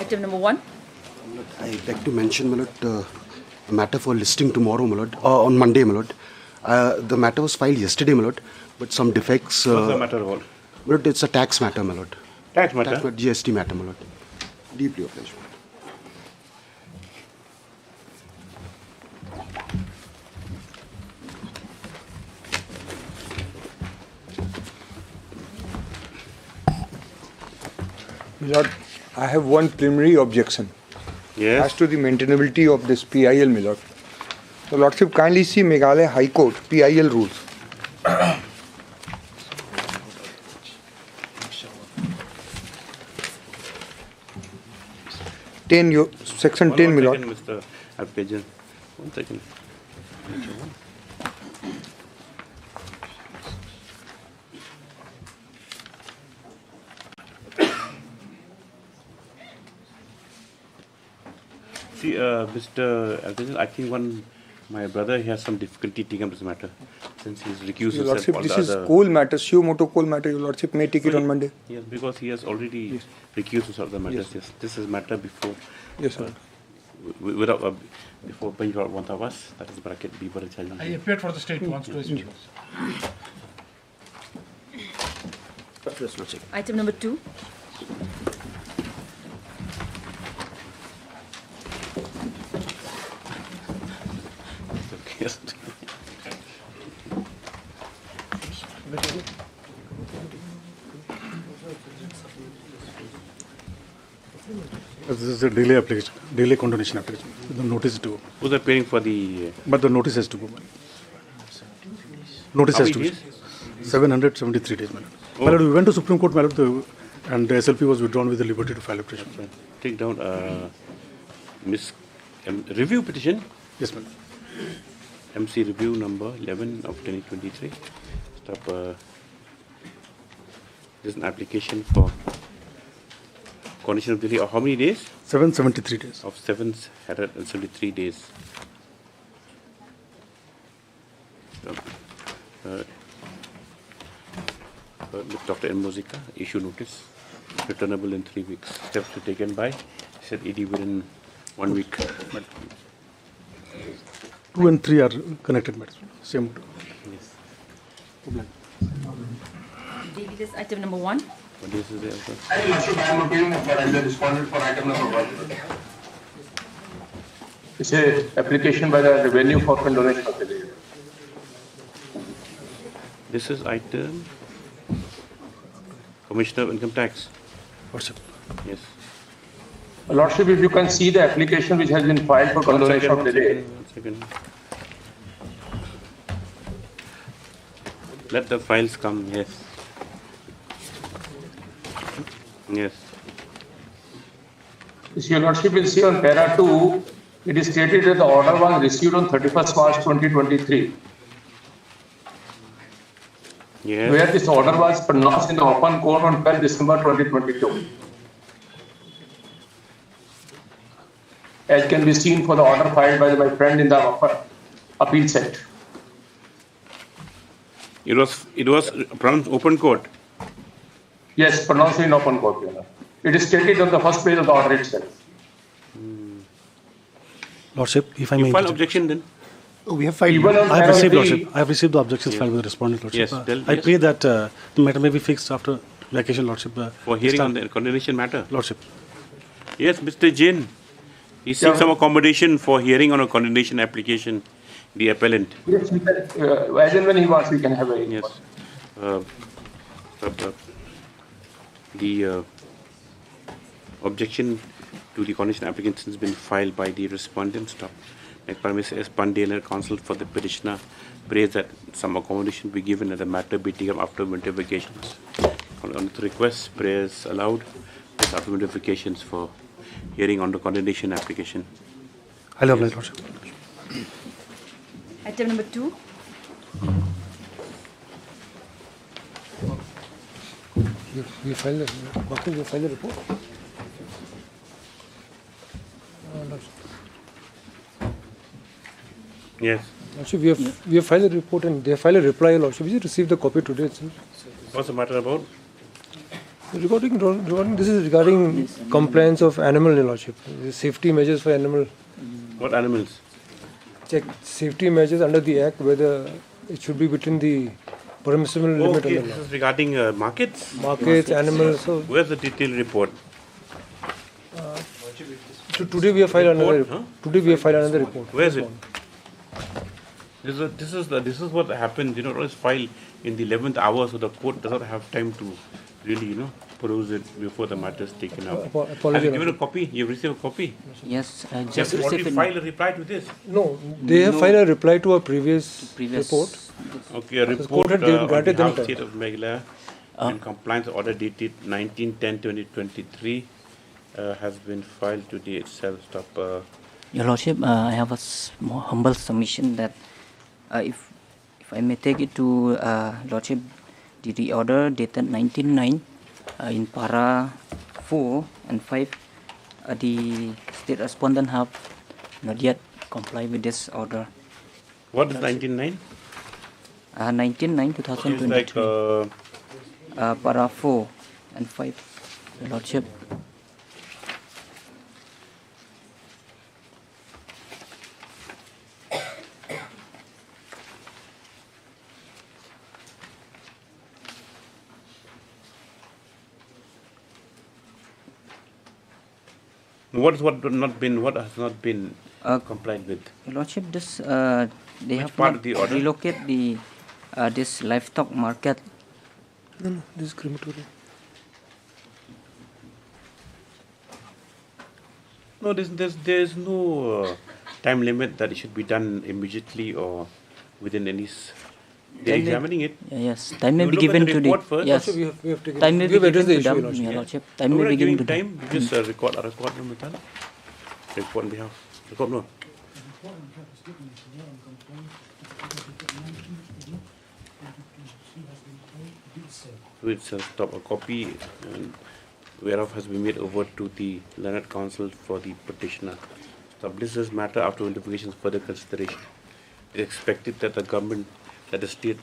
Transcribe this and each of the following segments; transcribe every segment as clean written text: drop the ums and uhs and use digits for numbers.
Item number 1. I'd like to mention, my lord, a matter for listing tomorrow, my lord, on Monday, my lord. The matter was filed yesterday, my lord, but some defects. What's the matter about? My lord, it's a tax matter, my lord. Tax matter? GST matter, my lord. Deeply obliged, my lord. My lord, I have one preliminary objection. Yes. As to the maintainability of this PIL, my lord. The Lordship kindly see Meghalaya High Court PIL rules. Section 10, my lord. Mr. Arpejan. 1 second. See, Mr. Arpejan, I think my brother has some difficulty taking up this matter since he's recused Your himself. Lordship, this is coal matter, Shiv moto coal matter. Your Lordship may take it on Monday. Yes, because he has already recused himself of the matters. Yes. This is matter before. Yes, sir. Without before paying for 1 of us, that is bracket B for the challenge. I appeared for the state once, twice. Item number 2. Yes. This is a delay application, delay condonation application. The notice to go. Who's appearing for the? But the notice has to go. Notice has to go. 773 days, my lord. Oh. My lord, we went to Supreme Court, my lord, and the SLP was withdrawn with the liberty to file a petition. Take down review petition. Yes, my lord. MC review number 11 of 2023. Stop. This is an application for condition of delay of how many days? 773 days. Of 773 days. Dr. N. Mozika, issue notice, returnable in 3 weeks. Steps to taken by, said ED within 1 week. 2 and 3 are connected matters. Same. Yes. Daily list item number 1. What is the answer? I am looking for the respondent for item number 1. It's a application by the revenue for condonation of delay. This is item Commissioner of Income Tax. What's it? Yes. Lordship, if you can see the application which has been filed for condonation of delay. 1 second. Let the files come, yes. Yes. As your Lordship will see on para 2, it is stated that the order was received on 31st March 2023. Yes. Where this order was pronounced in the open court on 12 December 2022. As can be seen for the order filed by my friend in the appeal set. It was pronounced open court. Yes, pronounced in open court. Your Honor. It is stated on the first page of the order itself. Lordship, if I may. You file objection then? We have filed. Even on I have received, para Lordship. I have received the objections filed with the respondent, Lordship. Yes, I pray that the matter may be fixed after vacation, Lordship. For hearing on the condemnation matter? Lordship. Yes, Mr. Jain. He seeks some accommodation for hearing on a condemnation application, the appellant. Yes, we can, as and when he wants, we can have a. Yes. The objection to the condemnation application has been filed by the respondent. Mr. S. Pandey, counsel for the petitioner, prays that some accommodation be given and the matter be taken after winter vacations. On the request, prayers allowed after winter vacations for hearing on the condemnation application. I'll oblige, Lordship. Item number 2. You file the report? Yes. Lordship, we have filed a report and they have filed a reply, Lordship. We just received the copy today itself. What's the matter about? Regarding this is regarding compliance of animal, Your Lordship. The safety measures for animal. What animals? Check safety measures under the Act, whether it should be within the permissible limit Okay, of the this law. is regarding markets. Markets, animals. So Where's the detailed report? today we have filed another. Report, huh? Today we have filed another report. Where is it? This is what happens. You know, it's filed in the 11th hour, so the court does not have time to really, peruse it before the matter is taken up. Apology, Have you Your given a copy? You've received a copy? Yes, I You just have already received filed a reply to this. No, they have filed a reply to a previous report. Okay, a The report court had on granted them behalf time. State of Meghalaya in compliance order dated 19/10/2023 has been filed today itself. Your Lordship, I have a small humble submission that if I may take it to Lordship, the order dated 19/9 in para 4 and 5, the state respondent have not yet complied with this order. What is 19/9? 19/9 It's 2023. like para 4 and 5, Your Lordship. what has not been complied with? Your Lordship, this they Which have part not of the order? relocate the this livestock market. No, this is crematorium. No, there's no time limit that it should be done immediately or within any. They're Time may- examining it. Yes, time may You be look at given the to the report first. yes. We have taken. Time may we be have given addressed the to issue, Your them, Lordship. Your Yeah. Lordship. No, Time we're may not be given giving to them. time. You just record no matter. Record on behalf. Record no. So it's stop a copy and whereof has been made over to the learned counsel for the petitioner. Stop this matter after notifications further consideration. It is expected that the government, that the state,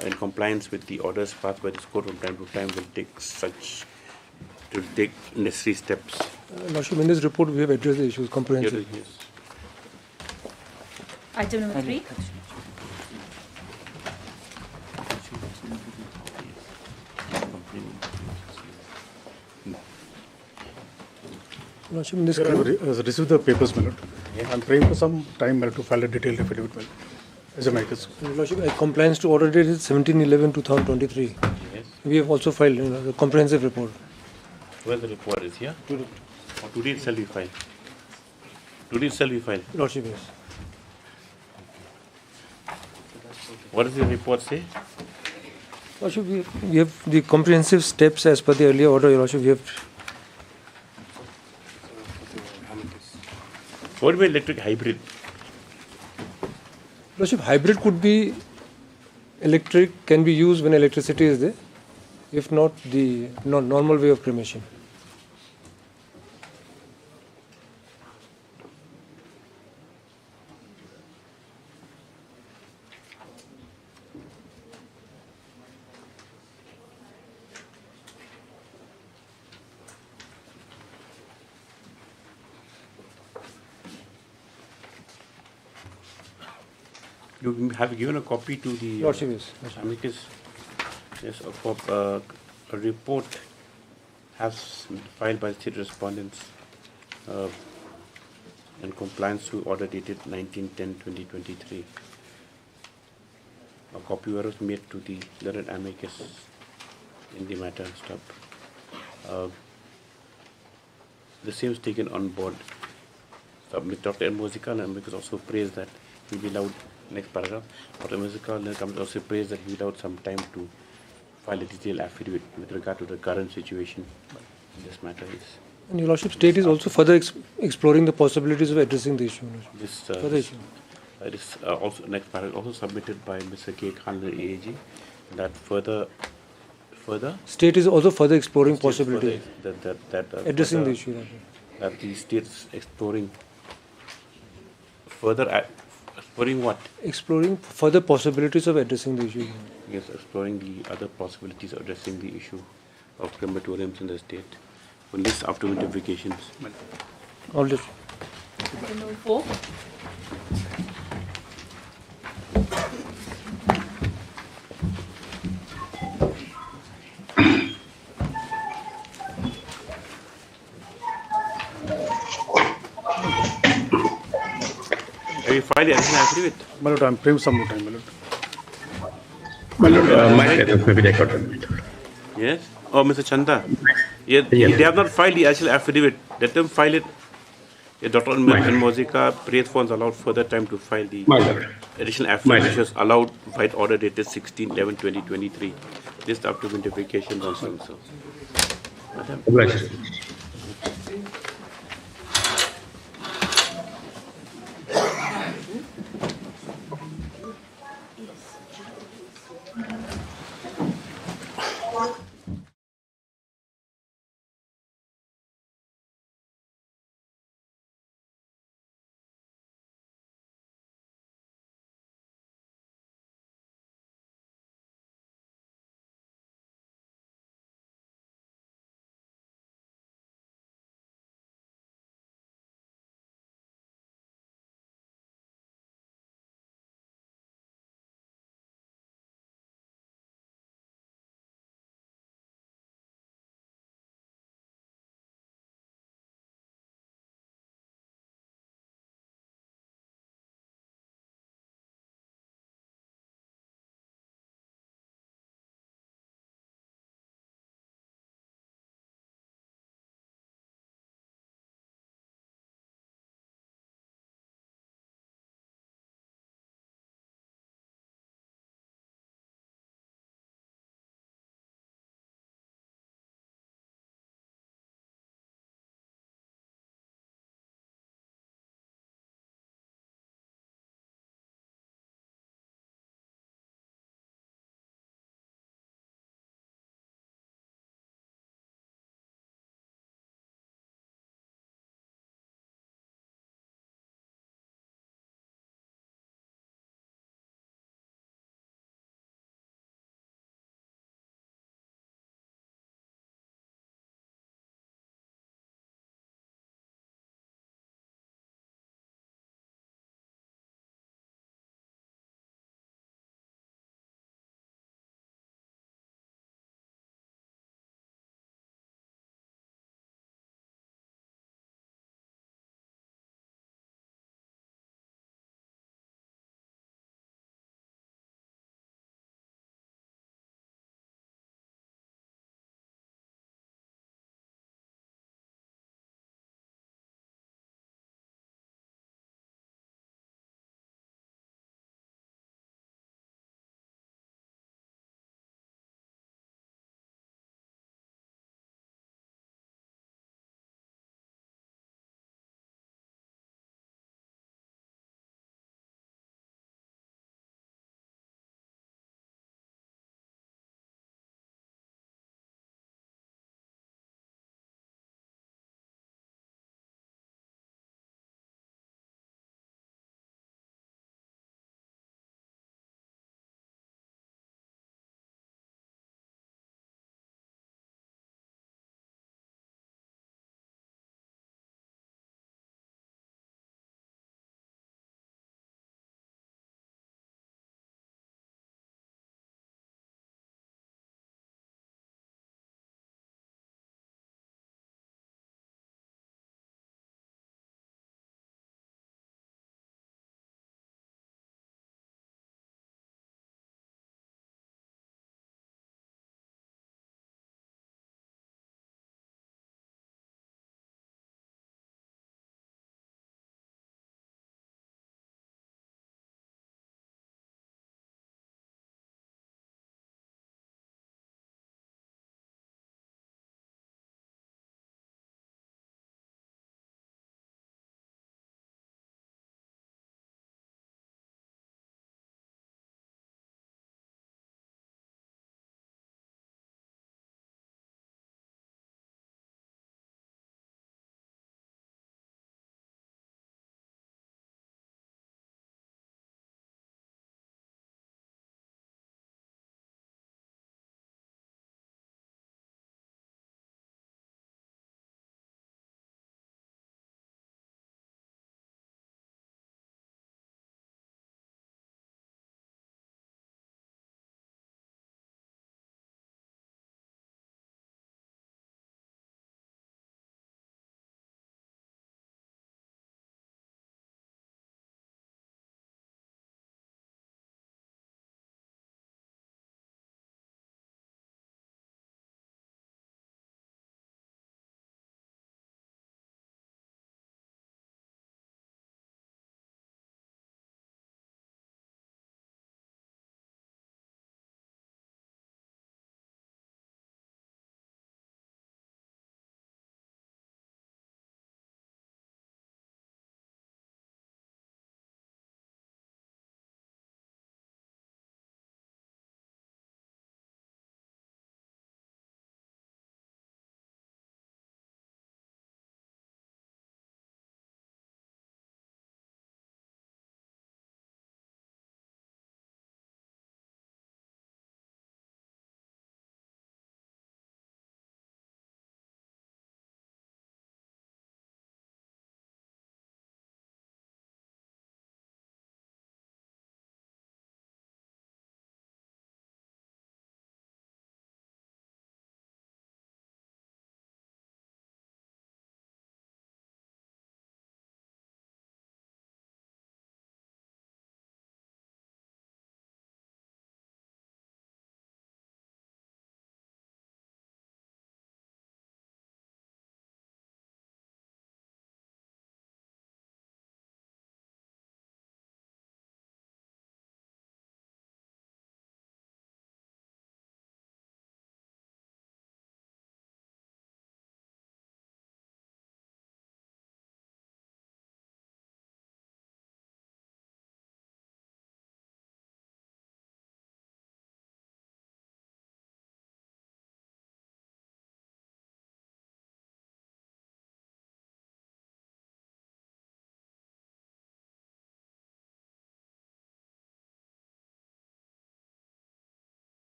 in compliance with the orders passed by this court from time to time, will take necessary steps. Lordship, in this report we have addressed the issues comprehensively. Yes. Item number 3. Lordship, in this Sir, I have received the papers, my lord. I'm praying for some time, my lord, to file a detailed affidavit, my lord. As a matter. Lordship, compliance to order date is 17/11/2023. Yes. We have also filed the comprehensive report. Where the report is here? Or today itself we file. Today itself we file. Lordship, yes. What does the report say? Lordship, we have the comprehensive steps as per the earlier order, Your Lordship. We have What about electric hybrid? Lordship, hybrid could be electric, can be used when electricity is there. If not, the normal way of cremation. You have given a copy to the Lordship, yes. amicus. Yes, a report has been filed by state respondents in compliance to order dated 19/10/2023. A copy was made to the learned amicus in the matter. The same is taken on board. Dr. M. Mozikal amicus also praised that he be allowed. Next paragraph. Dr. Mozikal also praised that he allowed some time to file a detailed affidavit with regard to the current situation in this matter. And Your Lordship, state is also further exploring the possibilities of addressing the issue. This Further issue. it is also next paragraph also submitted by Mr. K. Khan, AAG, that further. State is also further exploring possibilities. Addressing the further- issue. That the state is exploring further. Exploring what? Exploring further possibilities of addressing the issue. Yes, exploring the other possibilities of addressing the issue of crematoriums in the state. On list after notifications. All this. Number 4. Have you filed the additional affidavit? My lord, I'm praying for some more time, my lord. Maybe they got it. Yes? Oh, Mr. Chanda. Yeah, they have not filed the actual affidavit. Let them file it. Yeah, Dr. Mozika prays for us allowed further time to file the additional affidavit, which was allowed by order dated 16/11/2023. Just up to notification also. So. Obliged.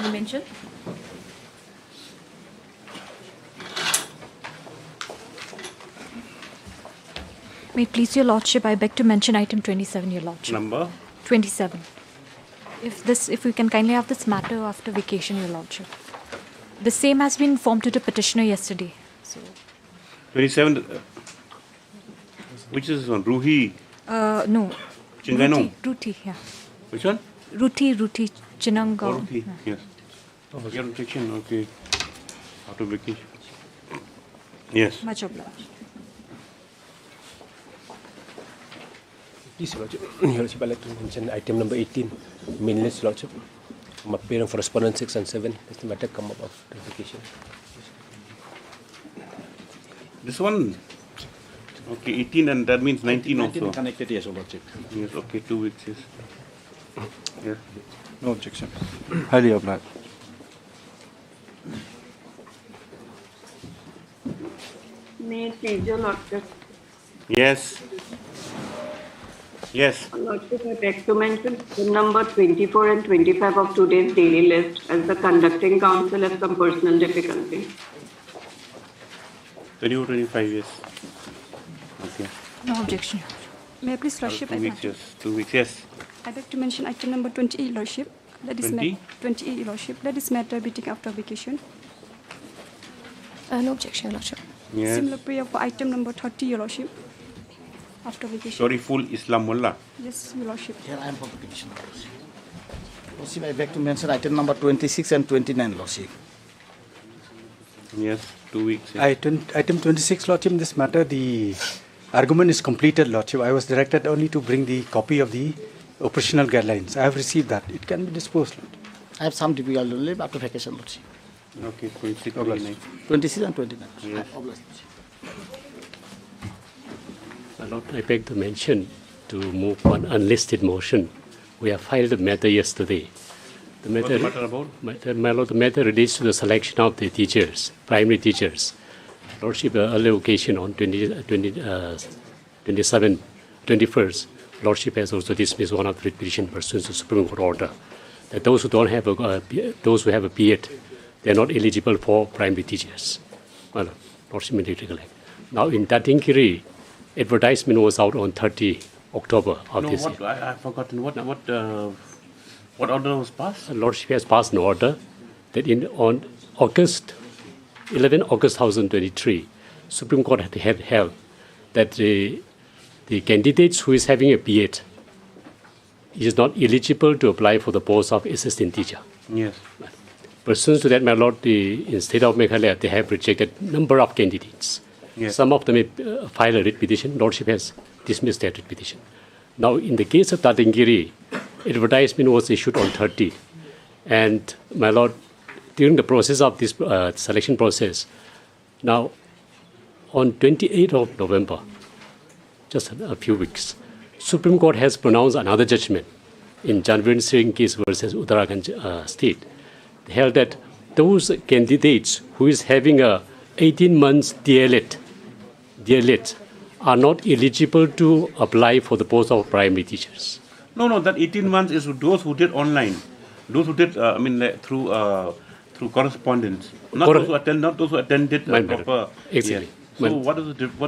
to mention? May it please your lordship, I beg to mention item 27, your lordship. Number? 27. If we can kindly have this matter after vacation, your lordship. The same has been informed to the petitioner yesterday. So, 27, which is this one? Ruhi? no. Chingano? Ruti, yeah. Which one? Ruti, Chinangam. Oh, Ruti, yes. Your objection, okay. After vacation. Yes. Much obliged. Please, Your Lordship, I'd like to mention item number 18, meaningless, Lordship. I'm appearing for respondent 6 and 7. Does the matter come up of verification? This one? Okay, 18 and that means 19 also. 19 connected, yes, Your Lordship. Yes, okay, 2 weeks, yes. Yes. No objection. Highly obliged. May it please your lordship. Yes. Yes. Lordship, I beg to mention item number 24 and 25 of today's daily list as the conducting counsel has some personal difficulty. 24, 25 years. Okay. No objection. May I please, Lordship? 2 weeks, yes. 2 weeks, yes. I beg to mention item number 28, Lordship. That is 28, Lordship. Let this matter be taken after vacation. No objection, Lordship. Yes. Similar prayer for item number 30, Your Lordship. After vacation. Sorry, full Islam Mullah. Yes, Your Lordship. Here I am for the petition. Lordship, I beg to mention item number 26 and 29, Lordship. Yes, 2 weeks. Yes. Item 26, Lordship, in this matter, the argument is completed, Lordship. I was directed only to bring the copy of the operational guidelines. I have received that. It can be disposed, Lordship. I have some difficulty only after vacation, Lordship. Okay, 26, 29. 26 and 29. Yes. Lord, I beg to mention to move one unlisted motion. We have filed the matter yesterday. The matter, What's the matter about? My Lord, the matter relates to the selection of the teachers, primary teachers. Lordship, earlier occasion on 21st, Lordship has also dismissed one of the petition pursuant to Supreme Court order that those who don't have those who have a B.Ed, they are not eligible for primary teachers. Well, Lordship may recollect. Now in that inquiry, advertisement was out on 30 October of this year. I've forgotten. What order was passed? Lordship has passed an order that on 11 August 2023, Supreme Court had held that the candidates who is having a B.Ed is not eligible to apply for the post of assistant teacher. Yes. Pursuant to that, my Lord, in state of Meghalaya, they have rejected number of candidates. Yes. Some of them may file a writ petition. Lordship has dismissed that writ petition. Now, in the case of Tatangiri, advertisement was issued on 30. And, my Lord, during the process of this selection process, now, on 28th of November, just a few weeks, Supreme Court has pronounced another judgment in Janviran Singh case versus Uttarakhand state. They held that those candidates who is having a 18 months DLED are not eligible to apply for the post of primary teachers. No, that 18 months is those who did online. Those who did, through correspondence. Not those who attended proper. Exactly. Yes. So what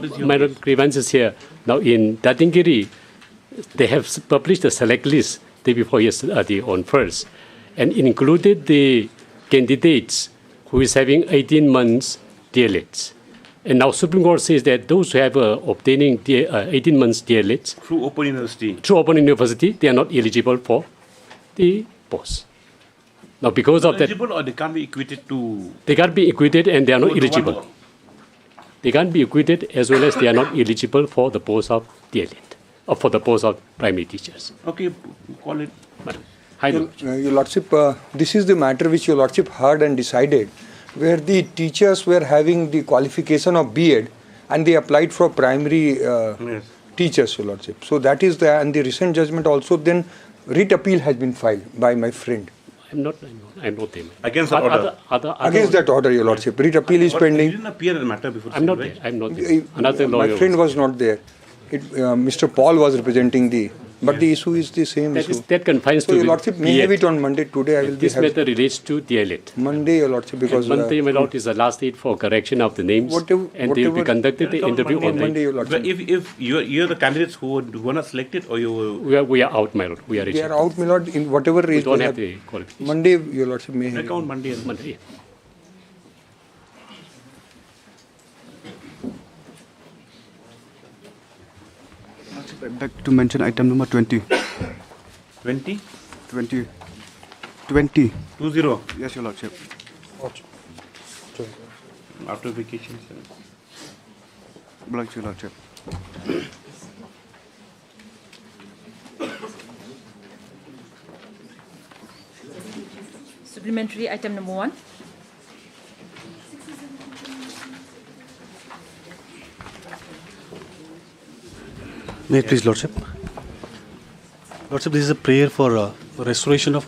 is your... My grievances here. Now in Tatangiri, they have published a select list day before yesterday on 1st, and it included the candidates who is having 18 months DLEDs. And now Supreme Court says that those who have obtaining 18 months DLEDs through Open University, they are not eligible for the post. Now because of that, eligible or they can't be equated to... They can't be equated and they are not eligible. They can't be equated as well as they are not eligible for the post of DLED or for the post of primary teachers. Okay, call it. Your Lordship, this is the matter which Your Lordship heard and decided, where the teachers were having the qualification of B.Ed and they applied for primary teachers, Your Lordship. So that is the, and the recent judgment also, then writ appeal has been filed by my friend. I'm not there. Against that order? Against that order, Your Lordship. Writ appeal is pending. You didn't appear in the matter before. I'm not there. I'm not there. Another lawyer. My friend was not there. Mr. Paul was representing the But the issue is the same That issue. is, that confines So to Your Lordship may have DLET. it on Monday. Today I will be This having matter relates to DLET. Monday, Your Lordship, because Monday, my lord, is the last date for correction of the names, and they will be conducted the interview on Monday, Your But Lordship. if you're the candidates who were not selected, or you we are out, my lord. We are We rejected. are out, my Lord, in whatever We race don't they have have. the qualification. Monday, Your Lordship may have. account Monday. Monday. I beg to mention item number 20. 20? 20. 20. 20. Yes, Your Lordship. After vacation. Obliged, Your Lordship. Supplementary item number 1. May it please, Lordship. Lordship, this is a prayer for restoration of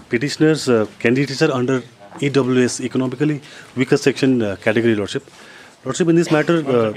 petitioners' candidature under EWS, economically weaker section category, Lordship. Lordship, in this matter,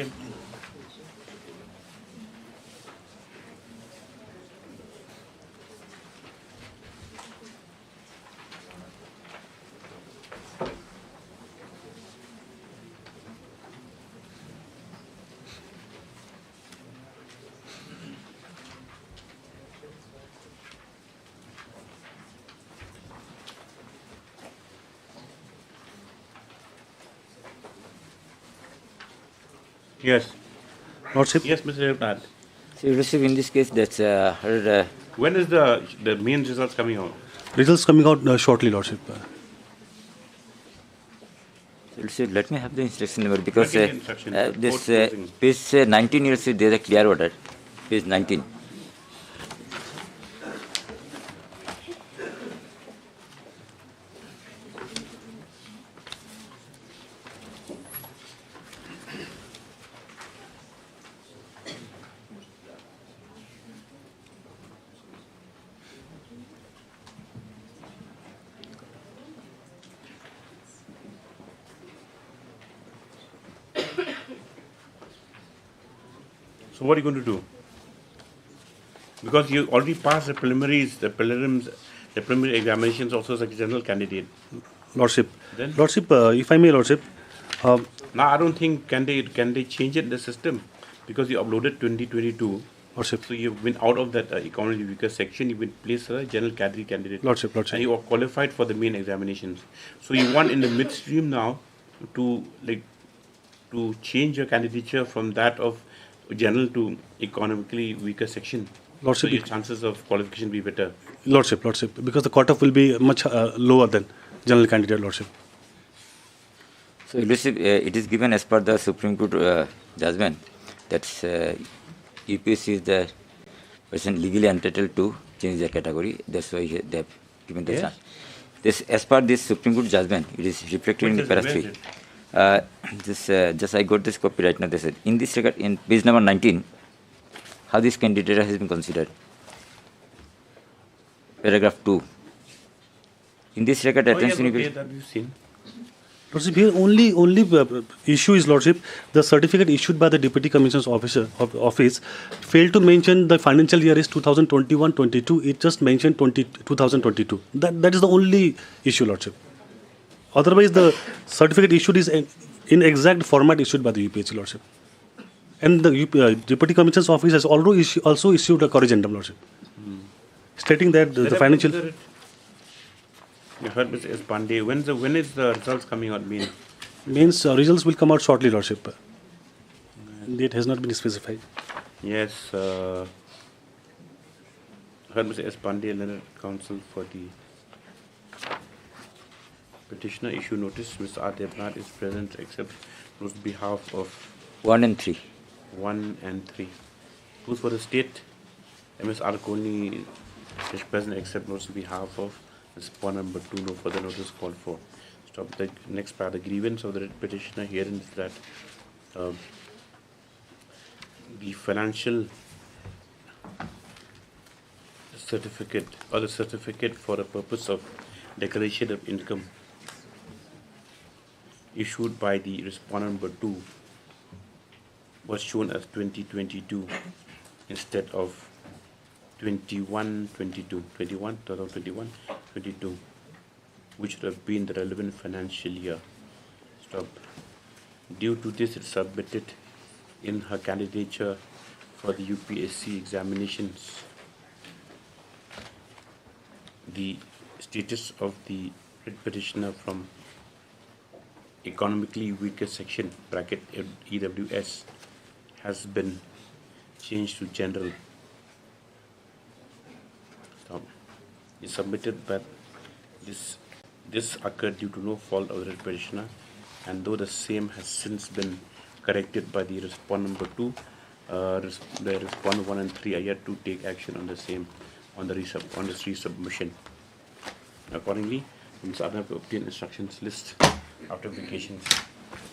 Yes. Lordship. Yes, Mr. Devnath. So you receive in this case that's her. When is the main results coming out? results coming out shortly, Lordship. Let me have the instruction number because Let me get instruction. this Court closing. page 19 you see there is a clear order. Page 19. So what are you going to do? Because you already passed the preliminaries, the prelims, the preliminary examinations also as a general candidate. Lordship. Then? Lordship, if I may, Lordship. Now I don't think can they change it in the system because you uploaded 2022. Lordship. So you've been out of that economy weaker section. You've been placed as a general category candidate. Lordship. And you are qualified for the main examinations. So you want in the midstream now to change your candidature from that of general to economically weaker section. Lordship, so your chances of qualification be better. Lordship, because the cutoff will be much lower than general candidate, Lordship. So it is given as per the Supreme Court judgment that UPSC is the person legally entitled to change their category. That's why they have given the chance. This, as per this Supreme Court judgment, it is reflected in the para 3. Just I got this copy right now. They said in this regard, in page number 19, how this candidate has been considered. Paragraph 2. In this regard, attention. Lordship, here only issue is, Lordship, the certificate issued by the Deputy Commissioner's office failed to mention the financial year is 2021-22. It just mentioned 2022. That is the only issue, Lordship. Otherwise, the certificate issued is in exact format issued by the UPSC, Lordship. And the Deputy Commissioner's office has also issued a corrigendum, Lordship, stating that the financial... You heard Mr. S. Pandey. When is the results coming out? Means results will come out shortly, Lordship. Date has not been specified. Yes. Heard Mr. S. Pandey, Leonard Counsel for the petitioner issue notice. Mr. R. Devnath is present except on behalf of 1 and 3. 1 and 3. Who's for the state? MS Arkoni is present except on behalf of Point number 2, no further notice called for. Stop the next part. The grievance of the petitioner herein is that the financial certificate or the certificate for the purpose of declaration of income issued by the respondent number 2 was shown as 2022 instead of 2021-22, which would have been the relevant financial year. Stop. Due to this, it submitted in her candidature for the UPSC examinations the status of the writ petitioner from economically weaker section bracket EWS has been changed to general. Stop. It submitted that this occurred due to no fault of the writ petitioner, and though the same has since been corrected by the respondent number 2, the respondent 1 and 3 are yet to take action on the same on this resubmission. Accordingly, Ms. Adna will obtain instructions list after vacations.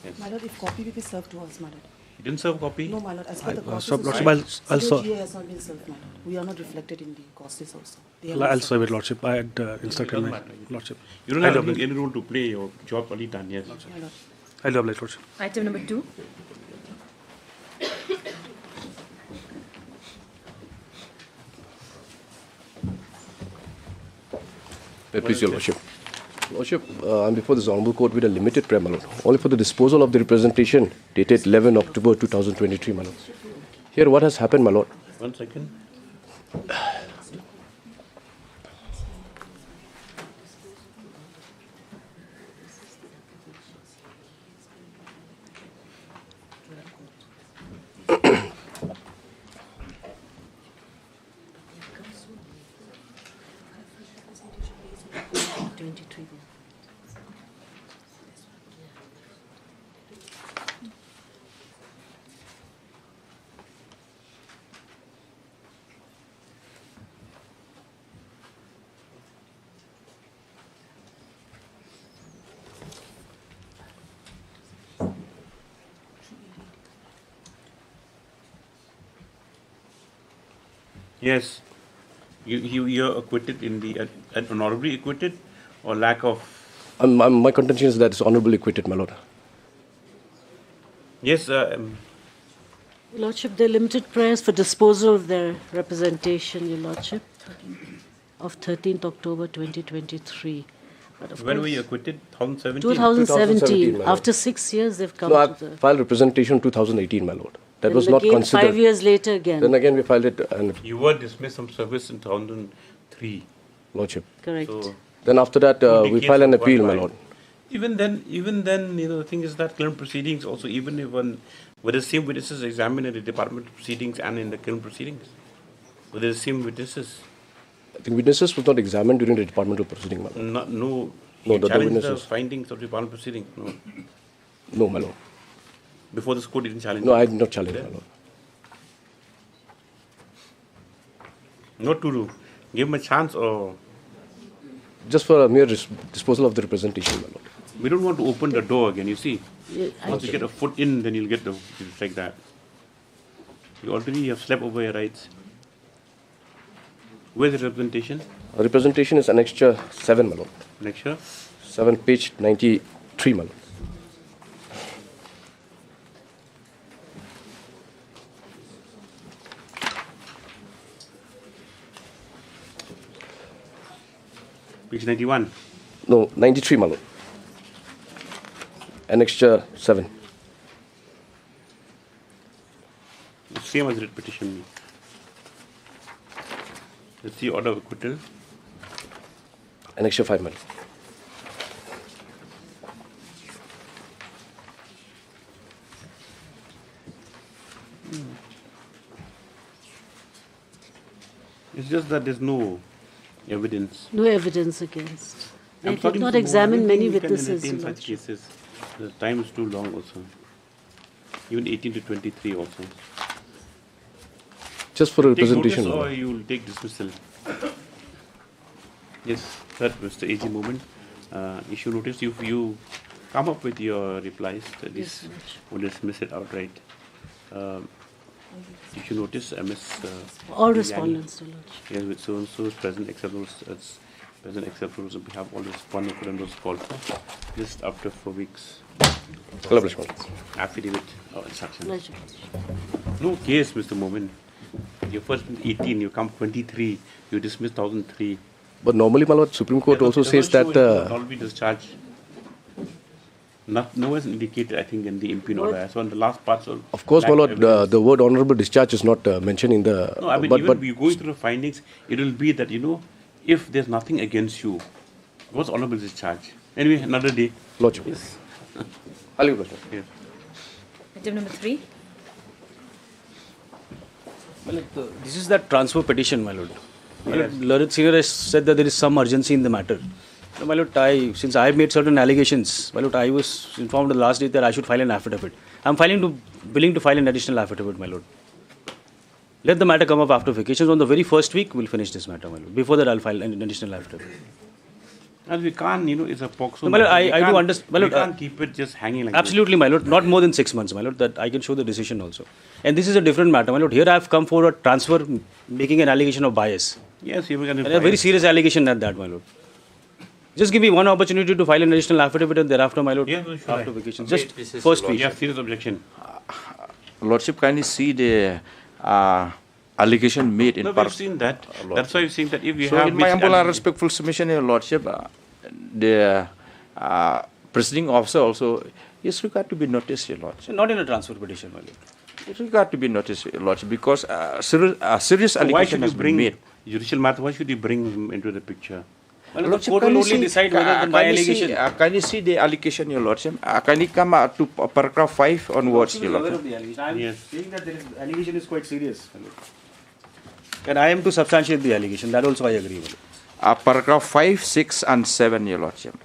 Yes. My lord, if copy will be served to us, my lord. You didn't serve copy? No, my lord. As per the cost I'll COGA has not been served, my lord. We are not reflected in the cost list also. I'll serve it, Lordship. I had instructed my Lordship. You don't have any role to play. Your job already done, yes. My lord. I'll double it, Lordship. Item number 2. Please, Your Lordship. Lordship, I'm before this Honourable Court with a limited prayer, my lord, only for the disposal of the representation dated 11 October 2023, my lord. Here, what has happened, my lord? 1 second. Yes, you're acquitted in the honorably acquitted, or lack of. My contention is that it's honourably acquitted, my lord. Yes. Your Lordship, the limited prayers for disposal of their representation, Your Lordship, of 13th October 2023. But of When course, were you acquitted? 2017. 2017. my lord. After 6 years, they've come No, I to the. filed representation 2018, my lord. That Then was not again, considered. 5 years later again. Then again, we filed it, and You were dismissed from service in 2003. Lordship. Correct. So, Then after that, we filed an appeal, my lord. Even then, the thing is that criminal proceedings also, even if one, were the same witnesses examined in the Department of Proceedings and in the criminal proceedings, were the same witnesses? I think witnesses was not examined during the Department of Proceedings, my lord. No, No, you the challenged the witnesses. findings of the Department of Proceedings. No. No, my lord. Before this court, you didn't challenge. No, it? I did not challenge, my lord. Not to do. Give him a chance, or Just for a mere disposal of the representation, my lord. we don't want to open the door again. You see, Yeah, once you get a foot in, then you'll get it's like that. You already have slept over your rights. Where's the representation? Representation is annexure 7, my lord. Next year. 7, page 93, my lord. Page 91. No, 93, my lord. Annexure 7. Same as writ petition. Let's see order of acquittal. Annexure 5, my lord. It's just that there's no evidence. No evidence against. They I'm did sorry, not Mr. examine Mohan, many we can witnesses. entertain Your such Lordship. cases. The time is too long also. Even 18 to 23 also. Just for a representation, Take my notice or lord. you will take dismissal. Yes, that was the AG moment. Issue notice. If you come up with your replies, this Yes, will dismiss it outright. Issue notice, MS. All Yanni. respondents, Your Lordship. Yes, with so-and-so is present, except those as present, except those on behalf of all the respondents and those called for. Just after 4 weeks. Collaboration. Affidavit or instruction. Pleasure. No case, Mr. Momin. You first 18, you come 23, you dismiss 1003. But normally, my lord, Supreme Court also says that. All be discharged. No one is indicated, I think, in the impugn order. So in the last parts of course, my lord, the word honourable discharge is not mentioned in the. No, I mean, even we going through the findings, it will be that, if there's nothing against you, what's honourable discharge? Anyway, another day. Lordship. Yes. I'll give it. Yes. Item number 3. Well, this is that transfer petition, my lord. Learned Senior has said that there is some urgency in the matter. No, my lord, since I have made certain allegations, my lord, I was informed the last day that I should file an affidavit. I'm willing to file an additional affidavit, my lord. Let the matter come up after vacations. On the very first week, we'll finish this matter, my lord. Before that, I'll file an additional affidavit. As we can't, it's a POXO. No, my lord, I do understand. My lord, we can't keep it just hanging like absolutely, my lord. Not more than 6 months, my lord, that I can show the decision also. And this is a different matter, my lord. Here I have come for a transfer, making an allegation of bias. Yes, you can. And a very serious allegation at that, my lord. Just give me one opportunity to file an additional affidavit and thereafter, my lord, after vacation. Just first week. Yes, serious objection. Lordship, kindly see the allegation made in No, we've seen that. That's why we've seen that if we have... in my humble and respectful submission, Your Lordship, the presiding officer also is required to be noticed, Your Lordship. Not in a transfer petition, my lord. It's required to be noticed, Your Lordship, because serious allegation has been made. Judicial matter, why should you bring him into the picture? Well, the court will only decide whether my allegation... Can you see the allegation, Your Lordship? Can you come to paragraph 5 onwards, Your Lordship? I am saying that the allegation is quite serious. And I am to substantiate the allegation. That also I agree with. Paragraph 5, 6 and 7, Your Lordship.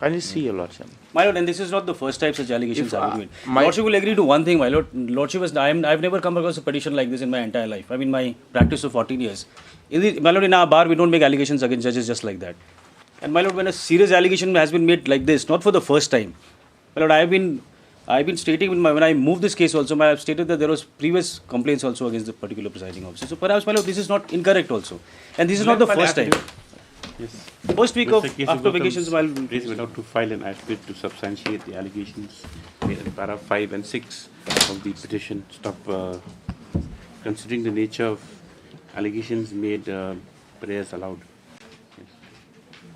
Can you see, Your Lordship? My lord, and this is not the first time such allegations have been made. Lordship will agree to one thing, my lord. Lordship I've never come across a petition like this in my entire life. I mean, my practice of 14 years. My lord, in our bar, we don't make allegations against judges just like that. And my lord, when a serious allegation has been made like this, not for the first time, my lord, I've been stating when I moved this case also, I have stated that there was previous complaints also against the particular presiding officer. So perhaps, my lord, this is not incorrect also. And this is not the first time. Yes. First week of after vacations, while without to file an affidavit to substantiate the allegations made in paragraph 5 and 6 of the petition. Stop considering the nature of allegations made, prayers allowed. Yes.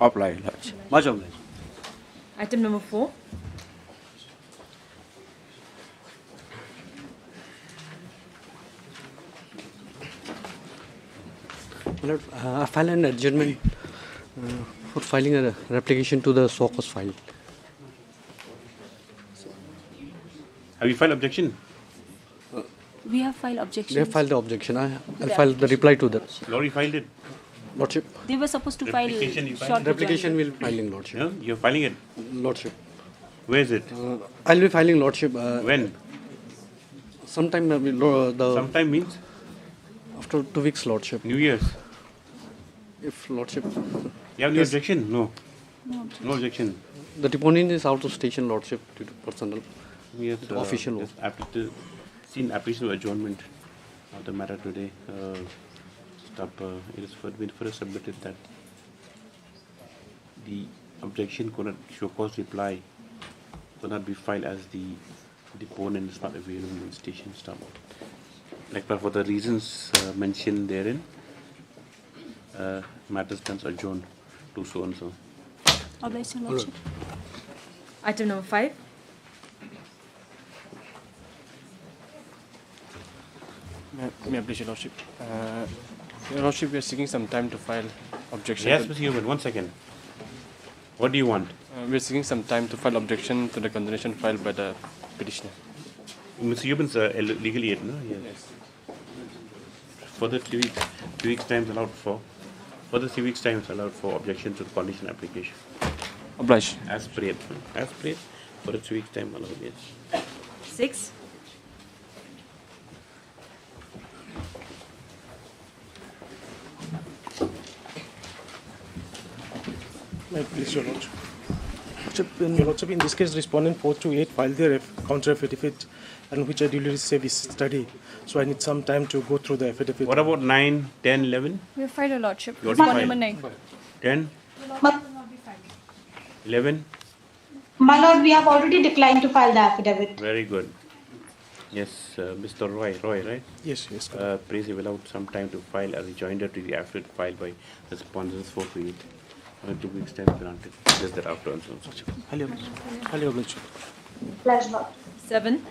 Apply. Much obliged. Item number 4. I file an adjournment for filing a replication to the SOCOS file. Have you filed objection? We have filed objections. They have filed the objection. I'll file the reply to that. Lord, you filed it. Lordship. They were supposed to file short Replication will filing, Lordship. No, you're filing it? Lordship. Where is it? I'll be filing, Lordship. When? Sometime. Sometime means? After 2 weeks, Lordship. New Year's. If Lordship. You have any objection? No. No objection. The deponent is out of station, Lordship, due to personal. Yes, official. Yes, seen application of adjournment of the matter today. It is been first submitted that the objection could not show cause reply, could not be filed as the deponent is not available in station staff. Like for the reasons mentioned therein, matter stands adjourned to so and so. Obliged, Your Lordship. Item number 5. May I please, Your Lordship? Your Lordship, we are seeking some time to file objection. Yes, Mr. Human, 1 second. What do you want? We are seeking some time to file objection to the condemnation filed by the petitioner. Mr. Human's legally yet, no? Yes. For the 3 weeks time is allowed for. For the 3 weeks time is allowed for objection to the condition application. Obliged. As prayed. As prayed. For the 3 weeks time allowed, yes. 6. Please, Your Lordship. Your Lordship, in this case, respondent 4 to 8 filed their counter affidavit, and which I duly received is study. So I need some time to go through the affidavit. What about 9, 10, 11? We have filed, Your Lordship. You already Respondent filed. number 9. 10, 11, My lord, we have already declined to file the affidavit. Very good. Yes, Mr. Roy, right? Yes. Please will allow some time to file a rejoinder to the affidavit filed by respondents 428. 2 weeks time granted. Just that after also. Pledge, lord. 7.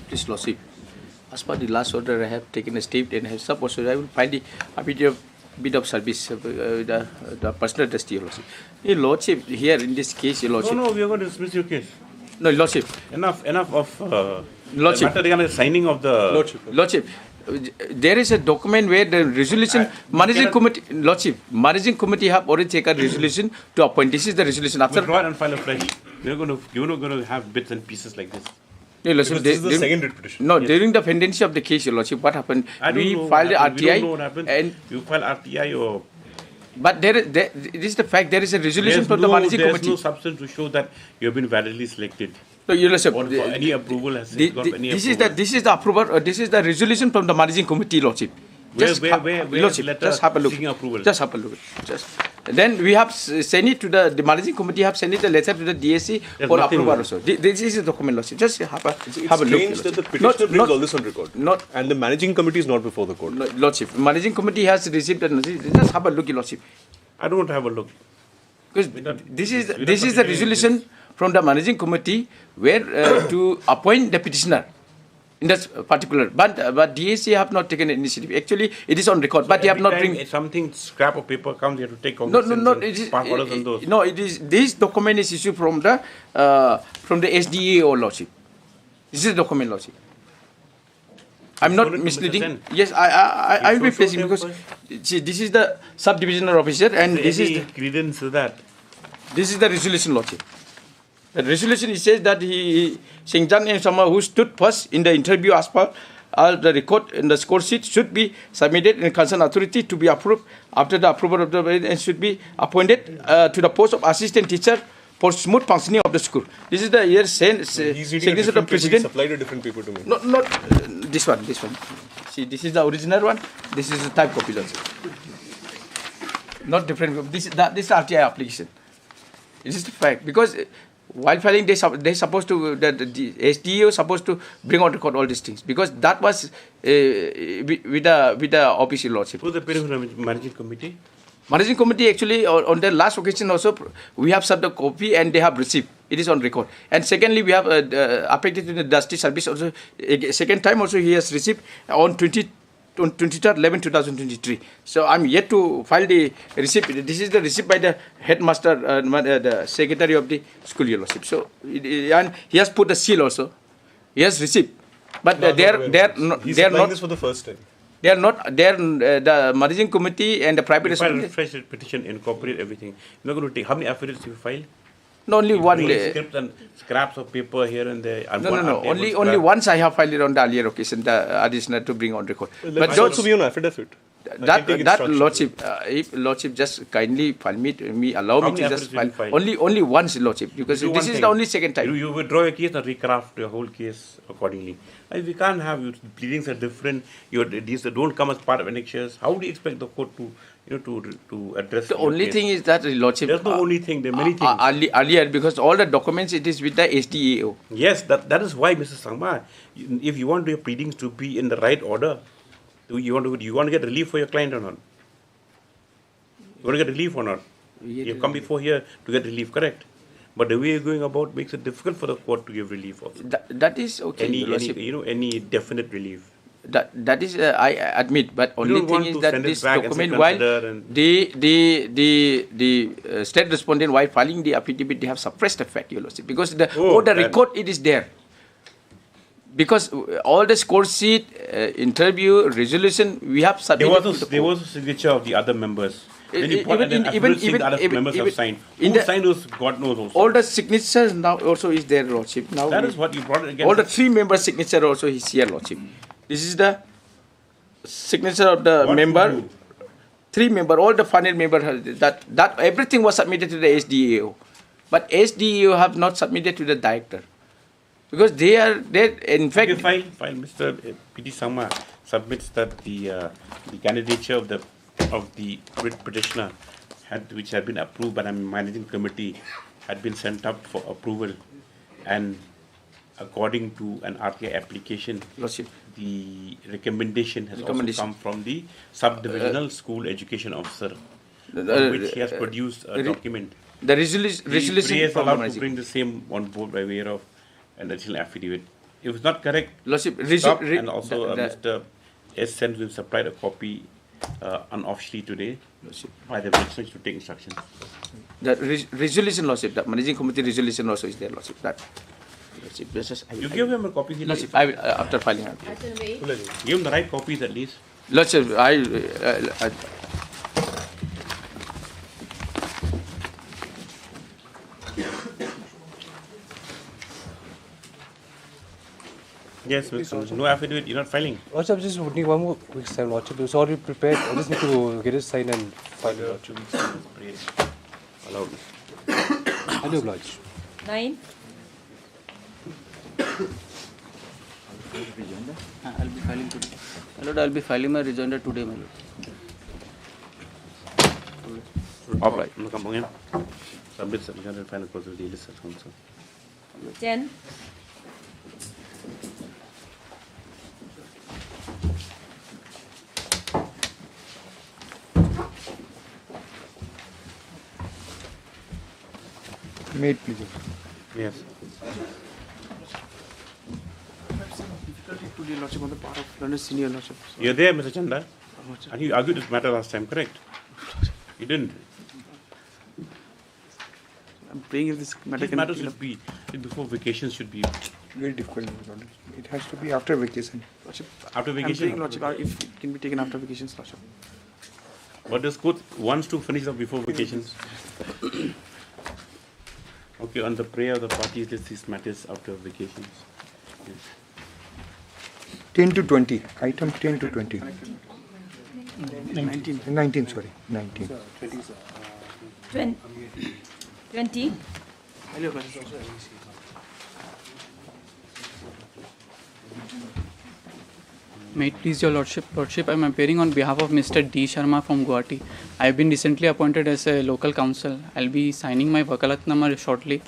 Please, Lordship. As per the last order, I have taken a step and have supposed I will find a bit of service the personal trustee, Your Lordship. Your Lordship, here in this case, Your Lordship. No, we are going to dismiss your case. No, Lordship. Enough of Lordship. the matter regarding the signing of the Lordship. There is a document where the resolution managing committee, Lordship, managing committee have already taken a resolution to appoint. This is the resolution after. Withdraw and file afresh. You're not going to have bits and pieces like this. No, Lordship, this is the second writ petition. No, Yes. during the pendency of the case, Your Lordship, what happened? We filed the RTI. We don't know what happened. And you file RTI or. But this is the fact. There is a resolution from the managing committee. There's no substance to show that you have been validly selected. No, Your Lordship. Or for any approval has got any this approval. is the approval. This is the resolution from the managing committee, Lordship. Where Lordship, letter just have a look. seeking approval? Just have a look. Then we have sent it to the managing committee. Have sent it a letter to the DSC for approval also. This is the document, Lordship. Just have a look. Strange that the petitioner brings all this on record. And the managing committee is not before the court. Lordship, managing committee has received a just have a look, Lordship. I don't have a look. Because this is the resolution from the managing committee where to appoint the petitioner in this particular. But DSC have not taken initiative. Actually, it is on record, So but they have not every bring. time something scrap of paper comes, you have to take No, cognizance it is. pass orders on those. No, it is. This document is issued from the SDAO, Lordship. This is the document, Lordship. I'm not misleading. Yes, I will be placing because see, this is the subdivisional officer and So this is any the, credence to that. this is the resolution, Lordship. The resolution it says that Singjan and someone who stood first in the interview as per the record in the score sheet should be submitted in concerned authority to be approved after the approval of the and should be appointed to the post of assistant teacher for smooth functioning of the school. This is the year signature of the president. He supplied a different paper to me. Not this one. See, this is the original one. This is the type copy, Lordship. Not different. This is RTI application. This is the fact because while filing, they supposed to the SDO supposed to bring on record all these things because that was with the official, Lordship. Who's the managing committee? Managing committee actually on the last occasion also we have served a copy and they have received. It is on record. And secondly, we have affected to the justice service also. Second time also he has received on 23/11/2023. So I'm yet to file the receipt. This is the receipt by the headmaster, the secretary of the school, Your Lordship. So and he has put the seal also. He has received, but they are not. This for the first time. They are not. They are the managing committee and the private respondent. Fresh petition, incorporate everything. You're not going to take how many affidavits you file? No, only one. Script and scraps of paper here and there. And No. Only once I have filed it on the earlier occasion, the additional to bring on record. But that also be on affidavit. That Lordship, if Lordship just kindly allow me to just file. Only once, Lordship, because this is the only second time. You withdraw your case and recraft your whole case accordingly. We can't have pleadings are different. These don't come as part of annexures. How do you expect the court to address? The only thing is that, Lordship. There's no only thing. There are many things. Earlier, because all the documents it is with the SDAO. Yes, that is why, Mr. Sangma, if you want your pleadings to be in the right order, you want to get relief for your client or not? You want to get relief or not? You come before here to get relief, correct? But the way you're going about makes it difficult for the court to give relief also. That is okay. Any definite relief. That is I admit, but only thing is that this document, while the state respondent, while filing the affidavit, they have suppressed the fact, Your Lordship, because the record it is there. Because all the score sheet, interview, resolution, we have submitted. There was a signature of the other members. Even members have signed. Who signed those? God knows also. All the signatures now also is there, Lordship. Now that is what you brought it again. All the 3 members' signature also is here, Lordship. This is the signature of the member. 3 member, all the final member that everything was submitted to the SDAO, but SDAO have not submitted to the director. Because they are there. In fact, file Mr. P.D. Sama submits that the candidature of the writ petitioner which had been approved by the managing committee had been sent up for approval, and according to an RTI application, Lordship, the recommendation has also come from the sub-divisional school education officer, for which he has produced a document. The resolution is allowed to bring the same on board by way of an additional affidavit. If it's not correct, Lordship, stop, and also Mr. S. Sen will supply a copy unofficially today by the magistrate to take instructions. The resolution, Lordship, the managing committee resolution also is there, Lordship. That, Lordship, you give him a copy. Lordship, I will, after filing. Give him the right copies at least. Lordship, Yes, no affidavit, you're not filing. Lordship, just would need 1 more week's time, Lordship. It was already prepared. I just need to get it signed and file it, Lordship. Allowed. I do oblige. 9. I'll be filing today. My lord, I'll be filing my rejoinder today, my lord. All right. Come again. Submit the final course of the list of counsel. 10. Made, please. Yes. Today, Lordship, on the part of London Senior Lordship. You're there, Mr. Chanda, and you argued this matter last time, correct? You didn't. I'm praying if this matter This matter should be before vacations should be. Very difficult. It has to be after vacation. Lordship, After I'm vacation? praying, Lordship, if it can be taken after vacations, Lordship. But the court wants to finish up before vacations. Okay, on the prayer of the parties, let's these matters after vacations. Yes. 10 to 20. Item 10 to 20. 19. 19, sorry. 19. 20. May it please your Lordship. Lordship, I am appearing on behalf of Mr. D. Sharma from Guwahati. I have been recently appointed as a local counsel. I will be signing my wakalatnama shortly.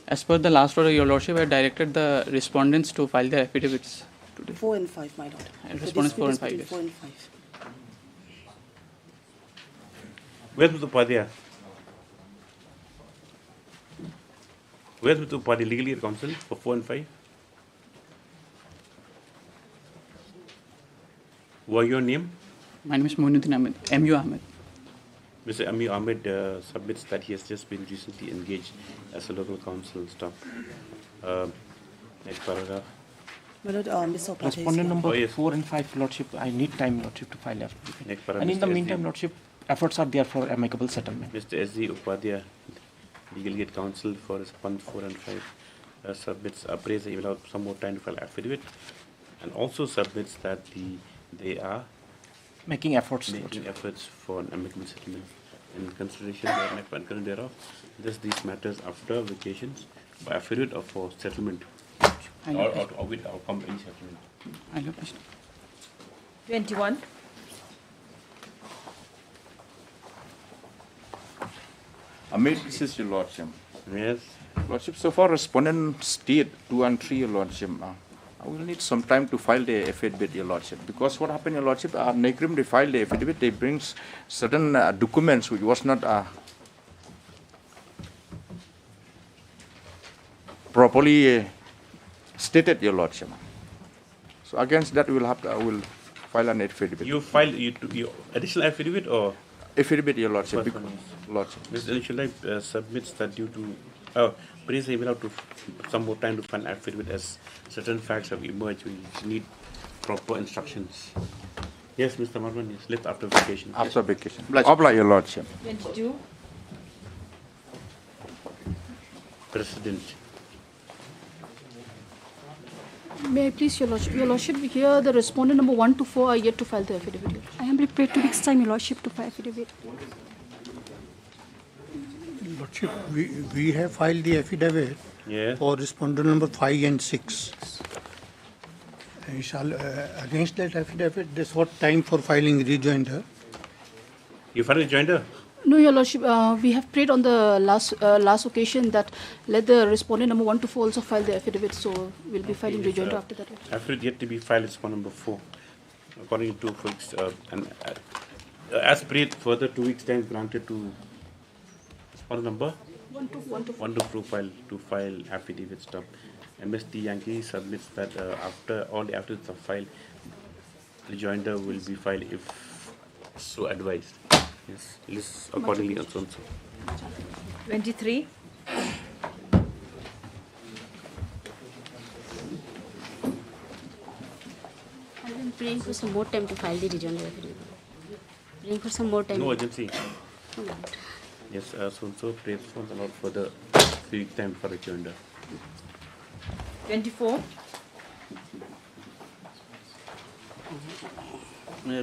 As per the last order, your Lordship, I directed the respondents to file their affidavits today. 4 and 5, my lord. Respondents 4 and 5. Yes. 4 and 5. Where's Mr. Upadhyaya? Where's Mr. Upadhyaya, legally at counsel for 4 and 5? What your name? My name is Moinuddin Ahmed, M.U. Ahmed. Mr. M.U. Ahmed submits that he has just been recently engaged as a local counsel. Stop. Next paragraph. My lord, Mr. Upadhyaya is Respondent here. number 4 and 5, Lordship. I need time, Lordship, to file affidavit. Next And in the Mr. meantime, SD. Lordship, efforts are there for amicable settlement. Mr. S.D. Upadhyaya, legally at counsel for response 4 and 5, submits appraise he will have some more time to file affidavit, and also submits that they are Making efforts. for an amicable settlement. In consideration thereof, just these matters after vacations by affidavit or for settlement, or with outcome any settlement. I love this. 21. Amid this is your Lordship. Yes. Lordship, so far respondent state 2 and 3, your Lordship. I will need some time to file the affidavit, your Lordship, because what happened, your Lordship, NECRIM, they filed the affidavit, they brings certain documents which was not properly stated, your Lordship. So against that, we will have to, I will file an affidavit. You file your additional affidavit or? Affidavit, your Lordship. Lordship. Mr. Initial submits that due to Prince will have to some more time to file affidavit as certain facts have emerged. We need proper instructions. Yes, Mr. Marwan, yes, left after vacation. After vacation. Oblige, your Lordship. 22. President. May I please, your Lordship? Your Lordship, here the respondent number 1 to 4 are yet to file the affidavit. I am prepared to next time, your Lordship, to file affidavit. Lordship, we have filed the affidavit for respondent number 5 and 6. Against that affidavit, this what time for filing rejoinder? You filed rejoinder? No, Your Lordship, we have prayed on the last occasion that let the respondent number 1 to 4 also file the affidavit, so we'll be filing rejoinder after that. Affidavit yet to be filed is respondent number 4. According to 2 weeks, as prayed, further 2 weeks time granted to respondent number 1 to 4. 1 to file affidavit stuff. MST Yankee submits that after all the affidavits are filed, rejoinder will be filed if so advised. Yes, list accordingly also. 23. I've been praying for some more time to file the rejoinder affidavit. Praying for some more time. No urgency. No. Yes, so prays for a lot further 3 weeks time for rejoinder. 24.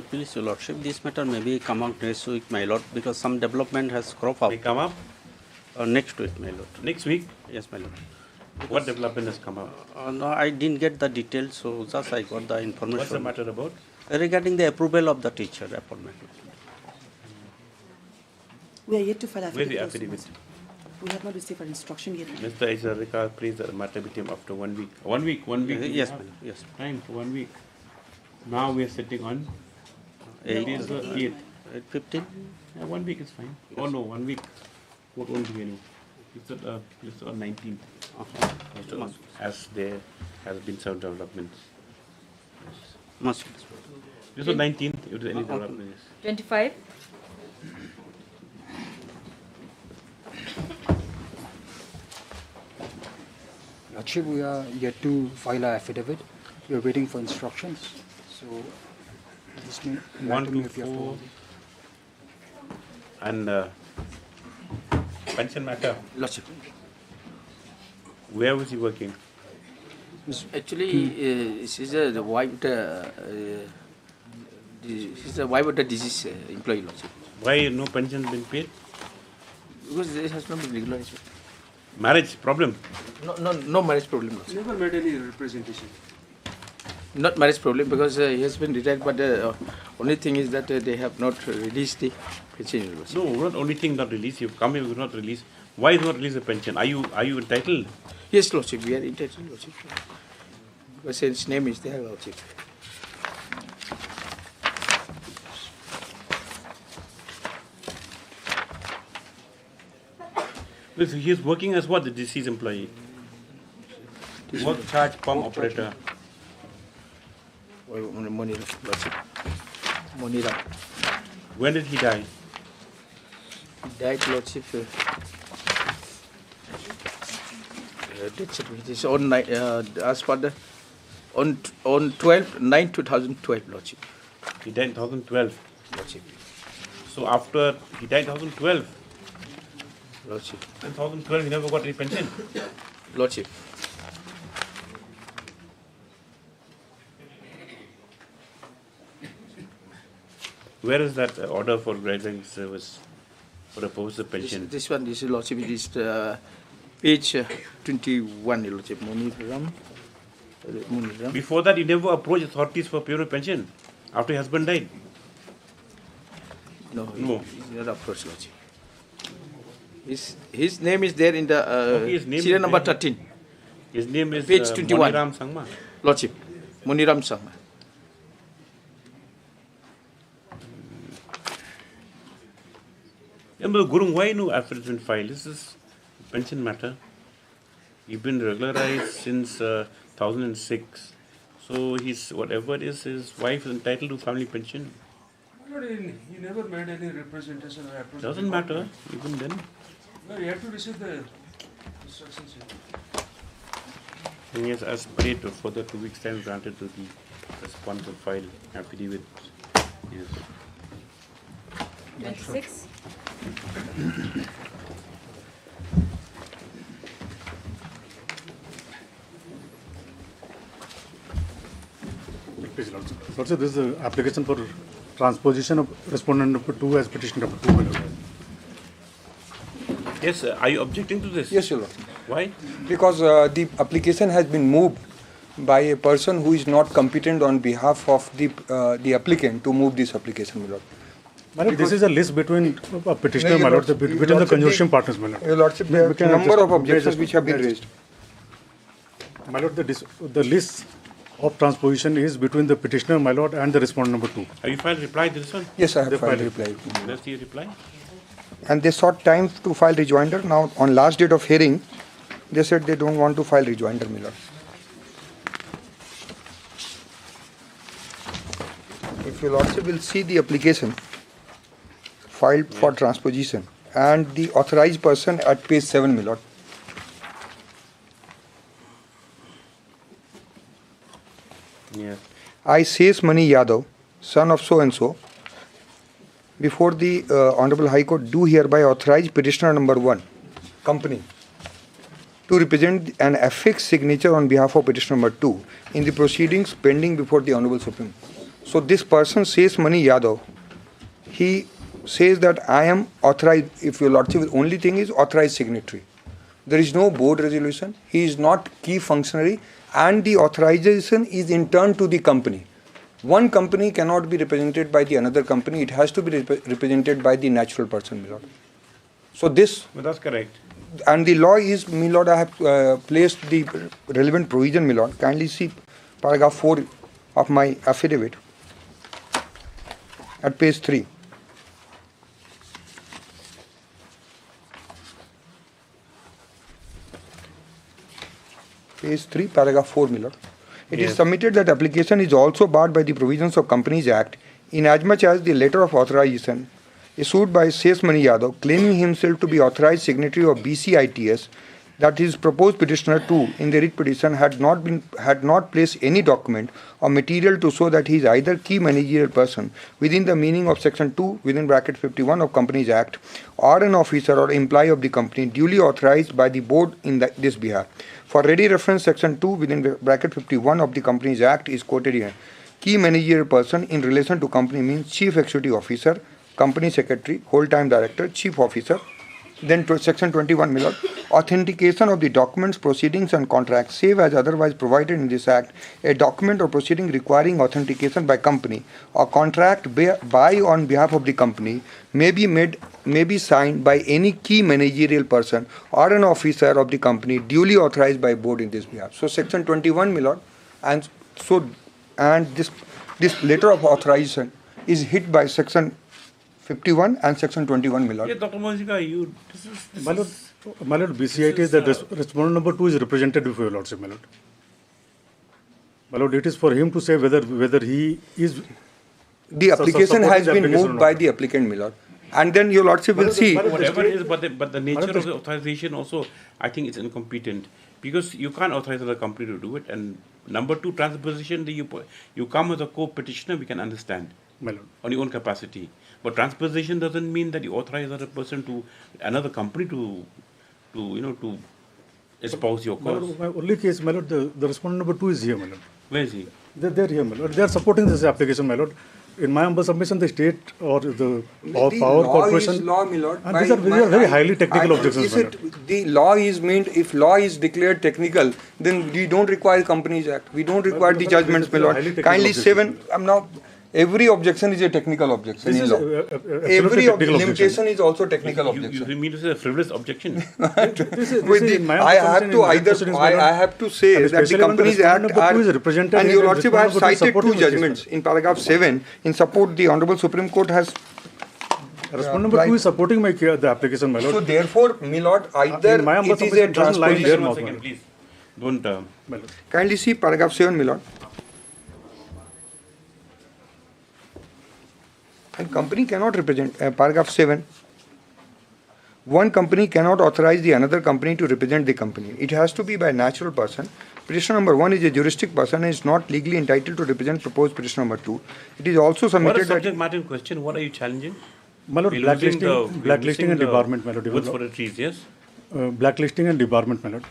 Please, Your Lordship, this matter may be come out next week, my Lord, because some development has cropped up. May come up? Next week, my Lord. Next week? Yes, my Lord. What development has come up? No, I didn't get the details, so just I got the information. What's the matter about? Regarding the approval of the teacher appointment. We are yet to file Where's the affidavit. affidavit? We have not received an instruction yet. Mr. Isarika, please the matter with him after 1 week. 1 week? Yes, ma'am. Yes. Time for 1 week. Now we are sitting on 8th. 15? Yeah, 1 week is fine. Yes. Oh no, 1 week. What won't be any? It's on 19th. As there has been some developments. Must. This was 19th. If there any developments. 25. Lordship, we are yet to file our affidavit. We are waiting for instructions. So, this may 1 to 4. And pension matter. Lordship. Where was he working? Actually, she's the wife of the deceased employee, Lordship. Why no pension been paid? Because there has not been regularized. Marriage problem? No marriage problem, Lordship. Never made any representation. Not marriage problem because he has been retired, but the only thing is that they have not released the pension. No, not only thing not released. You've come here, you not release. Why is not release the pension? Are you entitled? Yes, Lordship, we are entitled, Lordship. Because his name is there, Lordship. Listen, he is working as what? The deceased employee. Work charge pump operator. Monira. When did he die? He died, Lordship. It is on as per the on 12/9/2012, Lordship. He died in 2012. Lordship. So after he died in 2012. Lordship. In 2012 he never got any pension. Lordship. Where is that order for graduating service for the purpose of pension? This one, this is Lordship. It is page 21, Lordship. Muniram. Before that, you never approached authorities for payment of pension after your husband died? No. He's not approached, Lordship. His name is there in the serial number 13. His name is page 21. Muniram Sangma. Lordship. Muniram Sangma. Yeah, but Gurung, why no affidavit been filed? This is pension matter. You've been regularized since 2006. So his whatever it is, his wife is entitled to family pension. He never made any representation or approach. Doesn't matter, even then. No, you have to receive the instructions. And yes, as paid for the 2 weeks time granted to the respondent file affidavit. Yes. 26. Also, this is an application for transposition of respondent number 2 as petition number 2. Yes, are you objecting to this? Yes, Your Lordship. Why? Because the application has been moved by a person who is not competent on behalf of the applicant to move this application, my lord. My lord, this is a list between petitioner, my lord, between the consortium partners, my lord. Your Lordship, there are a number of objections which have been raised. My lord, the list of transposition is between the petitioner, my lord, and the respondent number 2. Have you filed reply to this one? Yes, I have filed reply. Let's see a reply. And they sought time to file rejoinder. Now, on last date of hearing, they said they don't want to file rejoinder, my lord. If Your Lordship will see the application filed for transposition and the authorized person at page 7, my lord. Yes. I, Sesh Mani Yadav, son of so-and-so, before the Honorable High Court, do hereby authorize petitioner number 1, company, to represent an affixed signature on behalf of petitioner number 2 in the proceedings pending before the Honorable Supreme. So this person, Sesh Mani Yadav, he says that I am authorized, if Your Lordship, the only thing is authorized signatory. There is no board resolution, he is not key functionary, and the authorization is in turn to the company. One company cannot be represented by the another company, it has to be represented by the natural person, my lord. So this... But that's correct. And the law is, my lord, I have placed the relevant provision, my lord. Kindly see paragraph 4 of my affidavit at page 3. Page 3, paragraph 4, my lord. It is submitted that application is also barred by the provisions of Companies Act, inasmuch as the letter of authorization issued by Sesh Mani Yadav, claiming himself to be authorized signatory of BCITS, that his proposed petitioner 2 in the writ petition had not placed any document or material to show that he is either key managerial person within the meaning of section 2 within bracket 51 of Companies Act, or an officer or employee of the company duly authorized by the board in this behalf. For ready reference, section 2 within bracket 51 of the Companies Act is quoted here. Key managerial person in relation to company means chief executive officer, company secretary, whole-time director, chief officer. Then to section 21, my lord, authentication of the documents, proceedings and contracts, save as otherwise provided in this act, a document or proceeding requiring authentication by company or contract by on behalf of the company may be signed by any key managerial person or an officer of the company duly authorized by board in this behalf. So section 21, my lord, and this letter of authorization is hit by section 51 and section 21, my lord. Yeah, Dr. Mojika, my lord, BCIT is that respondent number 2 is represented before Your Lordship, my lord. My lord, it is for him to say whether he is... The application has been moved by the applicant, my lord. And then Your Lordship will see... Whatever it is, but the nature of the authorization also, I think it's incompetent. Because you can't authorize another company to do it. And number 2, transposition, you come as a co-petitioner, we can understand. My lord. On your own capacity. But transposition doesn't mean that you authorize another person to another company to espouse your cause. My only case, my lord, the respondent number 2 is here, my lord. Where is he? They're here, my lord. They are supporting this application, my lord. In my humble submission, the state or the power corporation... Is law, my lord. And these are very highly technical objections, my lord. The law is meant, if law is declared technical, then we don't require Companies Act. We don't require the judgments, my lord. Kindly 7, every objection is a technical objection in law. Every limitation is also technical objection. You mean to say a frivolous objection? I have to say that the Companies Act and Your Lordship, I have cited 2 judgments in paragraph 7 in support. The Honorable Supreme Court has... Respondent number 2 is supporting the application, my lord. So therefore, my lord, either it is a transposition... One second, please. Don't... Kindly see paragraph 7, my lord. And company cannot represent, paragraph 7, one company cannot authorize the another company to represent the company. It has to be by natural person. Petitioner number 1 is a juristic person and is not legally entitled to represent proposed petitioner number 2. It is also submitted that... What is subject matter in question? What are you challenging? My lord, blacklisting and debarment, my lord. Woods for the trees, yes? Blacklisting and debarment, my lord.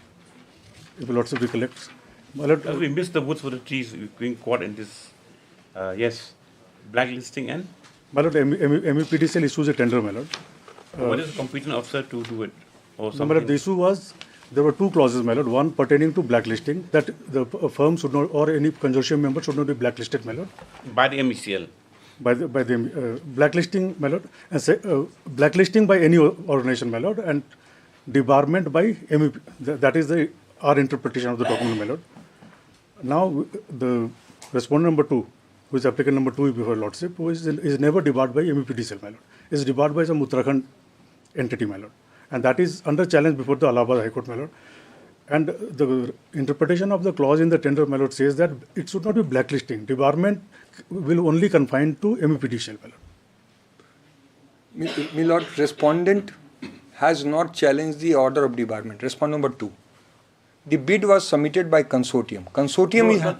If lots of recollects. My lord, we missed the woods for the trees going court in this, yes, blacklisting and... My lord, MEPDCL issues a tender, my lord. What is the competent officer to do it? or No, something? my lord, the issue was there were two clauses, my lord. One pertaining to blacklisting, that the firm should not, or any consortium member should not be blacklisted, my lord. By the MECL. By the blacklisting, my lord, and blacklisting by any organization, my lord, and debarment by MEP. That is our interpretation of the document, my lord. Now, the respondent number 2, who is applicant number 2 before Lordship, who is never debarred by MEPDCL, my lord, is debarred by some Uttarakhand entity, my lord. And that is under challenge before the Allahabad High Court, my lord. And the interpretation of the clause in the tender, my lord, says that it should not be blacklisting. Debarment will only confine to MEPDCL, my lord. My lord, respondent has not challenged the order of debarment. Respondent number 2. The bid was submitted by consortium. Consortium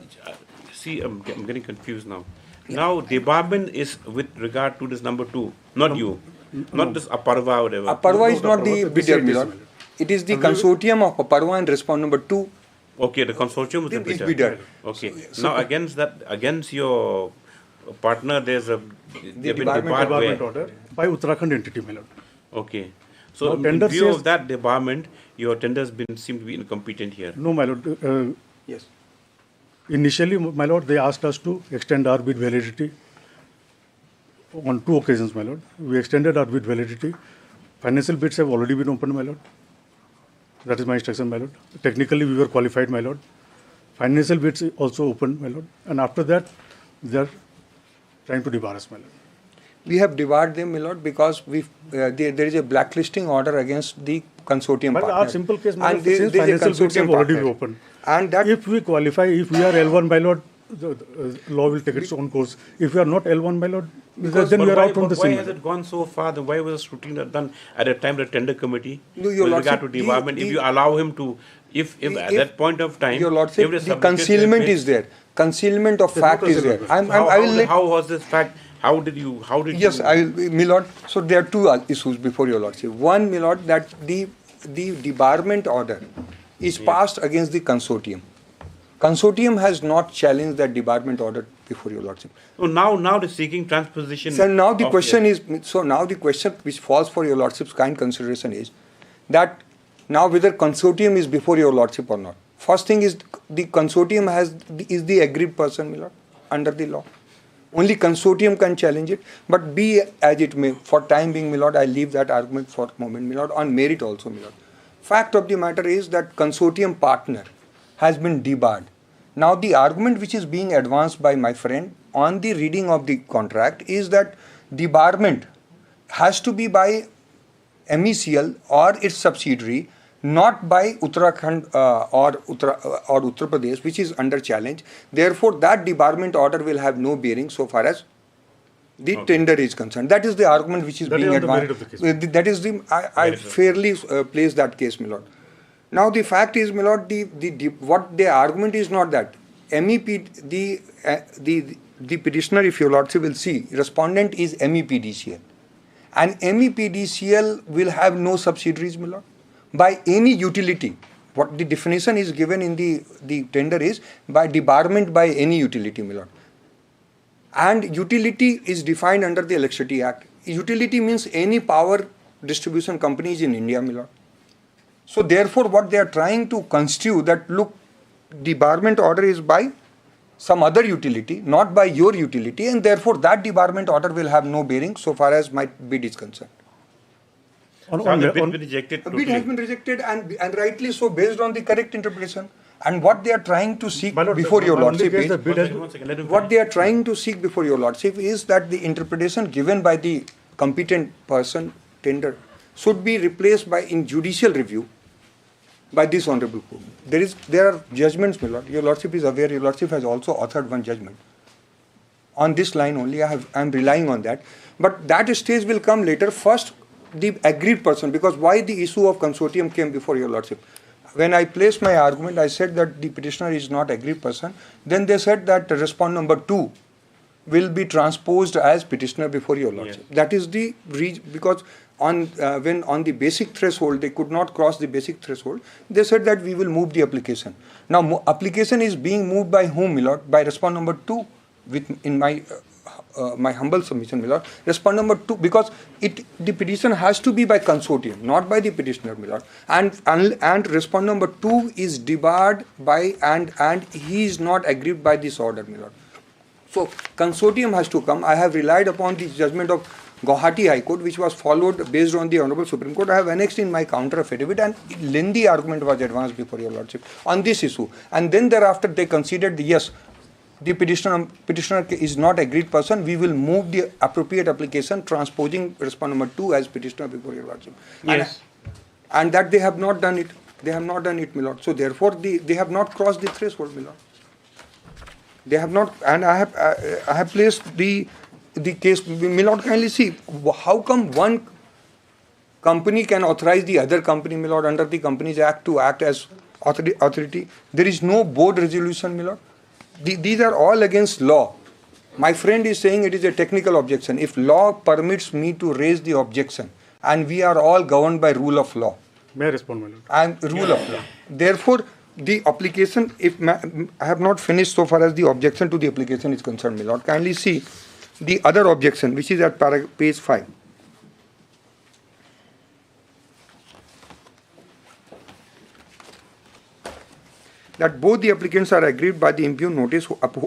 See, I'm getting confused now. Now, debarment is with regard to this number 2, not you. Not this Aparva or whatever. Aparva is not the bidder, my lord. It is the consortium of Aparva and respondent number 2. Okay, the consortium is the bidder. Okay. Now, against your partner, there's a debarment order by Uttarakhand entity, my lord. Okay. So, now, in view of that debarment, your tender has seemed to be incompetent here. No, my lord. Yes. Initially, my lord, they asked us to extend our bid validity on 2 occasions, my lord. We extended our bid validity. Financial bids have already been opened, my lord. That is my instruction, my lord. Technically, we were qualified, my lord. Financial bids also opened, my lord. And after that, they are trying to debar us, my lord. We have debarred them, my lord, because there is a blacklisting order against the consortium but partner. Our simple case, my lord, there since is a financial bids have already been opened. And that if we qualify, if we are L1, my lord, the law will take its own course. If we are not L1, my lord, then we are out from the scene. Why has it gone so far? Then why was the scrutiny not done at the time of the tender committee No, with your regard to lordship, debarment? If you allow him to, if at that point of time, your lordship, if the concealment is there. Concealment of fact is there. How was this fact? How did you? Yes, I will, my lord. So there are 2 issues before your lordship. One, my lord, that the debarment order is passed against the consortium. Consortium has not challenged that debarment order before your lordship. So now they're seeking transposition. So now the question is, which falls for your lordship's kind consideration is that now whether consortium is before your lordship or not. First thing is the consortium is the aggrieved person, my lord, under the law. Only consortium can challenge it, but be as it may, for time being, my lord, I leave that argument for a moment, my lord, on merit also, my lord. Fact of the matter is that consortium partner has been debarred. Now the argument which is being advanced by my friend on the reading of the contract is that debarment has to be by MECL or its subsidiary, not by Uttarakhand or Uttar Pradesh, which is under challenge. Therefore, that debarment order will have no bearing so far as the tender is concerned. That is the argument which is being advanced. That is I fairly place that case, my lord. Now the fact is, my lord, what the argument is not that MEP, the petitioner, if your lordship will see, respondent is MEPDCL, and MEPDCL will have no subsidiaries, my lord, by any utility. What the definition is given in the tender is by debarment by any utility, my lord. And utility is defined under the Electricity Act. Utility means any power distribution companies in India, my lord. So therefore, what they are trying to construe that, look, debarment order is by some other utility, not by your utility, and therefore that debarment order will have no bearing so far as my bid is concerned. The bid been rejected. The bid has been rejected, and rightly so, based on the correct interpretation. And what they are trying to seek before your lordship is, what they are trying to seek before your lordship is that the interpretation given by the competent person, tender, should be replaced by in judicial review by this honorable court. There are judgments, my lord. Your lordship is aware. Your lordship has also authored one judgment on this line only. I am relying on that, but that stage will come later. First, the aggrieved person, because why the issue of consortium came before your lordship. When I placed my argument, I said that the petitioner is not aggrieved person. Then they said that respondent number 2 will be transposed as petitioner before your lordship. Yeah. That is the because when on the basic threshold they could not cross the basic threshold, they said that we will move the application. Now application is being moved by whom, my lord? By respondent number 2, in my my humble submission, my lord. Respondent number 2, because the petition has to be by consortium, not by the petitioner, my lord. And respondent number 2 is debarred by and he is not aggrieved by this order, my lord. So consortium has to come. I have relied upon the judgment of Guwahati High Court, which was followed based on the Honorable Supreme Court. I have annexed in my counter affidavit, and lengthy argument was advanced before your lordship on this issue. And then thereafter they considered, yes, the petitioner is not agreed person. We will move the appropriate application transposing respondent number 2 as petitioner before your lordship. Yes. And that they have not done it. They have not done it, my lord. So therefore they have not crossed the threshold, my lord. They have not, and I have placed the case. My lord, kindly see how come one company can authorize the other company, my lord, under the Companies Act to act as authority. There is no board resolution, my lord. These are all against law. My friend is saying it is a technical objection. If law permits me to raise the objection, and we are all governed by rule of law. May I respond, my lord? And rule of law. Therefore, the application, I have not finished so far as the objection to the application is concerned, my lord. Kindly see the other objection, which is at page 5. That both the applicants are aggrieved by the impugned notice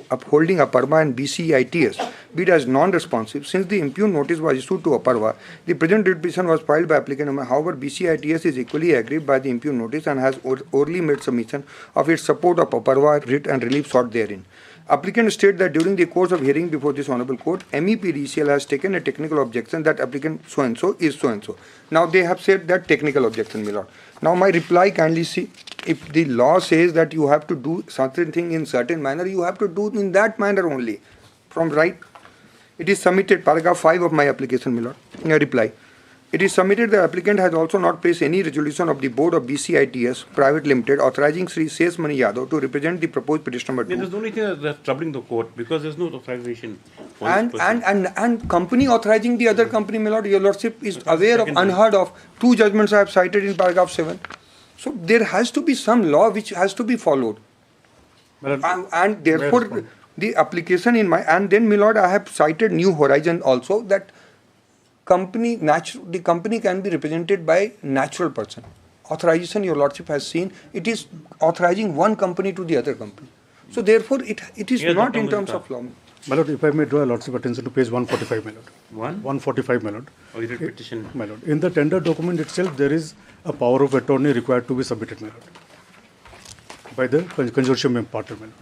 upholding Aparva and BCITS, be it as non-responsive. Since the impugned notice was issued to Aparva, the present writ petition was filed by applicant. However, BCITS is equally aggrieved by the impugned notice and has orally made submission of its support of Aparva writ and relief sought therein. Applicant states that during the course of hearing before this Honorable Court, MEP DCL has taken a technical objection that applicant so-and-so is so-and-so. Now they have said that technical objection, my lord. Now my reply, kindly see, if the law says that you have to do certain thing in certain manner, you have to do it in that manner only. From right, it is submitted, paragraph 5 of my application, my lord. Reply. It is submitted the applicant has also not placed any resolution of the board of BCITS Private Limited authorizing Sri Ses Mani Yadav to represent the proposed petition number 2. There's only thing that's troubling the court because there's no authorization. And company authorizing the other company, my lord, your lordship is aware of unheard of 2 judgments I have cited in paragraph 7. So there has to be some law which has to be followed. And therefore the application in my, and then my lord, I have cited New Horizon also, that the company can be represented by natural person. Authorization, your lordship has seen, it is authorizing one company to the other company. So therefore it is not in terms of law. My lord, if I may draw a lordship attention to page 145, my lord. 145, my lord. Oh, you did petition. My lord. In the tender document itself, there is a power of attorney required to be submitted, my lord, by the consortium partner, my lord.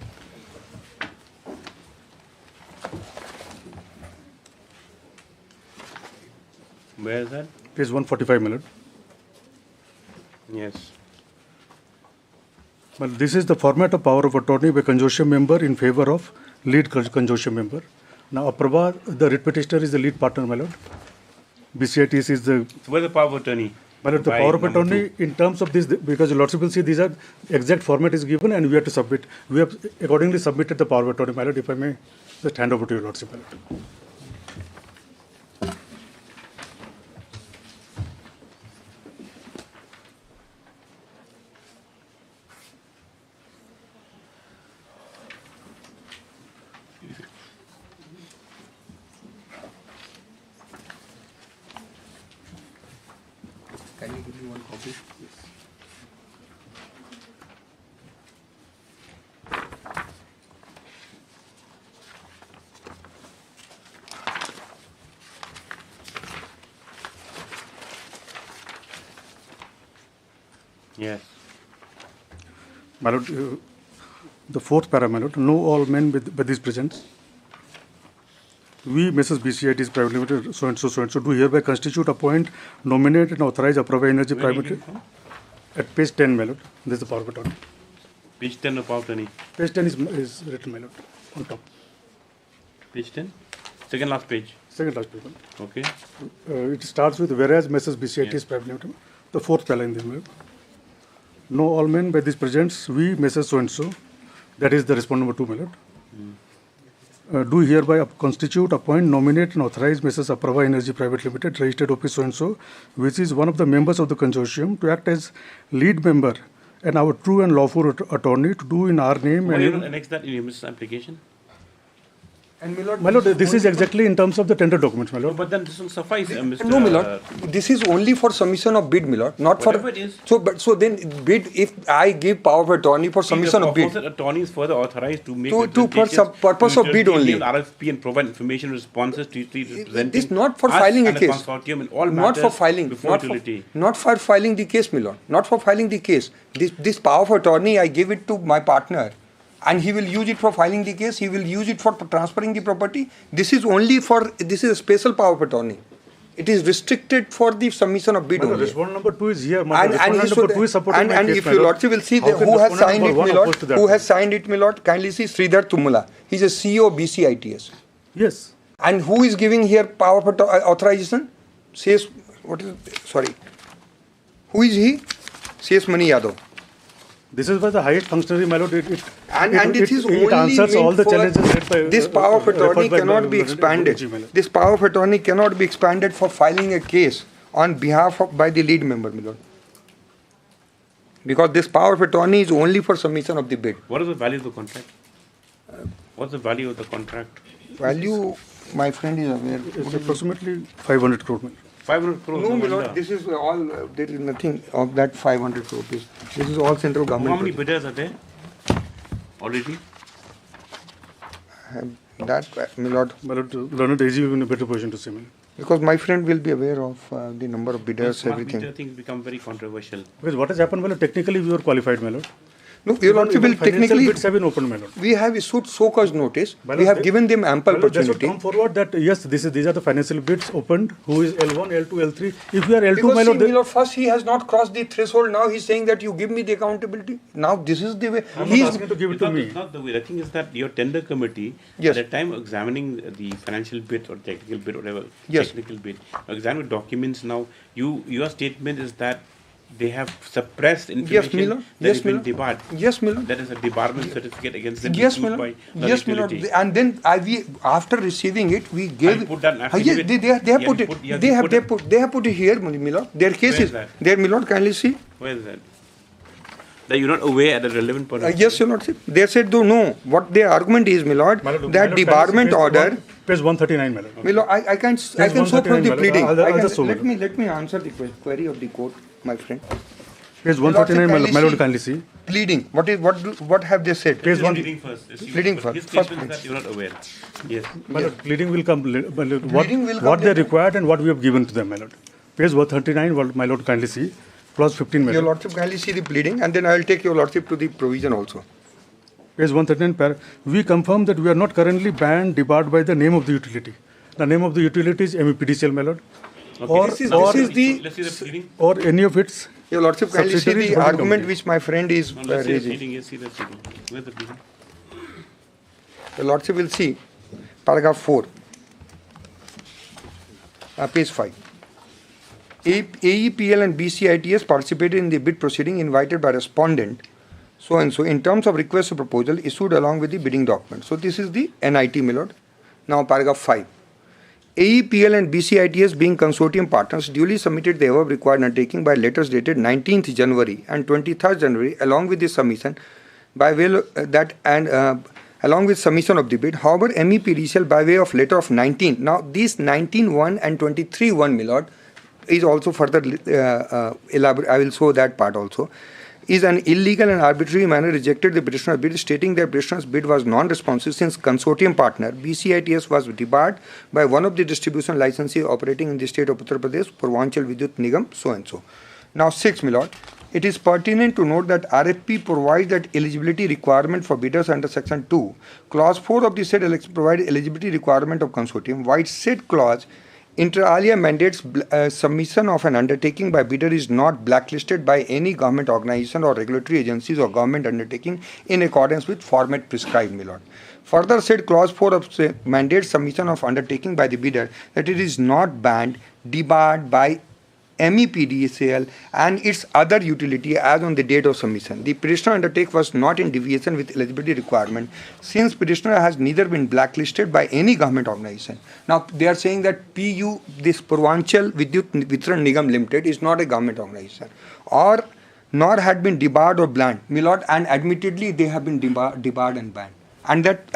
Where is that? Page 145, my lord. Yes. Well, this is the format of power of attorney by consortium member in favor of lead consortium member. Now, Aprabha, the writ petitioner, is the lead partner, my lord. BCITS is the... So where's the power of attorney? My lord, the power of attorney in terms of this, because your lordship will see these are exact format is given and we have to submit. We have accordingly submitted the power of attorney, my lord. If I may just hand over to your lordship, my lord. Can you give me one copy? Yes. My lord, the fourth para, my lord, know all men by these presents. We, Mrs. BCIT's Private Limited, so and so, do hereby constitute, appoint, nominate, and authorize Aprabha Energy Private. At page 10, my lord, this is the power of attorney. Page 10 of power of attorney. Page 10 is written, my lord, on top. Page 10? Second last page. Second last page. Okay. It starts with whereas Mrs. BCIT's Private Limited, the fourth para in this, my lord. Know all men by these presents, we, Mrs. so and so, that is the respondent number 2, my lord. Do hereby constitute, appoint, nominate, and authorize Mrs. Aprabha Energy Private Limited, registered office so-and-so, which is one of the members of the consortium, to act as lead member and our true and lawful attorney to do in our name. Why and you don't annex that in your Mrs. application? And my lord, My lord, this is exactly in terms of the tender documents, my lord. But then this will suffice, Mr. No, my lord. This is only for submission of bid, my lord, not Whatever for. it is. So then bid. If I give power of attorney for submission of bid. The attorney is further authorized to make for some purpose of bid only. RFP and provide information responses to representing. This not for filing a case. Consortium in all not for filing. Not for filing the case, my lord. Not for filing the case. This power of attorney, I give it to my partner. And he will use it for filing the case, he will use it for transferring the property. This is a special power of attorney. It is restricted for the submission of bid only. Respondent number 2 is here. And if your lordship will see who has signed it, my lord, who has signed it, my lord, kindly see Sridhar Tumula. He is a CEO of BCITS. Yes. And who is giving here power of authorization? Says, what is it? Sorry. Who is he? Says Mani Yadav. This is by the highest functionary, my lord. It answers all the challenges. This power of attorney cannot be expanded. This power of attorney cannot be expanded for filing a case on behalf of by the lead member, my lord. Because this power of attorney is only for submission of the bid. What is the value of the contract? What's the value of the contract? Value, my friend is aware. It's approximately 500 crore. 500 crore. No, my lord, this is all, there is nothing of that 500 crore. This is all central government. How many bidders are there already? That, my lord. My lord, Learned AG will be in a better position to say. Because my friend will be aware of the number of bidders, everything. Bidder things become very controversial. Because what has happened, my lord, technically we were qualified, my lord. No, your lordship will technically. Bids have been opened, my lord. We have issued so-called notice. We have given them ample opportunity. They should come forward that yes, these are the financial bids opened. Who is L1, L2, L3? If we are L2, because my lord. See, my lord, first he has not crossed the threshold. Now he's saying that you give me the accountability. Now this is the way. He's asking to give it to me. It's not the way. The thing is that your tender committee, yes, at the time examining the financial bid or technical bid or whatever, yes, technical bid, examining documents now, your statement is that they have suppressed information. Yes, Milo. That has been debarred. Yes, Milo. That is a debarment certificate against them. Yes, Milo. Yes, Milo. And then after receiving it, we gave. They have put it here, Milo. Their case is there, Milo. Kindly see. Where is that? That you're not aware at the relevant point. Yes, your lordship. They said, no. What their argument is, my lord, that debarment order. Page 139, my lord. Milo, I can show from the pleading. Let me answer the query of the court, my friend. Page 139, my lord, kindly see. Pleading. What have they said? Page 1. Pleading first. Pleading first. His statement is that you're not aware. Yes. My lord, pleading will come. What they required and what we have given to them, my lord. Page 139, my lord, kindly see. Clause 15, my lord. Your lordship kindly see the pleading, and then I will take your lordship to the provision also. Page 139, we confirm that we are not currently banned, debarred by the name of the utility. The name of the utility is MEPDCL, my lord. Okay. Or any of its. Your lordship kindly see the argument which my friend is raising. Where's the pleading? Your lordship will see paragraph 4, page 5. AEPL and BCITS participated in the bid proceeding invited by respondent, so and so, in terms of request for proposal issued along with the bidding document. So this is the NIT, my lord. Now paragraph 5. AEPL and BCITS being consortium partners duly submitted the above required undertaking by letters dated 19th January and 23rd January along with the submission by way along with submission of the bid. However, MEPDCL by way of letter of 19. Now these 19.1 and 23.1, my lord, is also further elaborate. I will show that part also. Is an illegal and arbitrary manner rejected the petitioner's bid, stating that petitioner's bid was non-responsive since consortium partner BCITS was debarred by one of the distribution licensees operating in the state of Uttar Pradesh, Purvanchal Vidyut Nigam, so and so. Now 6, my lord. It is pertinent to note that RFP provides that eligibility requirement for bidders under section 2. Clause 4 of the said provides eligibility requirement of consortium, while said clause inter alia mandates submission of an undertaking by bidder is not blacklisted by any government organization or regulatory agencies or government undertaking in accordance with format prescribed, my lord. Further said clause 4 of mandates submission of undertaking by the bidder that it is not banned, debarred by MEPDCL and its other utility as on the date of submission. The petitioner undertake was not in deviation with eligibility requirement since petitioner has neither been blacklisted by any government organization. Now they are saying that this Purvanchal Vidyut Vitran Nigam Limited is not a government organization or nor had been debarred or banned, my lord, and admittedly they have been debarred and banned. and that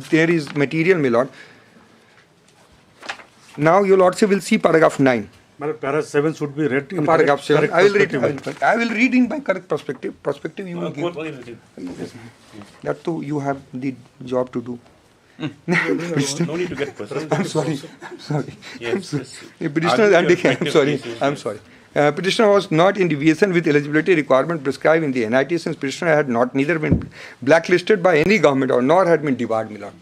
there is material, my lord. Now your lordship will see paragraph 9. But para 7 should be read in paragraph 7. I will read. perspective. I will read in by correct perspective. Perspective you will give. Yes. That too you have the job to do. No need to get personal. I'm sorry. I'm sorry. Yes. Petitioner I'm sorry. I'm sorry. Petitioner was not in deviation with eligibility requirement prescribed in the NIT, since petitioner had neither been blacklisted by any government or nor had been debarred, my lord.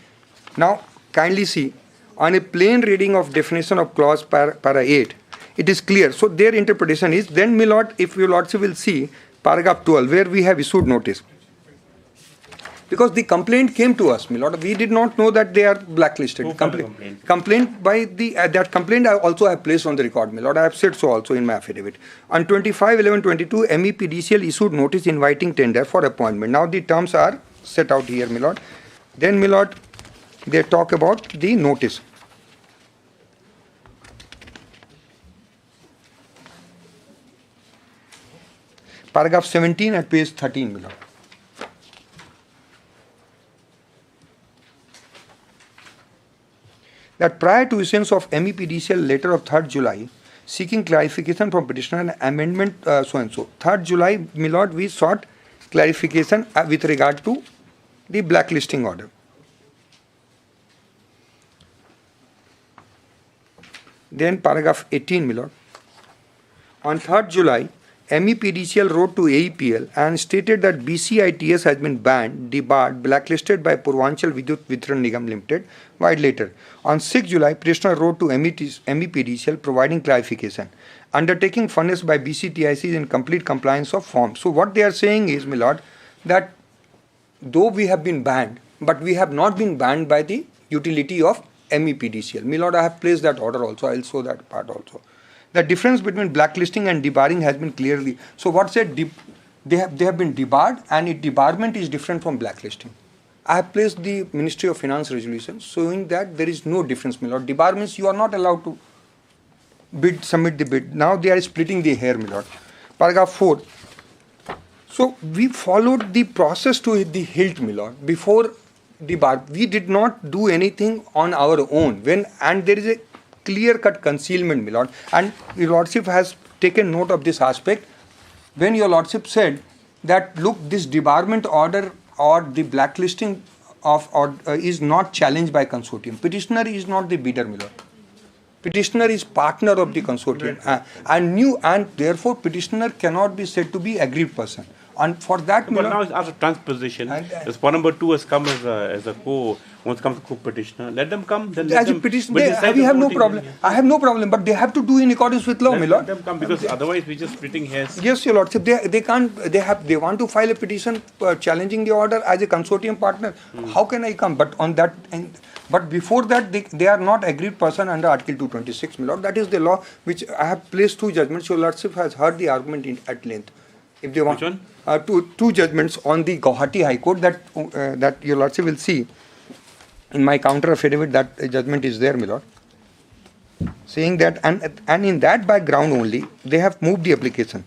Now kindly see, on a plain reading of definition of clause para 8, it is clear. So their interpretation is, then my lord, if your lordship will see paragraph 12, where we have issued notice. Because the complaint came to us, my lord. We did not know that they are blacklisted. Complaint by the that complaint I also have placed on the record, my lord. I have said so also in my affidavit. On 25/11/22, MEPDCL issued notice inviting tender for appointment. Now the terms are set out here, my lord. Then, my lord, they talk about the notice. Paragraph 17 at page 13, my lord. That prior to issuance of MEPDCL letter of 3rd July, seeking clarification from petitioner and amendment so and so. 3rd July, my lord, we sought clarification with regard to the blacklisting order. Then paragraph 18, my lord. On 3rd July, MEPDCL wrote to AEPL and stated that BCITS has been banned, debarred, blacklisted by Purvanchal Vidyut Vitran Nigam Limited. While later, on 6th July, petitioner wrote to MEPDCL providing clarification. Undertaking furnished by BCTIC is in complete compliance of form. So what they are saying is, my lord, that though we have been banned, but we have not been banned by the utility of MEPDCL. My lord, I have placed that order also. I will show that part also. The difference between blacklisting and debarring has been clearly. So what said they have been debarred, and debarment is different from blacklisting. I have placed the Ministry of Finance resolution showing that there is no difference, my lord. Debar means you are not allowed to submit the bid. Now they are splitting the hair, my lord. Paragraph 4. So we followed the process to the hilt, my lord. Before debar, we did not do anything on our own. And there is a clear-cut concealment, my lord. And your lordship has taken note of this aspect when your lordship said that, look, this debarment order or the blacklisting of is not challenged by consortium. Petitioner is not the bidder, my lord. Petitioner is partner of the consortium, and therefore petitioner cannot be said to be aggrieved person. And for that, but now it's after transposition. Spot number 2 has come as a once comes co-petitioner. Let them come. Then let them. We have no problem. I have no problem, but they have to do in accordance with law, my lord. Let them come, because otherwise we just splitting hairs. Yes, your lordship. They can't. They want to file a petition challenging the order as a consortium partner. How can I come? But on that, but before that, they are not aggrieved person under Article 226, my lord. That is the law which I have placed 2 judgments. Your lordship has heard the argument at length. If they want. Which one? Two judgments on the Guwahati High Court that your lordship will see in my counter affidavit. That judgment is there, my lord, saying that, and in that background only they have moved the application.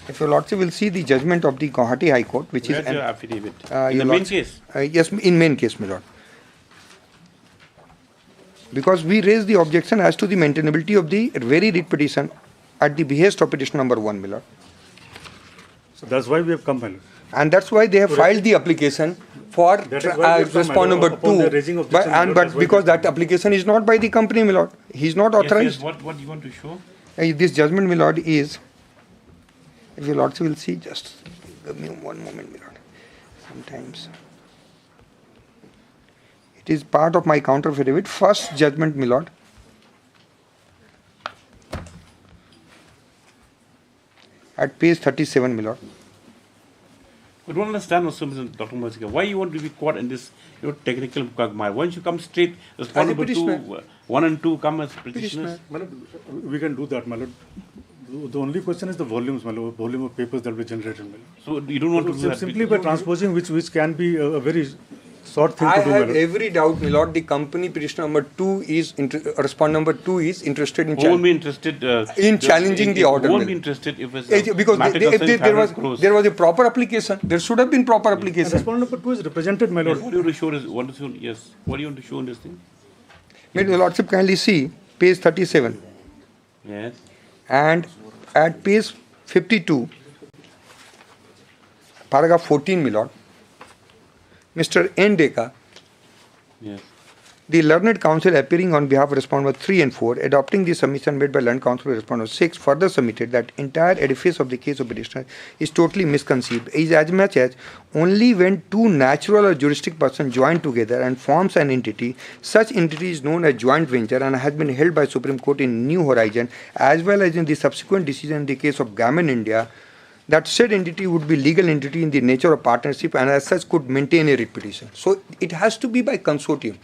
If your lordship will see the judgment of the Guwahati High Court, which Where's is your affidavit? In the main case? Yes, in main case, my lord. Because we raised the objection as to the maintainability of the very writ petition at the behest of petition number 1, my lord. So that's why we have come, my lord. And that's why they have filed the application for respond number 2. But because that application is not by the company, my lord. He is not authorized. Yes, what you want to show? This judgment, my lord, is, if your lordship will see, just give me one moment, my lord. Sometimes it is part of my counter affidavit. First judgment, my lord. At page 37, my lord. I don't understand also, Dr. Mazika, why you want to be caught in this technical quagmire. Why don't you come straight as number 2, 1 and 2 come as petitioners? We can do that, my lord. The only question is the volumes, my lord, volume of papers that will be generated, my lord. So you don't want to do that? Simply by transposing, which can be a very sort thing I to do, have my lord. every doubt, my lord. The company petitioner number 2 is respondent number 2 is interested in Who won't be interested in challenging the order. Who won't my be lord. interested if it's Because if there was a proper application, there should have been proper application. Respondent number 2 is represented, my lord. Yes, what do you want to show is what is yes. What do you want to show in this thing? May your lordship kindly see page 37. Yes. And at page 52, paragraph 14, my lord, Mr. N. Deka, Yes. the learned counsel appearing on behalf of respondent 3 and 4, adopting the submission made by learned counsel respondent 6, further submitted that entire edifice of the case of petitioner is totally misconceived, is as much as only when two natural or juristic persons join together and forms an entity, such entity is known as joint venture and has been held by Supreme Court in New Horizon as well as in the subsequent decision in the case of Gammon India, that said entity would be legal entity in the nature of partnership and as such could maintain a writ petition. So it has to be by consortium.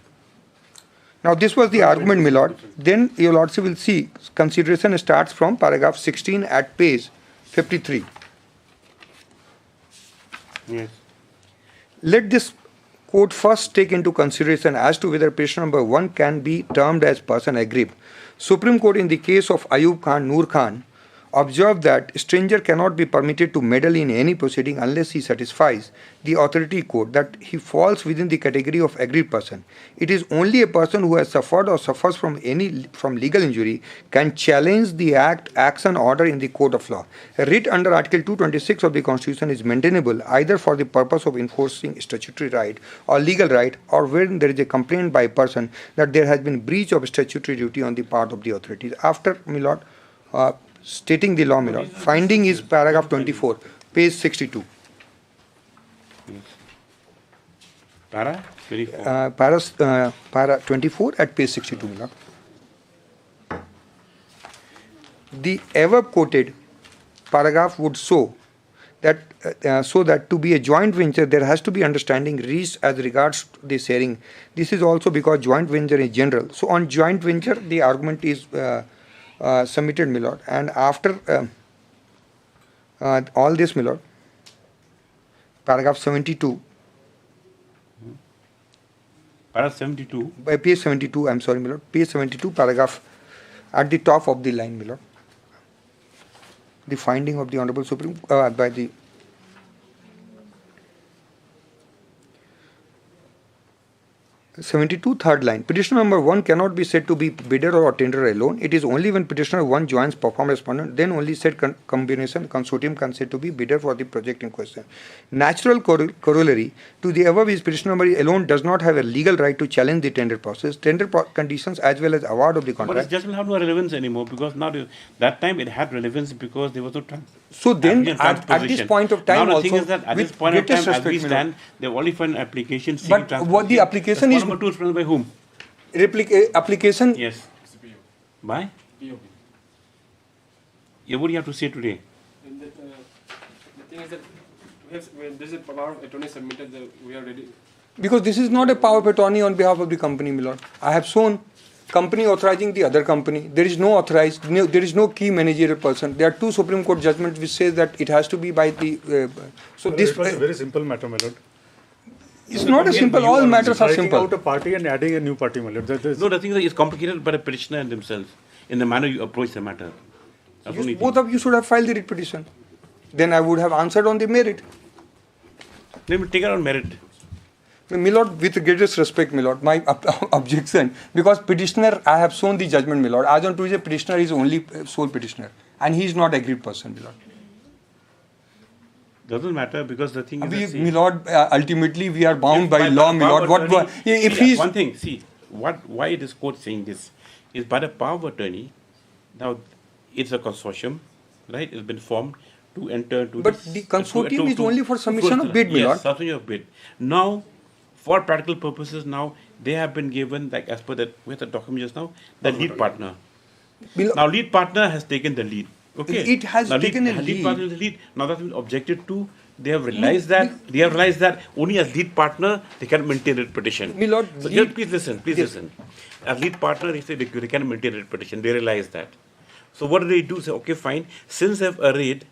Now this was the argument, my lord. Then your lordship will see consideration starts from paragraph 16 at page 53. Yes. Let this court first take into consideration as to whether petitioner number 1 can be termed as person aggrieved. Supreme Court in the case of Ayub Khan, Noor Khan, observed that stranger cannot be permitted to meddle in any proceeding unless he satisfies the authority court that he falls within the category of aggrieved person. It is only a person who has suffered or suffers from legal injury can challenge the action order in the court of law. A writ under Article 226 of the Constitution is maintainable either for the purpose of enforcing statutory right or legal right, or when there is a complaint by a person that there has been breach of statutory duty on the part of the authorities. After, my lord, stating the law, my lord, finding is paragraph 24, page 62. Yes. Para 24. Para 24 at page 62, my lord. The above quoted paragraph would show that to be a joint venture there has to be understanding reached as regards the sharing. This is also because joint venture is general. So on joint venture the argument is submitted, my lord, and after all this, my lord, paragraph 72. Paragraph 72. By page 72, I'm sorry, my lord, page 72, paragraph at the top of the line, my lord. The finding of the Honorable Supreme by the 72, third line. Petitioner number 1 cannot be said to be bidder or tenderer alone. It is only when petitioner 1 joins perform respondent, then only said combination consortium can said to be bidder for the project in question. Natural corollary to the above is petitioner number alone does not have a legal right to challenge the tender process, tender conditions as well as award of the contract. But it doesn't have no relevance anymore because now that time it had relevance because there was no trans. So then at this point of time now the also, thing is that at this point of time as we stand, they have only filed an application. But what the application is number 2 is filed by whom? Application. Yes. By? Yeah, what do you have to say today? The thing is that when there is a power of attorney submitted, we are ready. Because this is not a power of attorney on behalf of the company, my lord. I have shown company authorizing the other company. There is no authorized, there is no key managerial person. There are 2 Supreme Court judgments which says that it has to be by the. So this was a very simple matter, my lord. It's not a simple. All matters are simple. Out a party and adding a new party, my lord. No, the thing is, it's complicated by the petitioner and themselves in the manner you approach the matter. Both of you should have filed the writ petition. Then I would have answered on the merit. Let me take it on merit. My lord, with the greatest respect, my lord, my objection, because petitioner, I have shown the judgment, my lord. As on Tuesday, petitioner is only sole petitioner, and he is not aggrieved person, my lord. Doesn't matter because the thing is, my lord, ultimately we are bound by law, my lord. What if he's one thing? See, why this court saying this is by the power of attorney. Now, it's a consortium, right? It's been formed to enter to. But the consortium is only for submission of bid, my lord. Yes, submission of bid. Now, for practical purposes, now they have been given, like as per that with the document just now, the lead partner. Now, lead partner has taken the lead. Okay. It has now, taken a lead. Lead partner is the lead. Now that's been objected to. They have realized that only as lead partner they can maintain a petition. My lord, so just please listen. As lead partner, they can maintain a petition. They realize that. So what do they do? Say, okay, fine. Since they have arrayed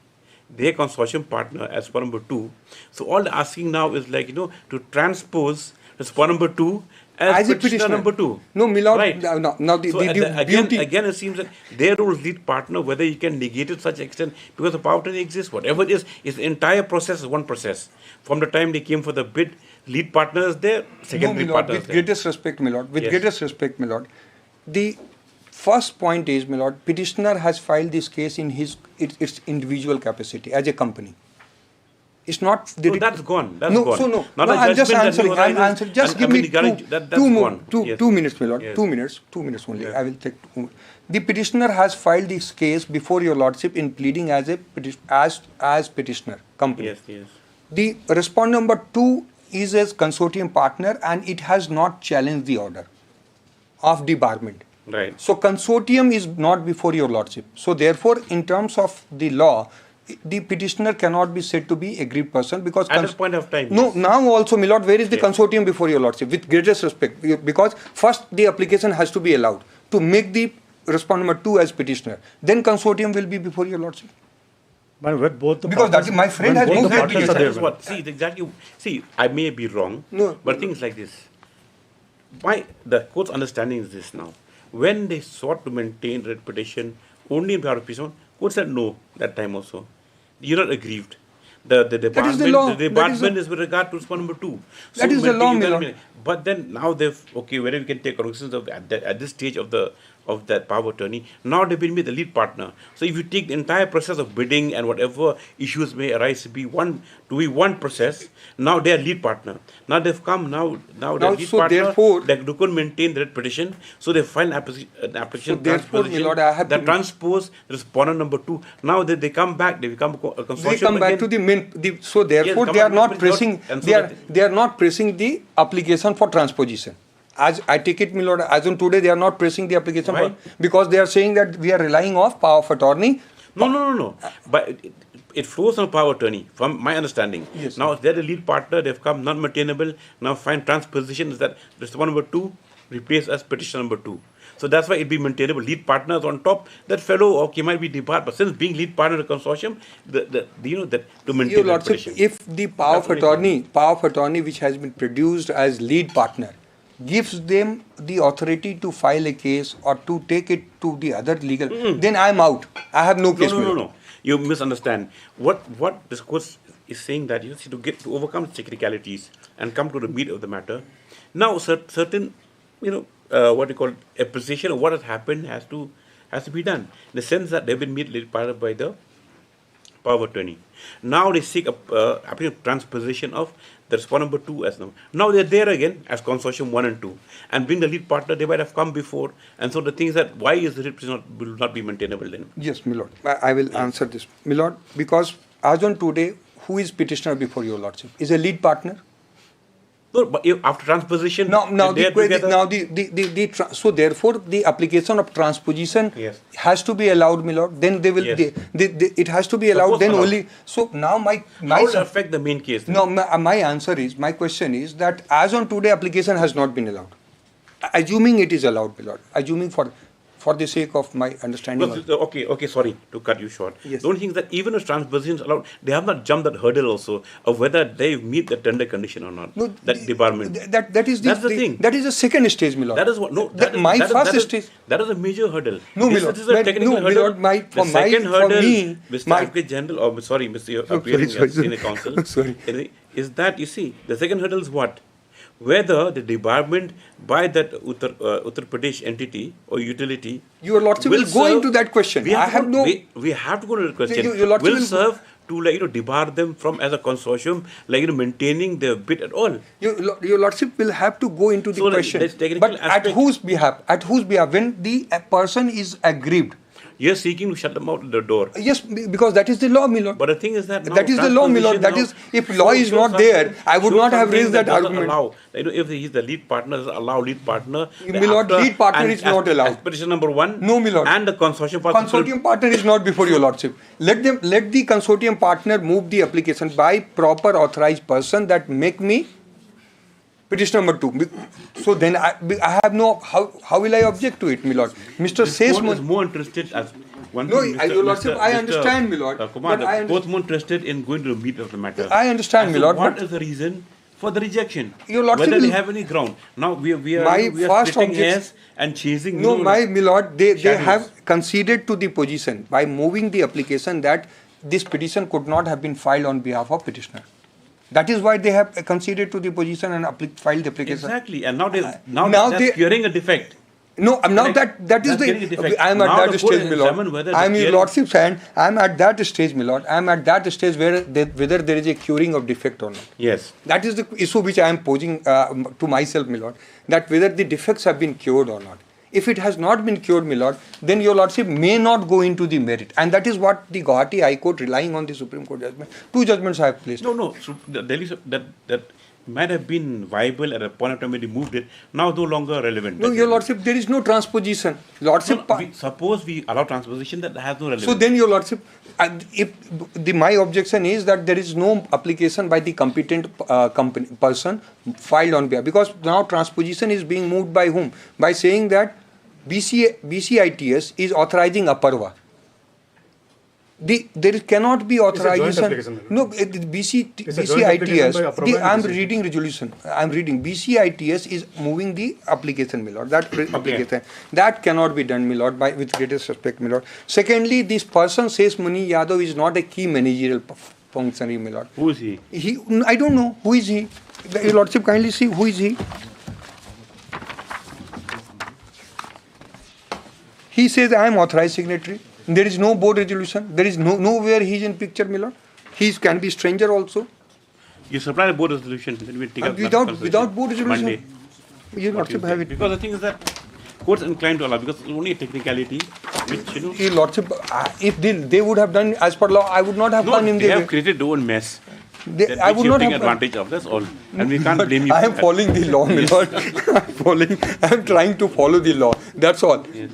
their consortium partner as per number 2, so all asking now is like to transpose respondent number 2 as petitioner number 2. No, Milord. Right. Now the, So the beauty. again, it seems that their role is lead partner, whether you can negate it to such extent, because the power attorney exists, whatever it is the entire process is one process. From the time they came for the bid, lead partner is there, second lead partner is there. With greatest respect, Milord. With greatest respect, Milord. The first point is, Milord, petitioner has filed this case in its individual capacity as a company. It's not. No, that's gone. That's no, gone. So no. Not no, a I'm just answering. I'm answering. Just give me two minutes, Milord. Yes. 2 minutes. 2 minutes only. Yes. I will take 2 minutes. The petitioner has filed this case before your lordship in pleading as a petitioner company. Yes, yes. The respondent number 2 is a consortium partner and it has not challenged the order of debarment. Right. So consortium is not before your lordship. So therefore, in terms of the law, the petitioner cannot be said to be aggrieved person because at this point of time. No, now also, Milord, where is the consortium before your lordship? With greatest respect, because first the application has to be allowed to make the respondent number 2 as petitioner. Then consortium will be before your lordship. But both the because that is, my friend has moved that is what. See, exactly. See, I may be wrong, but things like this. The court's understanding is this now. When they sought to maintain reputation only in power of petition, court said no that time also. You're not aggrieved. The department is with regard to respondent number 2. So that is the law, Milord. But then now they've whether we can take cognizance of at this stage of that power attorney. Now they've been made the lead partner. So if you take the entire process of bidding and whatever issues may arise to be one process, now they are lead partner. Now they've come now they're lead partner. Therefore, they couldn't maintain the petition, so they filed an application that transpose the respondent number 2. Now they come back, they become a consortium. They come back to the main. So therefore, they are not pressing. They are not pressing the application for transposition. As I take it, Milord, as on today, they are not pressing the application because they are saying that we are relying on power of attorney. No. But it flows on power attorney, from my understanding. Yes, now, they're the lead partner, they've come non-maintainable. Now, find transposition is that respondent number 2 replaced as petitioner number 2. So that's why it be maintainable. Lead partners on top. That fellow, might be debarred, but since being lead partner of the consortium, to maintain the petition. If the power of attorney which has been produced as lead partner gives them the authority to file a case or to take it to the other legal, then I am out. I have no case. No. You misunderstand. What this course is saying that you see to overcome technicalities and come to the meat of the matter. Now certain what you call appreciation of what has happened has to be done. In the sense that they've been made lead partner by the power attorney. Now they seek a transposition of the respondent number 2 as now they're there again as consortium 1 and 2, and being the lead partner, they might have come before, and so the thing is that why is the petition will not be maintainable then? Yes, Milord. I will answer this, Milord, because as on today, who is petitioner before your lordship? Is a lead partner? No, but after transposition, so therefore the application of transposition has to be allowed, Milord. Then they will. It has to be allowed. Then only. So now my how will it affect the main case? No, my question is that as on today, application has not been allowed. Assuming it is allowed, Milord. Assuming for the sake of my understanding. Okay, sorry to cut you short. Yes. The only thing is that even if transposition is allowed, they have not jumped that hurdle also of whether they meet the tender condition or not. No, debarment. That's the thing. That is the second stage, Milord. That is what. No, first stage. That is a major hurdle. No, Milord. This is a technical hurdle. Milord, the second hurdle, Mr. Advocate General, Mr. Appearing Senior Counsel, sorry. Is that, you see, the second hurdle is what? Whether the debarment by that Uttar Pradesh entity or utility, your lordship will go into that question. We have to go into that question. Will serve to debar them from as a consortium, maintaining their bid at all. Your lordship will have to go into the question. But at whose behalf? When the person is aggrieved. You're seeking to shut them out the door. Yes, because that is the law, Milord. But the thing is that that is the law, Milord. That is, if law is not there, I would not have raised that argument. Allow. If he is the lead partner, allow lead partner. Milord, lead partner is not allowed. Petition number 1. No, Milord. And the consortium partner. Consortium partner is not before your lordship. Let the consortium partner move the application by proper authorized person that make me petition number 2. So then I have no, how will I object to it, Milord? Mr. says is more interested as one no, thing, your lordship, I understand, Milord. Kumar, both more interested in going to the meat of the matter. I understand, Milord. What is the reason for the rejection. Your Lordship, whether they have any ground. Now we are splitting hairs and chasing. No, my lord, they have conceded to the position by moving the application that this petition could not have been filed on behalf of petitioner. That is why they have conceded to the position and filed the application. Exactly, and now they're curing a defect. No, now that is the. I am at that stage, my lord. I am your lordship's hand. I am at that stage, my lord. I am at that stage whether there is a curing of defect or not. Yes. That is the issue which I am posing to myself, my lord. That whether the defects have been cured or not. If it has not been cured, my lord, then your lordship may not go into the merit, and that is what the Guwahati High Court, relying on the Supreme Court judgment, 2 judgments I have placed. No. So the Delhi that might have been viable at a point of time when they moved it. Now no longer relevant. No, your lordship, there is no transposition. Lordship. Suppose we allow transposition that has no relevance. So then, your lordship, my objection is that there is no application by the competent person filed on behalf, because now transposition is being moved by whom? By saying that BCITS is authorizing Aparva. There cannot be authorization. No, BCITS. I am reading resolution. I am reading. BCITS is moving the application, my lord. That application that cannot be done, my lord. With greatest respect, my lord. Secondly, this person says Mani Yadav is not a key managerial functionary, my lord. Who is he? I don't know. Who is he? Your lordship, kindly see who is he. He says I am authorized signatory. There is no board resolution. There is nowhere he is in picture, my lord. He can be stranger also. You supply a board resolution, then we take up without board resolution. Monday. You lordship have it. Because the thing is that courts inclined to allow, because it's only a technicality, which Your lordship, if they would have done as per law, I would not have done in the way. They have created their own mess. I would not have advantage of. That's all, and we can't blame you. I am following the law, my lord. I am trying to follow the law. That's all. Yes.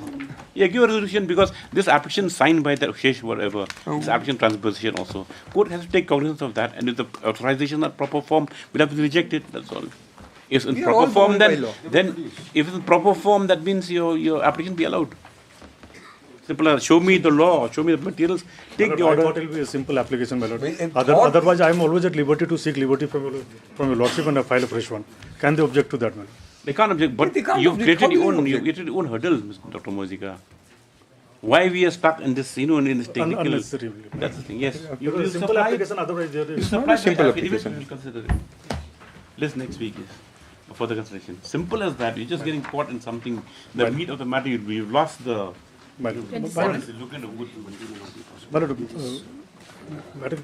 Yeah, give a resolution, because this application signed by the Shesh, whatever, this application transposition also. Court has to take cognizance of that, and if the authorization is not proper form, we'll have to reject it. That's all. If it's in proper form, then if it's in proper form, that means your application be allowed. Simple as show me the law, show me the materials, take the order. I thought it will be a simple application, my lord. Otherwise, I am always at liberty to seek liberty from your lordship and file a fresh one. Can they object to that, man? They can't object, but you've created your own hurdles, Dr. Mozika. Why we are stuck in this, in this technical. That's the thing. Yes, you will simple application. Otherwise, it's not a simple application. List next week is for the consideration. Simple as that. You're just getting caught in something. The meat of the matter. We've lost the. Matter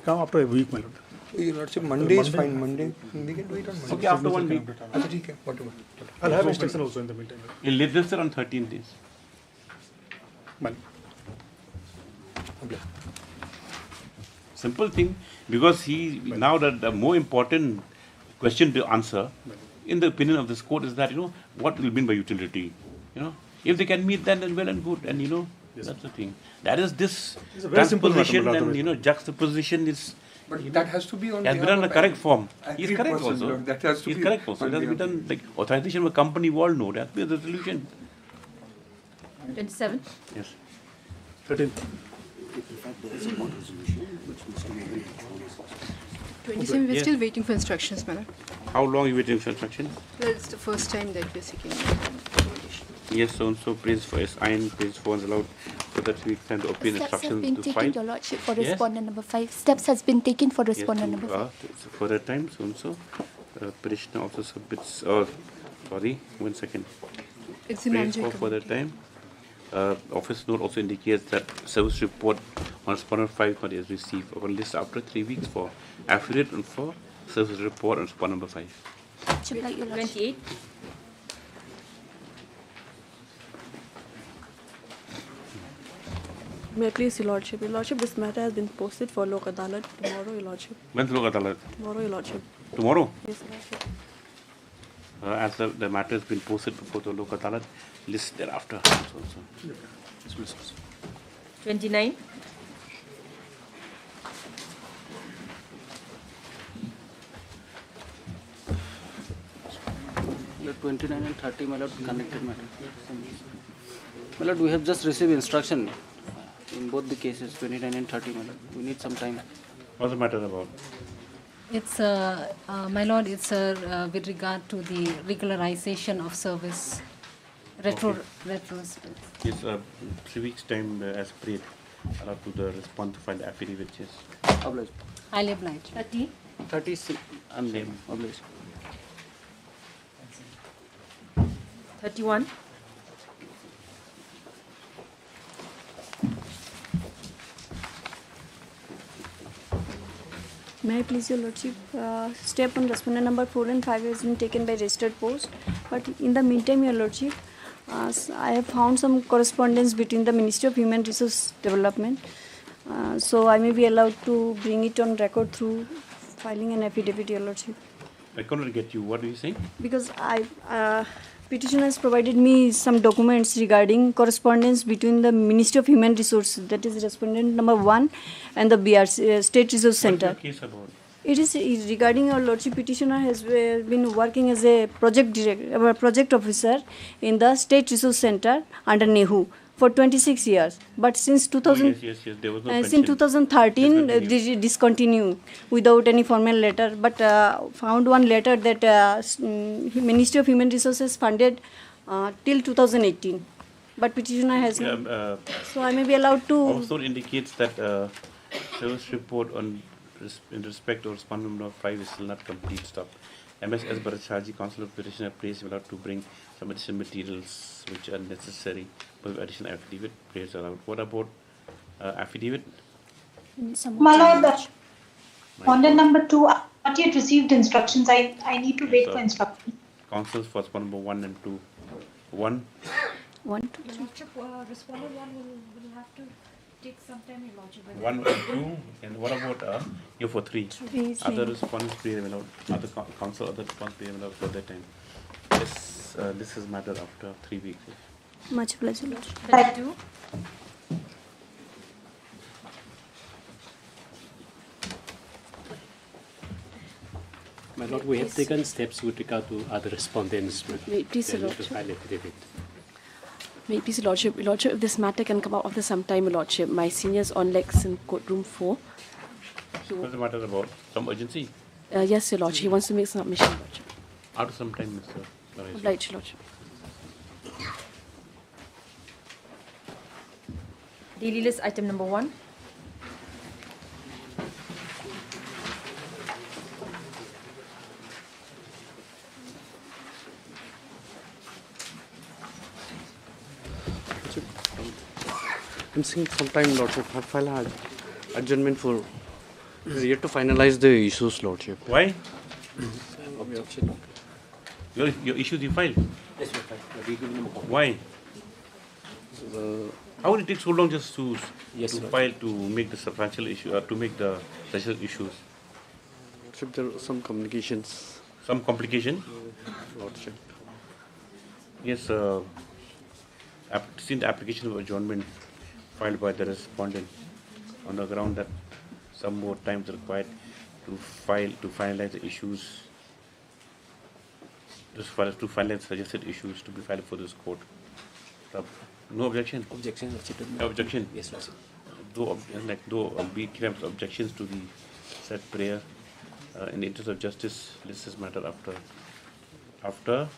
come after a week, my lord. Your lordship, Monday is fine. Monday, we can do it on Monday. Okay, after 1 week. Whatever. I'll have extension also in the meantime. You'll live this on 13 days. Simple thing, because now that the more important question to answer, in the opinion of this court, is that what will mean by utility. If they can meet that, then well and good, and that's the thing. That is this transposition and juxtaposition is. But that has to be on. Has been done in the correct form. He's correct also. That has to be correct also. It has to be done like authorization of a company. We all know that has to be the resolution. 27. Yes. 13. 27. We're still waiting for instructions, madam. How long are you waiting for instructions? Well, it's the first time that we're seeking accommodation. Yes, so Prince for iron, Prince 4 is allowed for that week time to obtain instructions to fight. Your lordship, for respondent number 5. Steps has been taken for respondent number 5. For that time, so petitioner also submits. Sorry, 1 second. It's the manager. For that time, office note also indicates that service report on respondent 5 is received on list after 3 weeks for affidavit and for service report on respondent number 5. 28. May I please, Your Lordship? Your Lordship, this matter has been posted for Lok Adalat tomorrow, Your Lordship. When's Lok Adalat? Tomorrow, Your Lordship. Tomorrow? Yes, Your Lordship. As the matter has been posted before the Lok Adalat, list thereafter. 29. The 29 and 30, my lord, connected matter. My lord, we have just received instruction in both the cases, 29 and 30, my lord. We need some time. What's the matter about? It's, my lord, it's with regard to the regularization of service. Retrospect. Yes, 3 weeks time as prayed, allowed to the respond to file the affidavit, yes. Obliged. Highly obliged. 30. 30, I'm name, obliged. 31. May I please your lordship, step on respondent number 4 and 5 has been taken by registered post, but in the meantime your lordship, I have found some correspondence between the Ministry of Human Resource Development, so I may be allowed to bring it on record through filing an affidavit, your lordship. I cannot get you, what do you say? Because petitioner has provided me some documents regarding correspondence between the Ministry of Human Resources, that is respondent number 1, and the BRC, State Resource Center. What's your case about? It is regarding our lordship. Petitioner has been working as a project officer in the State Resource Center under NEHU for 26 years. But since 2000, yes, there was no pension. since 2013, they discontinued without any formal letter. But found one letter that Ministry of Human Resources funded till 2018. But petitioner has not. So I may be allowed to. Also indicates that service report on in respect of respondent number 5 is still not complete. Stop. MS.S. Bharat Council of Petitioner prays allowed to bring some additional materials which are necessary for additional affidavit. Prays allowed. What about affidavit? My lord, the respondent number 2 not yet received instructions. I need to wait for instructions. Councils for respondent number 1 and 2. 1. 1, 2, 3. Respondent 1 will have to take some time, your lordship. 1 and 2, and what about you for 3? Other respondents pray allowed. Other council, other response pray allowed for that time. This is matter after 3 weeks. Much pleasure, lordship. 32. My lord, we have taken steps with regard to other respondents. Please, to lordship. file affidavit. May it please, Lordship. Lordship, if this matter can come out after some time, Lordship. My senior's on legs in courtroom 4. What's the matter about? Some urgency? Yes, Your Lordship. He wants to make some submission, Lordship. After some time, Mr. Obliged, Lordship. Daily list item number 1. I'm seeing some time, Lordship. I file an adjournment for. Is yet to finalize the issues, Lordship. Why? Your issues you filed? Yes, we filed. Why? How would it take so long just to file to make the substantial issue, to make the special issues? Lordship, there are some communications. Some complication? Lordship. Yes, seen the application of adjournment filed by the respondent on the ground that some more time is required to finalize the issues, to finalize suggested issues to be filed for this court. No objection? Objection, Lordship. No objection? Yes, Lordship. Though be claims objections to the said prayer, in the interest of justice, this is matter after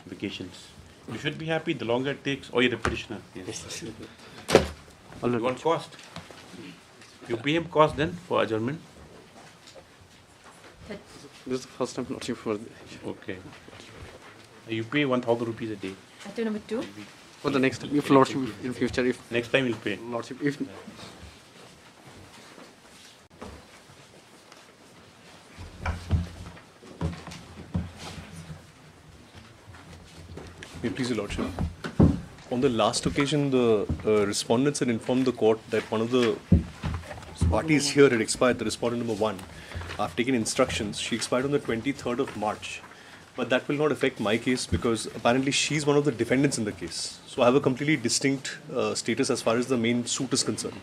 vacations. You should be happy. The longer it takes, or you're the petitioner. Yes. You want cost? You pay him cost then for adjournment? This is the first time, Lordship, for the. Okay. You pay 1,000 rupees a day. Item number 2. For the next time, if Lordship, in future, if. Next time you'll pay. Lordship, if. May it please your Lordship. On the last occasion, the respondents had informed the court that one of the parties here had expired, the respondent number 1. I've taken instructions. She expired on the 23rd of March. But that will not affect my case because apparently she's one of the defendants in the case. So I have a completely distinct status as far as the main suit is concerned.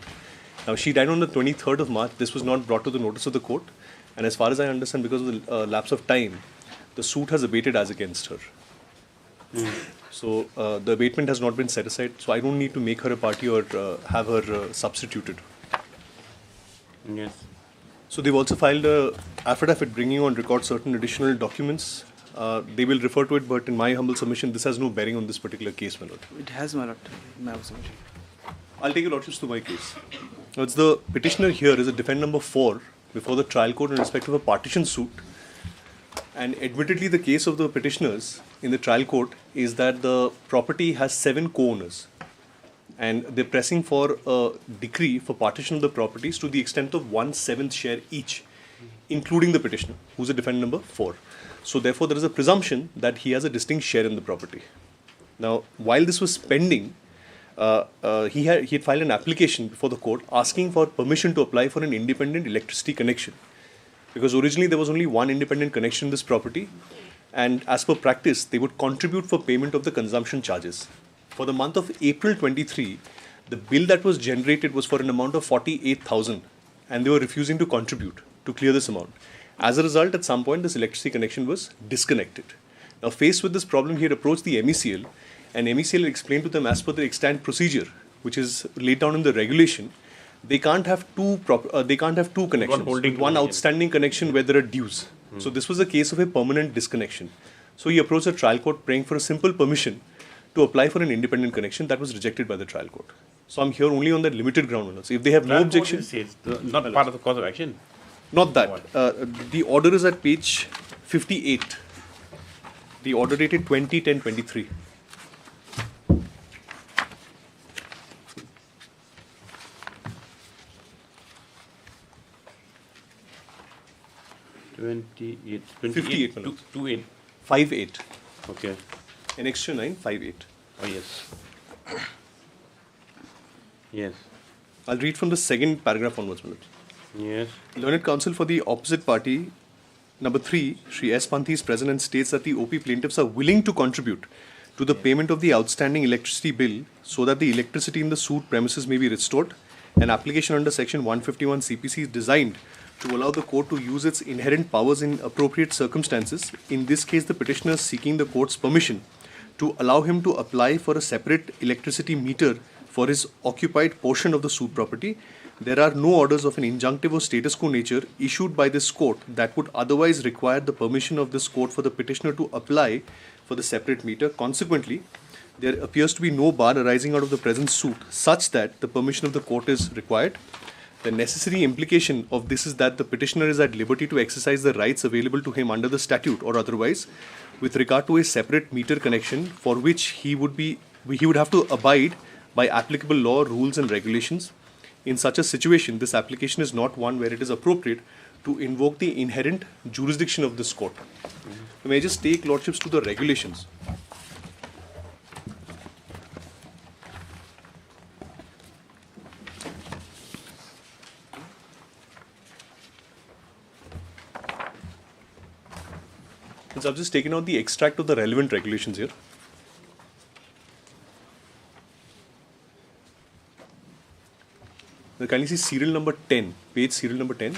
Now, she died on the 23rd of March. This was not brought to the notice of the court. And as far as I understand, because of the lapse of time, the suit has abated as against her. So the abatement has not been set aside. So I don't need to make her a party or have her substituted. Yes. So they've also filed a affidavit bringing on record certain additional documents. They will refer to it, but in my humble submission, this has no bearing on this particular case, my lord. It has, my lord, in my submission. I'll take your lordships to my case. Now, it's the petitioner here is a defendant number 4 before the trial court in respect of a partition suit. And admittedly, the case of the petitioners in the trial court is that the property has 7 co-owners. And they're pressing for a decree for partition of the properties to the extent of 1/7 share each, including the petitioner, who's a defendant number 4. So therefore, there is a presumption that he has a distinct share in the property. Now, while this was pending, he had filed an application before the court asking for permission to apply for an independent electricity connection. Because originally there was only one independent connection in this property, and as per practice, they would contribute for payment of the consumption charges. For the month of April 23, the bill that was generated was for an amount of 48,000, and they were refusing to contribute to clear this amount. As a result, at some point, this electricity connection was disconnected. Now, faced with this problem, he had approached the MECL, and MECL had explained to them as per the extant procedure, which is laid down in the regulation, they can't have two connections. One outstanding connection where there are dues. So this was a case of a permanent disconnection. So he approached the trial court praying for a simple permission to apply for an independent connection. That was rejected by the trial court. So I'm here only on that limited ground. So if they have no objection, not part of the cause of action. Not that. The order is at page 58. The order dated 20/10/23. Twenty-eight. 58. 28. 58. Okay. Annexure 9, 58. Oh, yes. Yes. I'll read from the second paragraph onwards. Yes. Learned counsel for the opposite party, number 3, Shri S. Panthi is present and states that the OP plaintiffs are willing to contribute to the payment of the outstanding electricity bill so that the electricity in the suit premises may be restored. An application under section 151 CPC is designed to allow the court to use its inherent powers in appropriate circumstances. In this case, the petitioner is seeking the court's permission to allow him to apply for a separate electricity meter for his occupied portion of the suit property. There are no orders of an injunctive or status quo nature issued by this court that would otherwise require the permission of this court for the petitioner to apply for the separate meter. Consequently, there appears to be no bar arising out of the present suit such that the permission of the court is required. The necessary implication of this is that the petitioner is at liberty to exercise the rights available to him under the statute or otherwise with regard to a separate meter connection for which he would have to abide by applicable law, rules and regulations. In such a situation, this application is not one where it is appropriate to invoke the inherent jurisdiction of this court. May I just take lordships to the regulations? So I've just taken out the extract of the relevant regulations here. Now kindly see serial number 10, page serial number 10.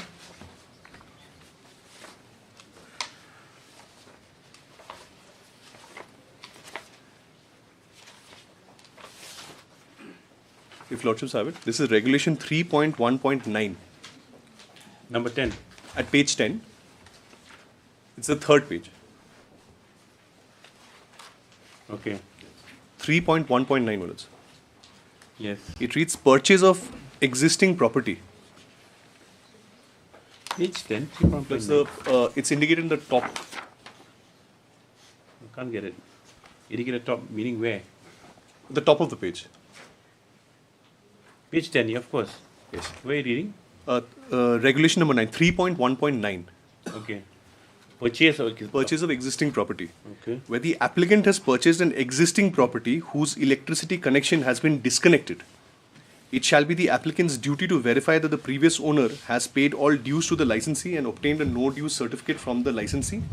If lordships have it, this is regulation 3.1.9. Number 10. At page 10. It's the third page. Okay. 3.1.9 minutes. Yes. It reads purchase of existing property. Page 10. That's the, it's indicated in the top. I can't get it. Indicated top meaning where? The top of the page. Page 10, of course. Yes. Where are you reading? Regulation number 9, 3.1.9. Okay. Purchase of existing property. Okay. Where the applicant has purchased an existing property whose electricity connection has been disconnected. It shall be the applicant's duty to verify that the previous owner has paid all dues to the licensee and obtained a no dues certificate from the licensee.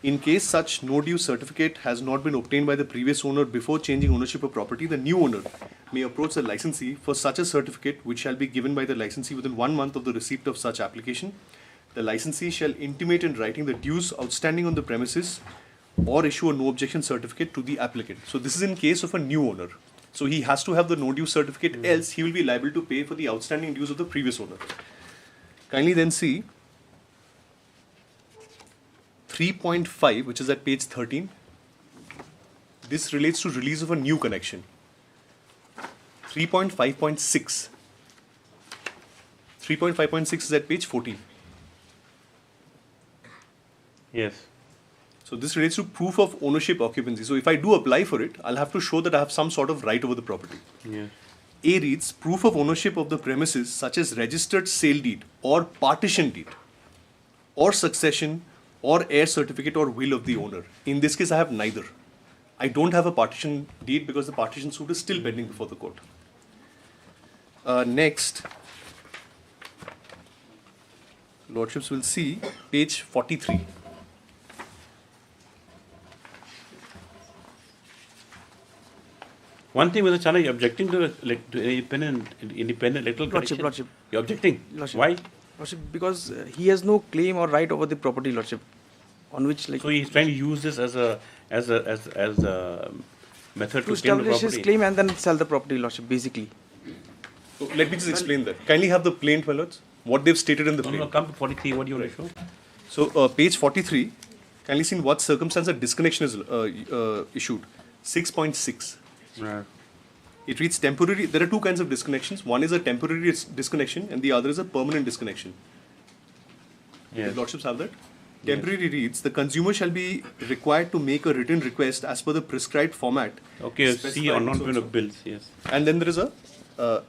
In case such no dues certificate has not been obtained by the previous owner before changing ownership of property, the new owner may approach the licensee for such a certificate, which shall be given by the licensee within 1 month of the receipt of such application. The licensee shall intimate in writing the dues outstanding on the premises or issue a no objection certificate to the applicant. So this is in case of a new owner. So he has to have the no dues certificate, else he will be liable to pay for the outstanding dues of the previous owner. Kindly then see 3.5, which is at page 13, this relates to release of a new connection. 3.5.6. 3.5.6 is at page 14. Yes. So this relates to proof of ownership occupancy. So if I do apply for it, I'll have to show that I have some sort of right over the property. Yes. A reads proof of ownership of the premises such as registered sale deed or partition deed or succession or heir certificate or will of the owner. In this case, I have neither. I don't have a partition deed because the partition suit is still pending before the court. Next, Lordships will see page 43. One thing, Mr. Chana, you're objecting to independent electoral Lordship, connection? Lordship. You're objecting? Lordship. Why? Lordship, because he has no claim or right over the property, Lordship, on which So he's trying to use this as a method to establish his claim and then sell the property, Lordship, basically. So let me just explain that. Kindly have the plaint, my lords. What they've stated in the plaint. No, come to 43. What do you want to show? So page 43. Kindly see in what circumstance a disconnection is issued. 6.6. Right. It reads temporary. There are two kinds of disconnections. One is a temporary disconnection and the other is a permanent disconnection. Yes. The Lordships have that. Temporary reads, the consumer shall be required to make a written request as per the prescribed format. Okay, see on non-payment of bills, yes. And then there is a,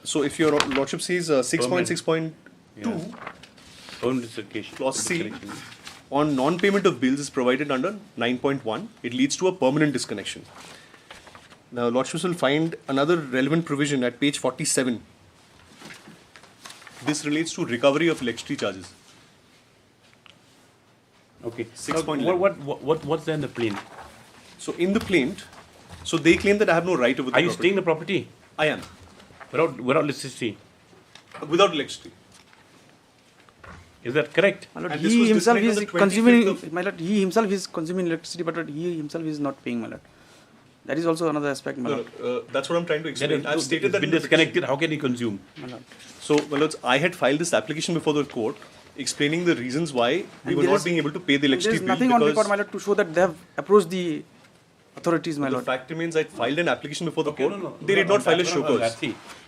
so if your Lordship sees 6.6.2, clause C, on non-payment of bills is provided under 9.1, it leads to a permanent disconnection. Now, Lordships will find another relevant provision at page 47. This relates to recovery of electricity charges. Okay. 6.11. What's there in the plaint? So in the plaint, so they claim that I have no right over the Are you property. staying the property? I am. Without electricity? Without electricity. Is that correct? My lord, he himself is consuming. My lord, he himself is consuming electricity, but he himself is not paying. My lord, that is also another aspect. My lord. That's what I'm trying to explain. I've stated that been disconnected. How can he consume? My lord. So, my lords, I had filed this application before the court, explaining the reasons why we were not being able to pay the electricity bill. There is nothing on record, my lord, to show that they have approached the authorities, my lord. The fact remains, I filed an application before the court. They did not file a show cause.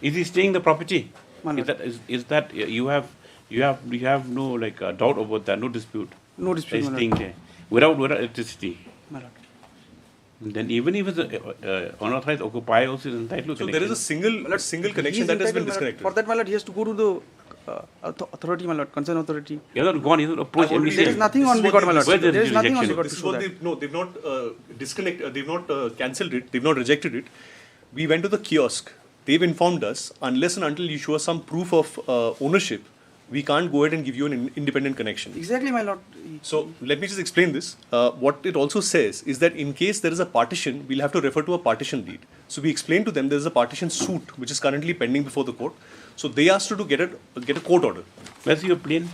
Is he staying the property? My lord. Is that you have no doubt about that? No dispute. No dispute, He's my staying lord. there without electricity. My lord. Then even if it's unauthorized occupier also is entitled to So there is a single connection that has been disconnected. For that, my lord, he has to go to the authority, my lord, concerned authority. He has not gone. He has not approached any. There is nothing on record, my lord. There is nothing on record to This is show what that. they've not disconnected. They've not cancelled it. They've not rejected it. We went to the kiosk. They've informed us unless and until you show us some proof of ownership, we can't go ahead and give you an independent connection. Exactly, my lord. So let me just explain this. What it also says is that in case there is a partition, we'll have to refer to a partition deed. So we explained to them there is a partition suit which is currently pending before the court. So they asked her to get a court order. Where's your plaint?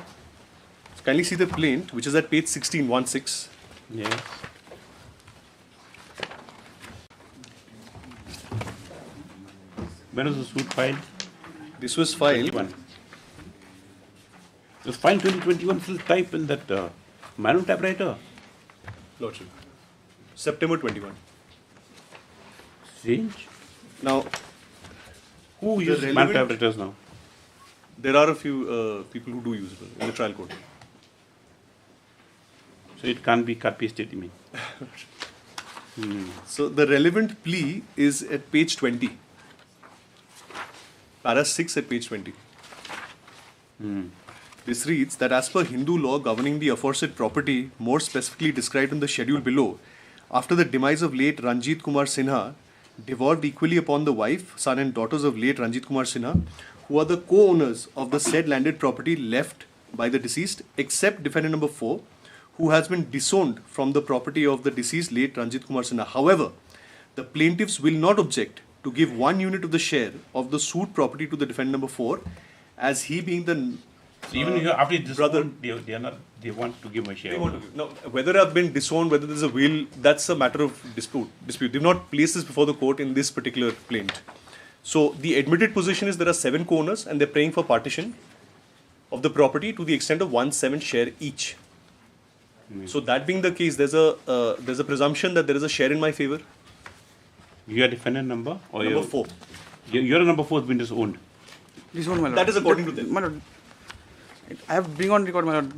So kindly see the plaint, which is at page 1616. Yes. When was the suit filed? This was filed. 21. It was filed 2021. Still type in that manual typewriter. Lordship. September 21. Strange. Now, who uses manual typewriters now? There are a few people who do use it in the trial court. So it can't be cut pasted, you mean? So the relevant plea is at page 20. Para 6 at page 20. This reads that as per Hindu law governing the aforesaid property, more specifically described in the schedule below, after the demise of late Ranjit Kumar Sinha, devolved equally upon the wife, son and daughters of late Ranjit Kumar Sinha, who are the co-owners of the said landed property left by the deceased, except defendant number 4, who has been disowned from the property of the deceased late Ranjit Kumar Sinha. However, the plaintiffs will not object to give 1 unit of the share of the suit property to the defendant number 4, as he being the So even after this brother, they want to give a share. they want to give. Now, whether I've been disowned, whether there's a will, that's a matter of dispute. They've not placed this before the court in this particular plaint. So the admitted position is there are 7 co-owners and they're praying for partition of the property to the extent of 1/7 share each. So that being the case, there's a presumption that there is a share in my favor. You are defendant number? Or Number 4. Your number 4 has been disowned. Disowned, my lord. That is according to them. My lord, I have bring on record, my lord,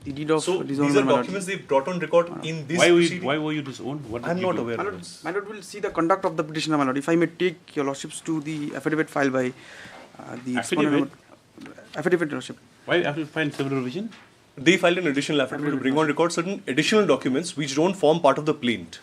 the deed of So disownment, these are my lord. documents they've brought on record in this Why were you disowned? What did I'm you not do? aware My of lord, this. my lord will see the conduct of the petitioner, my lord. If I may take your lordships to the affidavit filed by the Affidavit? affidavit, your lordship. Why have you filed civil revision? They filed an additional affidavit to bring on record certain additional documents which don't form part of the plaint.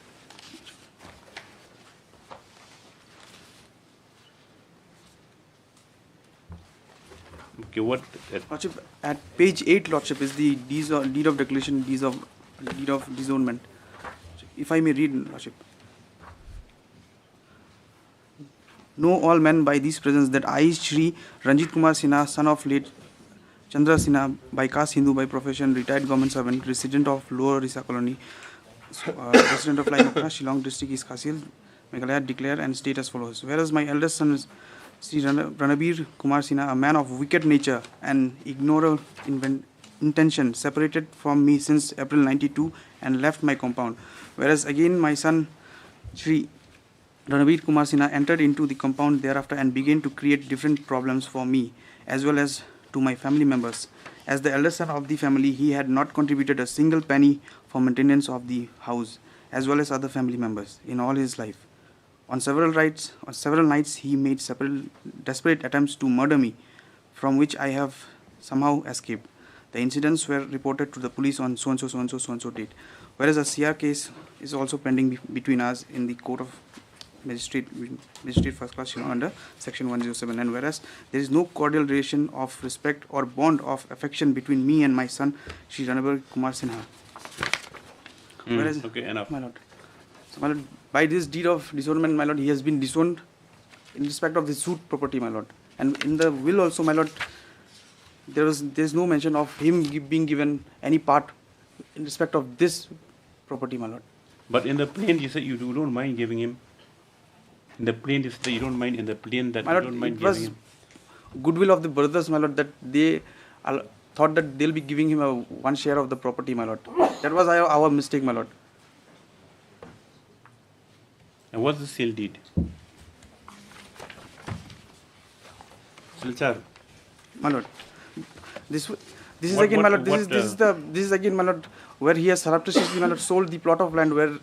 Okay, what? Lordship, at page 8, lordship, is the deed of declaration, deed of disownment. If I may read, lordship. Know all men by these presents that I, Shri Ranjit Kumar Sinha, son of late Chandra Sinha, by caste Hindu, by profession, retired government servant, resident of Lower Risa Colony, resident of Laimokra, Shillong district, East Khasil, Meghalaya, declare and state as follows. Whereas my eldest son is Sri Ranabir Kumar Sinha, a man of wicked nature and ignorant intention, separated from me since April 92 and left my compound. Whereas again my son Sri Ranabir Kumar Sinha entered into the compound thereafter and began to create different problems for me as well as to my family members. As the eldest son of the family, he had not contributed a single penny for maintenance of the house as well as other family members in all his life. On several nights, he made several desperate attempts to murder me, from which I have somehow escaped. The incidents were reported to the police on so-and-so, so-and-so, so-and-so date. Whereas a CR case is also pending between us in the Court of Magistrate First Class under Section 107. And whereas there is no cordial relation of respect or bond of affection between me and my son, Sri Ranabir Kumar Sinha. Whereas, okay, enough. My lord. So, my lord, by this deed of disownment, my lord, he has been disowned in respect of the suit property, my lord. And in the will also, my lord, there is no mention of him being given any part in respect of this property, my lord. But in the plaint, you said you don't mind giving him. In the plaint, you said you don't mind. In the plaint, that my lord, you don't mind it was giving him. Goodwill of the brothers, my lord, that they thought that they'll be giving him one share of the property, my lord. That was our mistake, my lord. And what's the sale deed? Silchar. My lord, this is again, my lord. This is again, my lord, where he has surreptitiously, my lord, sold the plot of land where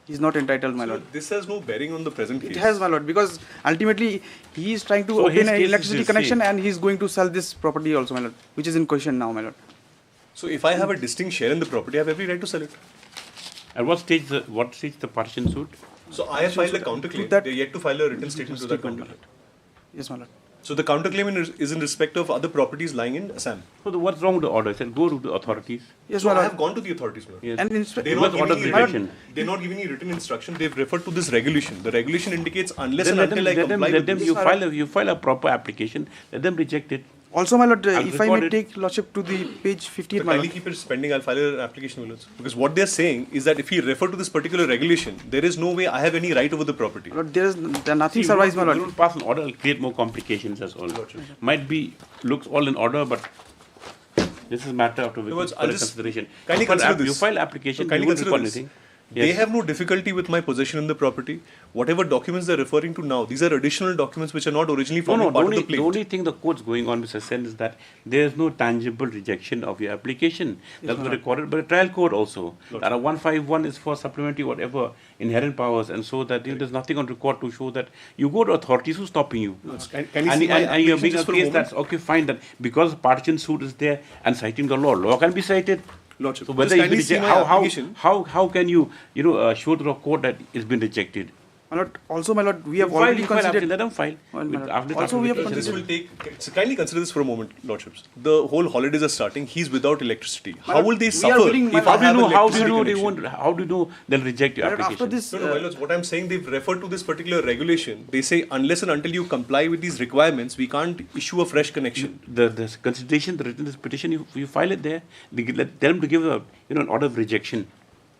he is not entitled, my lord. This has no bearing on the present case. It has, my lord, because ultimately he is trying to obtain an electricity connection and he is going to sell this property also, my lord, which is in question now, my lord. So if I have a distinct share in the property, I have every right to sell it. At what stage the partition suit? So I have filed a counterclaim. They are yet to file a written statement to that counterclaim. Yes, my lord. So the counterclaim is in respect of other properties lying in Assam. So what's wrong with the order? I said go to the authorities. Yes, so my lord. I have gone to the authorities. Yes. And they're not giving me written instruction. They've referred to this regulation. The regulation indicates unless and until I comply with this. You file a proper application. Let them reject it. Also, my lord, if I may take lordship to the page 58, my lord. Kindly keep it pending. I'll file an application with it. Because what they're saying is that if he refer to this particular regulation, there is no way I have any right over the property. Lord, there nothing survives, my lord. You don't pass an order, it'll create more complications as well. Might be, looks all in order, but this is a matter of consideration. Kindly consider this. You file application, kindly you won't consider record this. anything. They Yes. have no difficulty with my possession in the property. Whatever documents they're referring to now, these are additional documents which are not originally forming part of the plaint. The only thing the court's going on, Mr. Sen, is that there is no tangible rejection of your application. That was recorded by the trial court also. That 151 is for supplementary whatever inherent powers, and so that there's nothing on record to show that you go to authorities who's stopping you. And you're being a case that's okay, fine, that because partition suit is there and citing the law. Law can be cited. Lordship, so whether how can you show to the court that it's been rejected? My lord, also, my lord, we have already considered. Let them file. Also, we have considered. This will take. So kindly consider this for a moment, lordships. The whole holidays are starting. He's without electricity. How will they suffer if I have how do you know they'll reject your application? After this, my lords, what I'm saying, they've referred to this particular regulation. They say unless and until you comply with these requirements, we can't issue a fresh connection. The consideration, the written petition, you file it there. Tell them to give an order of rejection.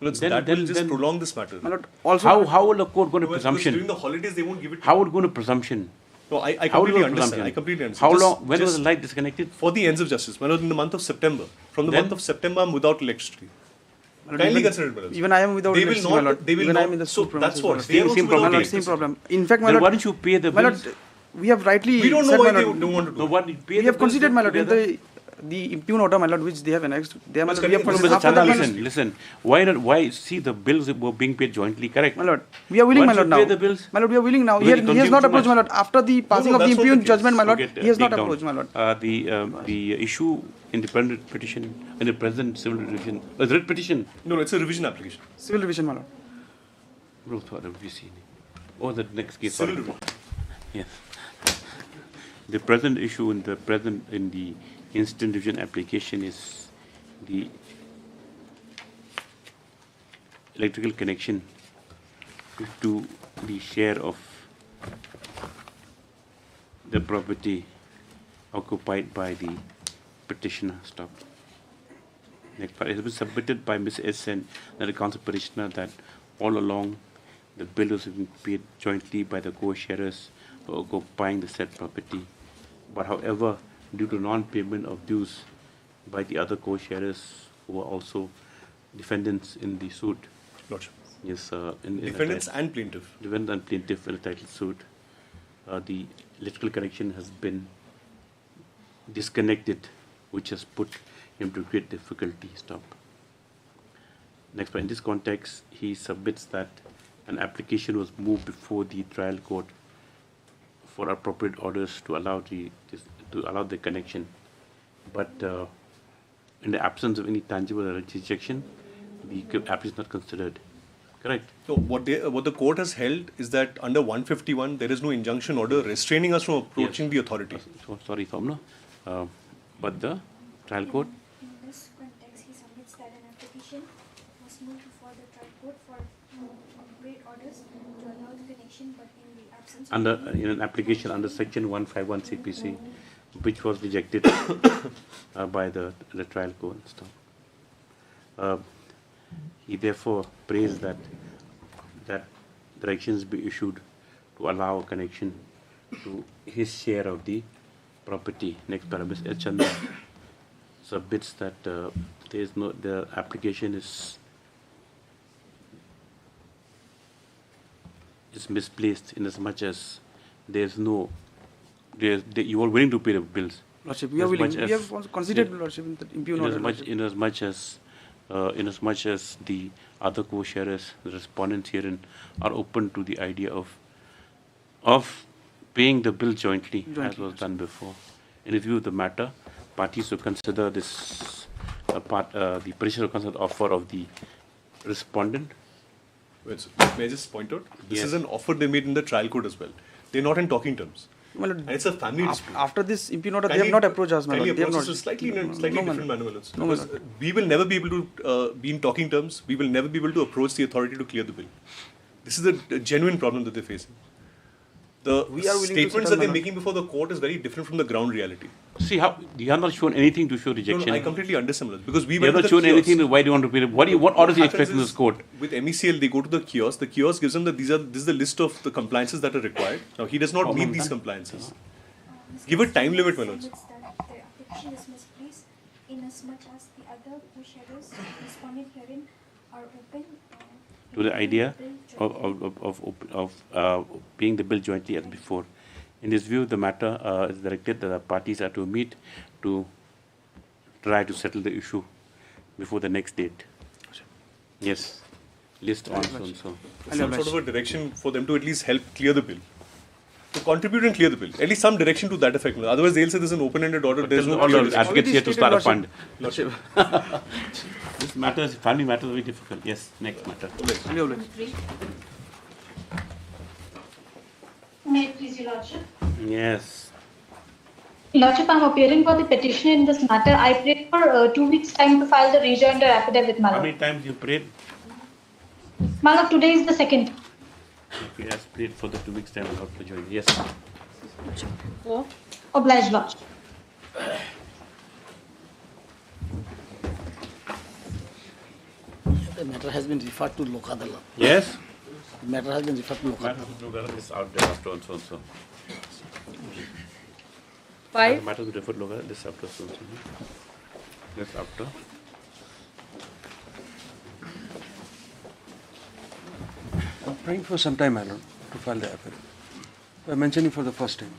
That will just prolong this matter. Also, how will the court go to presumption? During the holidays, they won't give it. How would go to presumption? No, I completely understand. I completely understand. How long? When was the light disconnected? For the ends of justice. My lord, in the month of September. From the month of September, I'm without electricity. Kindly consider it, my lord. Even I am without They electricity, will my not. lord. They will Even I not. am in the So school that's what. premises, They are my also lord. without My lord, electricity. same problem. In fact, my Then lord. why don't you pay the My bills? lord, we have rightly. We don't know said, why my they lord, don't want to do. No, what, pay we the have bills considered, my lord, in together. the impugn order, my lord, which they have annexed. They have, Let's we have continue. considered. After that, my lord, Listen. Why not? Why see the bills were being paid jointly? Correct. my lord, we are willing, Once my lord, you now. pay the bills, My lord, we are willing now. because He it has consumes not too approached, much. my lord. After the passing of the that's not the impugn case. judgment, my lord, Forget, he has not take down. approached, my lord. The issue in the present petition, in the present civil revision, writ petition. No, it's a revision application. Civil revision, my lord. Ruth, what have we seen? Oh, the next case. Civil sorry. revision. Yes. The present issue in the instant revision application is the electrical connection to the share of the property occupied by the petitioner. Stop. Next part. It has been submitted by Ms. S. and the council petitioner that all along the bill was being paid jointly by the co-sharers who are occupying the said property. But however, due to non-payment of dues by the other co-sharers who are also defendants in the suit. Lordship. Yes, Defendants and plaintiff. Defendant and plaintiff in the title suit. The electrical connection has been disconnected, which has put him to great difficulty. Stop. Next, in this context, he submits that an application was moved before the trial court for appropriate orders to allow the connection, but in the absence of any tangible rejection, the application is not considered. Correct. So what the court has held is that under 151 there is no injunction order restraining us from approaching the authority. So sorry, Famna, but the trial court. In this context, he submits that an application was moved before the trial court for appropriate orders to allow the connection, but in the absence of In an application under section 151 CPC, which was rejected by the trial court. He therefore prays that directions be issued to allow a connection to his share of the property. Next paragraph, H. Chandra submits that the application is misplaced in as much as you are willing to pay the bills. Lordship, we are willing. We have also considered, Lordship, in the impugn order. In as much as the other co-sharers, the respondents herein, are open to the idea of paying the bill jointly, as was done before. In review of the matter, parties to consider this the petitioner to consider the offer of the respondent. Wait, may I just point out? This is an offer they made in the trial court as well. They're not in talking terms. Well, and it's a family dispute. After this impugn order, they have not approached us, my lord. They have not. Slightly different manner, my lord. No, because we will never be able to be in talking terms. We will never be able to approach the authority to clear the bill. This is a genuine problem that they're facing. The statements that they're making before the court is very different from the ground reality. See how you have not shown anything to show rejection. No, I completely understand, because we have not shown anything. Why do you want to pay? What orders you express in this court? With MECL, they go to the kiosk. The kiosk gives them that this is the list of the compliances that are required. Now he does not meet these compliances. Give a time limit, my lords. The application is misplaced in as much as the other co-sharers respondent herein are open to the idea of paying the bill jointly as before. In this view, the matter is directed that the parties are to meet to try to settle the issue before the next date. Yes. List on so and so. Some sort of a direction for them to at least help clear the bill. To contribute and clear the bill. At least some direction to that effect. Otherwise, they'll say there's an open-ended order. There's no advocates here to start a fund. Lordship. This family matters are very difficult. Yes, next matter. May it please your Lordship? Yes. Lordship, I'm appearing for the petitioner in this matter. I prayed for 2 weeks' time to file the rejoinder affidavit, my lord. How many times you prayed? My lord, today is the second. Okay, yes, prayed for the 2 weeks' time without the join. Yes. Obliged, Lordship. The matter has been referred to Lokadala. Yes? The matter has been referred to Lokadala. This out there after and so and so. 5. The matter will refer to Lokadala, this after so and so. This after. Praying for some time, my lord, to file the affidavit. I'm mentioning for the first time.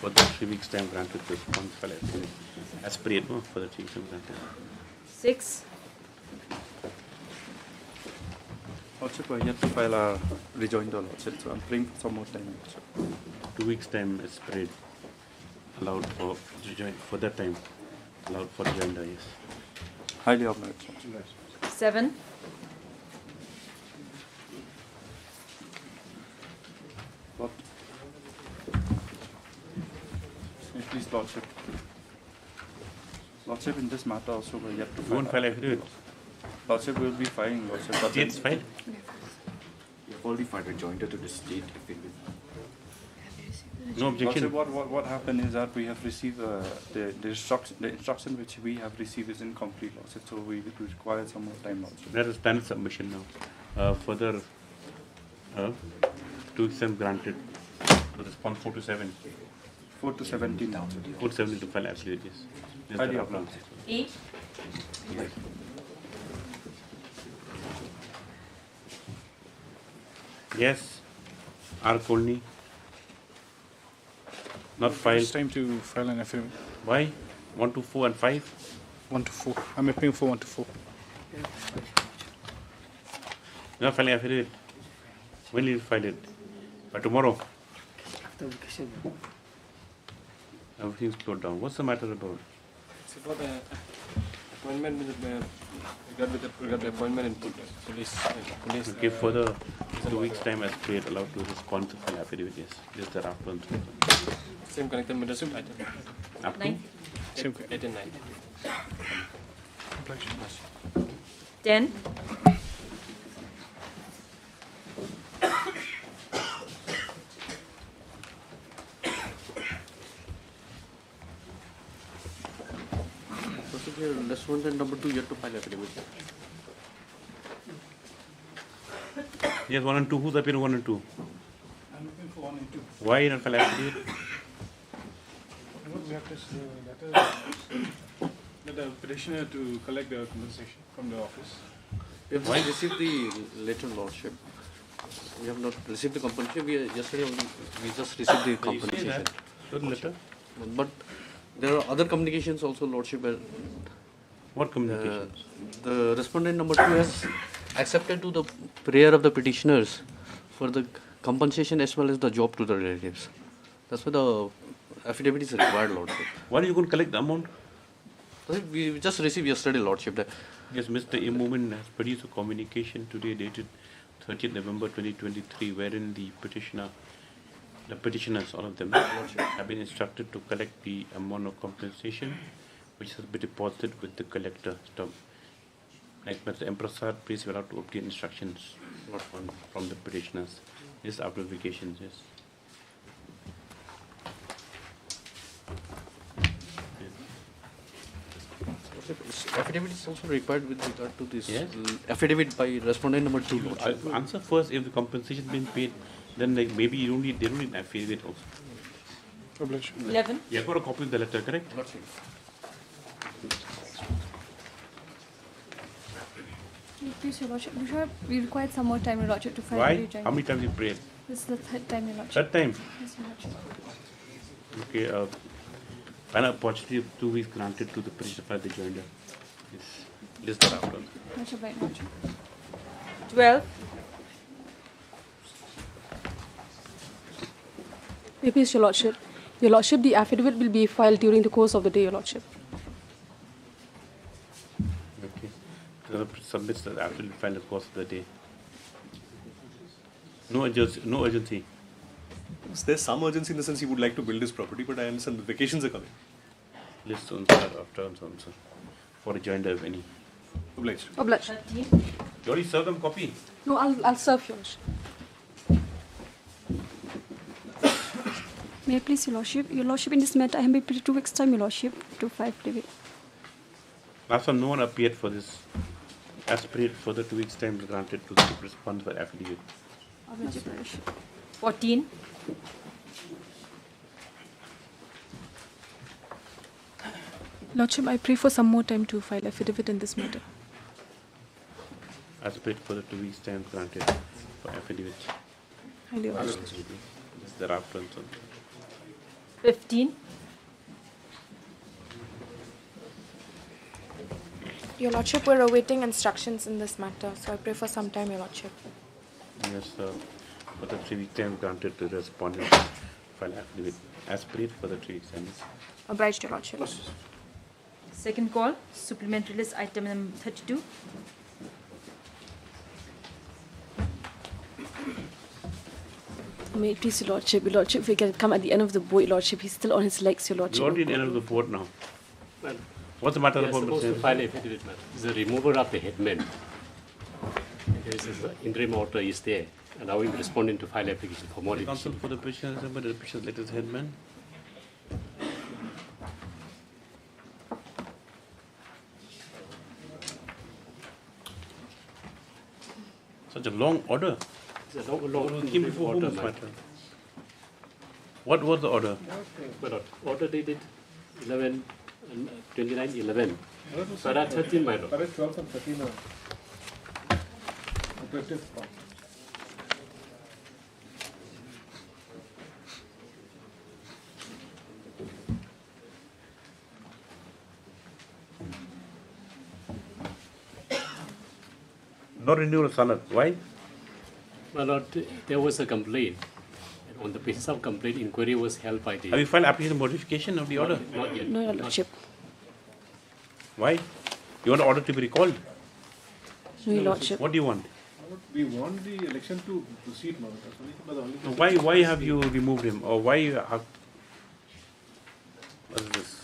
For the 3 weeks time granted to response file affidavit. As per it, no? For the 3 weeks time granted. 6. Lordship, I yet to file a rejoinder, Lordship, so I'm praying for some more time, Lordship. 2 weeks time is spread. Allowed for rejoin for that time. Allowed for rejoinder, yes. Highly obliged. 7. Please, Lordship. Lordship, in this matter also we yet to You won't file affidavit? Lordship will be filing, Lordship. But It's fine. You have already filed a rejoinder to the state affidavit. No objection. Lordship, what happened is that we have received the instruction which we have received is incomplete, Lordship, so we require some more time, Lordship. That is standard submission now. Further, 2 weeks time granted. The response 4 to 7. 4 to 17 now. 4 to 17 to file affidavit, yes. Yes, Highly that obliged. 8. Yes. R. Colney. Not filed. It's time to file an affidavit. Why? 1 to 4 and 5? 1 to 4. I'm appealing for 1 to 4. You're not filing affidavit. When will you file it? By tomorrow? After vacation. Everything's slowed down. What's the matter about? It's about the appointment with the regard the appointment in police. Okay, further 2 weeks time as paid allowed to respond to file affidavit, yes. Just thereafter. Same connected with the same item. Up to? 8 and 9. 10. Respondent number 2 yet to file affidavit. Yes, 1 and 2. Who's appearing 1 and 2? I'm looking for 1 and 2. Why you not file affidavit? We have to let the petitioner to collect the compensation from the office. We have not received the letter, Lordship. We have not received the compensation. Yesterday only we just received the compensation. Letter? But there are other communications also, Lordship. What communications? The respondent number 2 has accepted to the prayer of the petitioners for the compensation as well as the job to the relatives. That's why the affidavit is required, Lordship. Why are you going to collect the amount? We just received yesterday, Lordship. Yes, Mr. Immomen has produced a communication today dated 30th November 2023 wherein the petitioners, all of them, have been instructed to collect the amount of compensation which has been deposited with the collector. Stop. Like Mr. Emprasad, please we're allowed to obtain instructions from the petitioners. This after vacations, yes. Affidavit is also required with regard to this affidavit by respondent number 2. I'll answer first if the compensation has been paid, then like maybe you don't need, they don't need an affidavit also. 11. You have got a copy of the letter, correct? Please, Your Lordship, we required some more time, Your Lordship, to file the Why? rejoinder. How many times you prayed? This is the third time, Your Lordship. Third time? Yes, Your Lordship. Okay, an opportunity of 2 weeks granted to the petitioner for the rejoinder. Yes, list that after. Lordship, right, Lordship. 12. Please, Your Lordship. Your Lordship, the affidavit will be filed during the course of the day, Your Lordship. Okay. Submits the affidavit file in the course of the day. No urgency. There's some urgency in the sense he would like to build his property, but I understand the vacations are coming. List on after answer for rejoinder if any. Obliged. Obliged. You already served them copy? No, I'll serve, Your Lordship. May I please, Your Lordship? Your Lordship, in this matter, I have been 2 weeks' time, Your Lordship, to file affidavit. Last time no one appeared for this. As per further 2 weeks time granted to the response for affidavit. 14. Lordship, I pray for some more time to file affidavit in this matter. As per further 2 weeks time granted. for affidavit. Highly urged. This is the draft one. 15. Your Lordship, we're awaiting instructions in this matter, so I pray for some time, Your Lordship. Yes, for the 3 week time granted to the respondent file affidavit as per for the 3 weeks. Obliged, Your Lordship. Second call, supplementary list item number 32. May it please Your Lordship, if we can come at the end of the boat, Your Lordship, he's still on his legs, Your Lordship. You're already at the end of the board now. Well, what's the matter we are about supposed to file affidavit, madam. It's the removal of the headman. There is an interim order is there, allowing the respondent to file application for more Counsel for the petitioner, somebody the petitioner's latest headman. Such a long order. It's a long came before whom, matter? What was the order? Well, order dated 11 and 29/11. Para 13, my lord. Para 12 and 13 are operative form. No renewal sanad. Why? My lord, there was a complaint. And on the basis of complaint, inquiry was held by the... Have you filed application modification of the order? Not yet. No, Your Lordship. Why? You want the order to be recalled? No, Your Lordship. What do you want? We want the election to proceed, Madam. That's only the only Why have you removed him? Or why you have... What is this?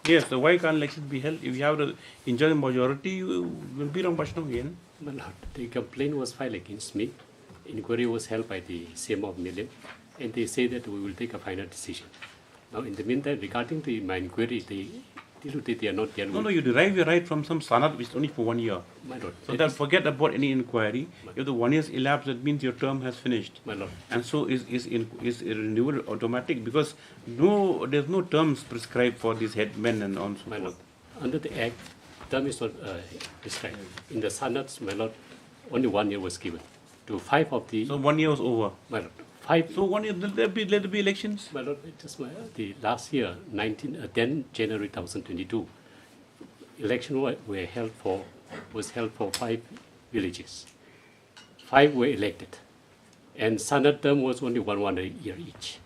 Yes, so why can't elections be held? If you have the enjoying majority, you will be wrong question again. My lord, the complaint was filed against me. Inquiry was held by the CM of Milim, and they say that we will take a final decision. Now, in the meantime, regarding my inquiry, they are not yet. No, you derive your right from some sanad which is only for 1 year. My lord. So then forget about any inquiry. If the 1 year elapsed, that means your term has finished. My lord. And so is renewal automatic because there's no terms prescribed for these headmen and on so forth. Under the Act, term is not prescribed. In the sanads, my lord, only 1 year was given to 5 of the. So 1 year was over. My lord. 5. So 1 year, let there be elections? My lord, the last year, 10 January 2022, election was held for 5 villages. 5 were elected, and sanad term was only 1 year each.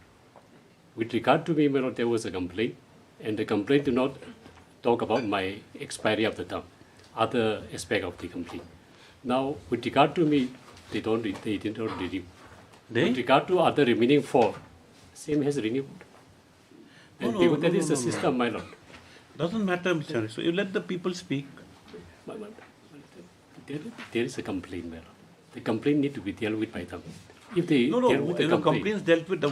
With regard to me, my lord, there was a complaint, and the complaint did not talk about my expiry of the term, other aspect of the complaint. Now, with regard to me, they did not renew. With regard to other remaining 4, same has renewed. And that is the system, my lord. Doesn't matter, Mr. So you let the people speak. There is a complaint, my lord. the complaint need to be dealt with by them. If they No, deal with the if the complaint, complaints dealt with,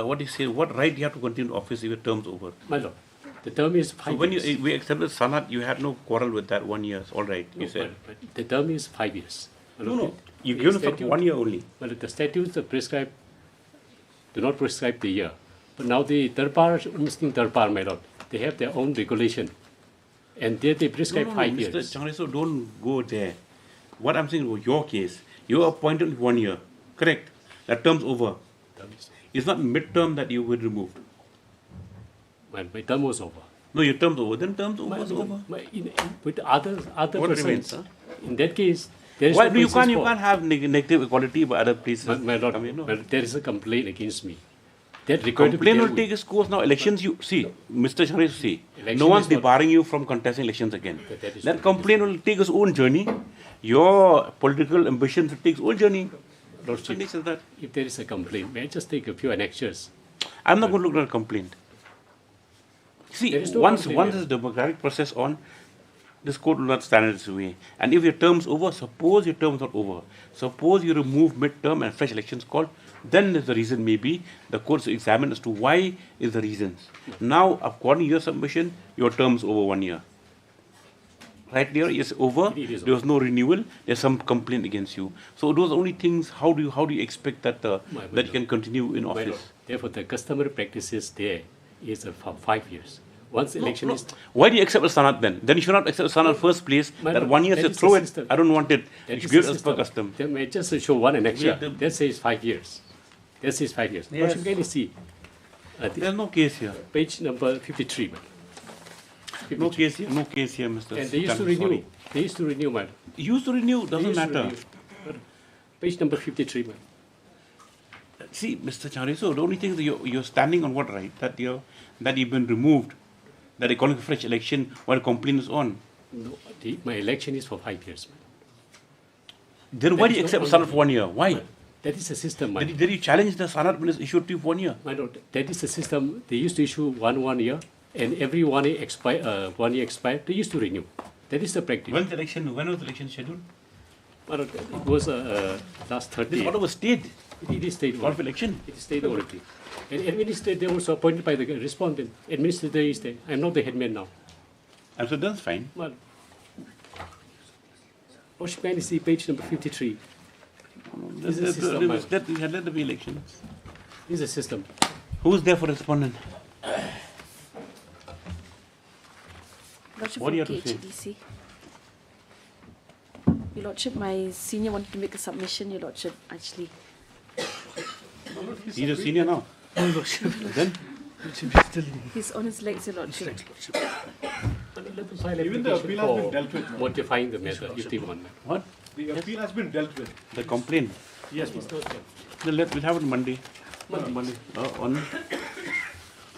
what you say, what right you have to continue office if your term's over? my lord, the term is 5 So when years. we accepted Sanat, you had no quarrel with that 1 year, all right, you No, said. but the term is 5 years. No, you The given us for statute- 1 year only. Well, the statutes prescribe, do not prescribe the year. But now the Muslim Darbar, my lord, they have their own regulation. And there they prescribe 5 years. Mr. Changreso, don't go there. What I'm saying was your case. You are appointed 1 year, correct? That term's over. It's not mid-term that you were removed. My term was over. No, your term's over. Then term's over. Was over. With other What persons, remains, huh? in that case, there is Why no do you basis can't for- have negative equality by other places? My lord, I mean, no. well, there is a complaint against me. That required to be Complaint dealt will with. take its course now. Elections, you see, Mr. Changreso, see, Election no one's is not- debarring you from contesting elections again. That is That complaint will take its own journey. Your political ambitions will take its own journey. Lordship, that. if there is a complaint, may I just take a few annexures? I'm not going to look at a complaint. See, There is no once complaint this democratic process on, this court will not stand in its way. And if your term's over, suppose your term's not over, suppose you remove mid-term and fresh elections called, then the reason may be the courts examine as to why is the reasons. Now, according to your submission, your term's over 1 year. Right there, it's over. It is There was no renewal. There's some complaint against you. So those are only things. How do you expect that that you can continue in My lord, office? therefore, the customary practices there is for 5 years. Once election is... Why do you accept a sanat then? Then you should not accept a sanat first place. My That lord, 1 year that says is throw the it. system. I don't want it. That You is should the give it as per system. custom. Then may I just show one annexure. Yeah, That says 5 years. That says 5 years. Yes. What you can see? There's no case here. Page number 53. man. No case here. No case here, Mr. And they used to Chan, renew. sorry. They used to renew, man. Used to renew, They doesn't used to matter. renew. But page number 53, man. See, Mr. Changreso, the only thing that you're standing on what right? That you've been removed. That they're calling for fresh election while complaint is on. No, my election is for 5 years, man. Then why do you accept a sanat for 1 year? Why? That is the system, man. Did you challenge the sanat when it's issued to you for 1 year? My lord, that is the system. They used to issue one year, and every 1 year expired, they used to renew. That is the practice. When was the election scheduled? My lord, it was last 30. This order was state. It is state. Order of election. It is state already. And administrator, they also appointed by the respondent. Administrator is there. I am not the headman now. And so that's fine. Well, Lordship, can you see page number 53? This is the system, man. We had let there be elections. This is the system. Who's there for respondent? Lordship, What do you from have to say? KHDC. Your Lordship, my senior wanted to make a submission, Your Lordship, actually. He's a senior now. Then? He's on his legs, Your Lordship. Even the appeal has been dealt with. Modifying the matter, if they want. What? The appeal has been dealt with. The complaint. Yes, Mr. Then we'll have it Monday. Monday. On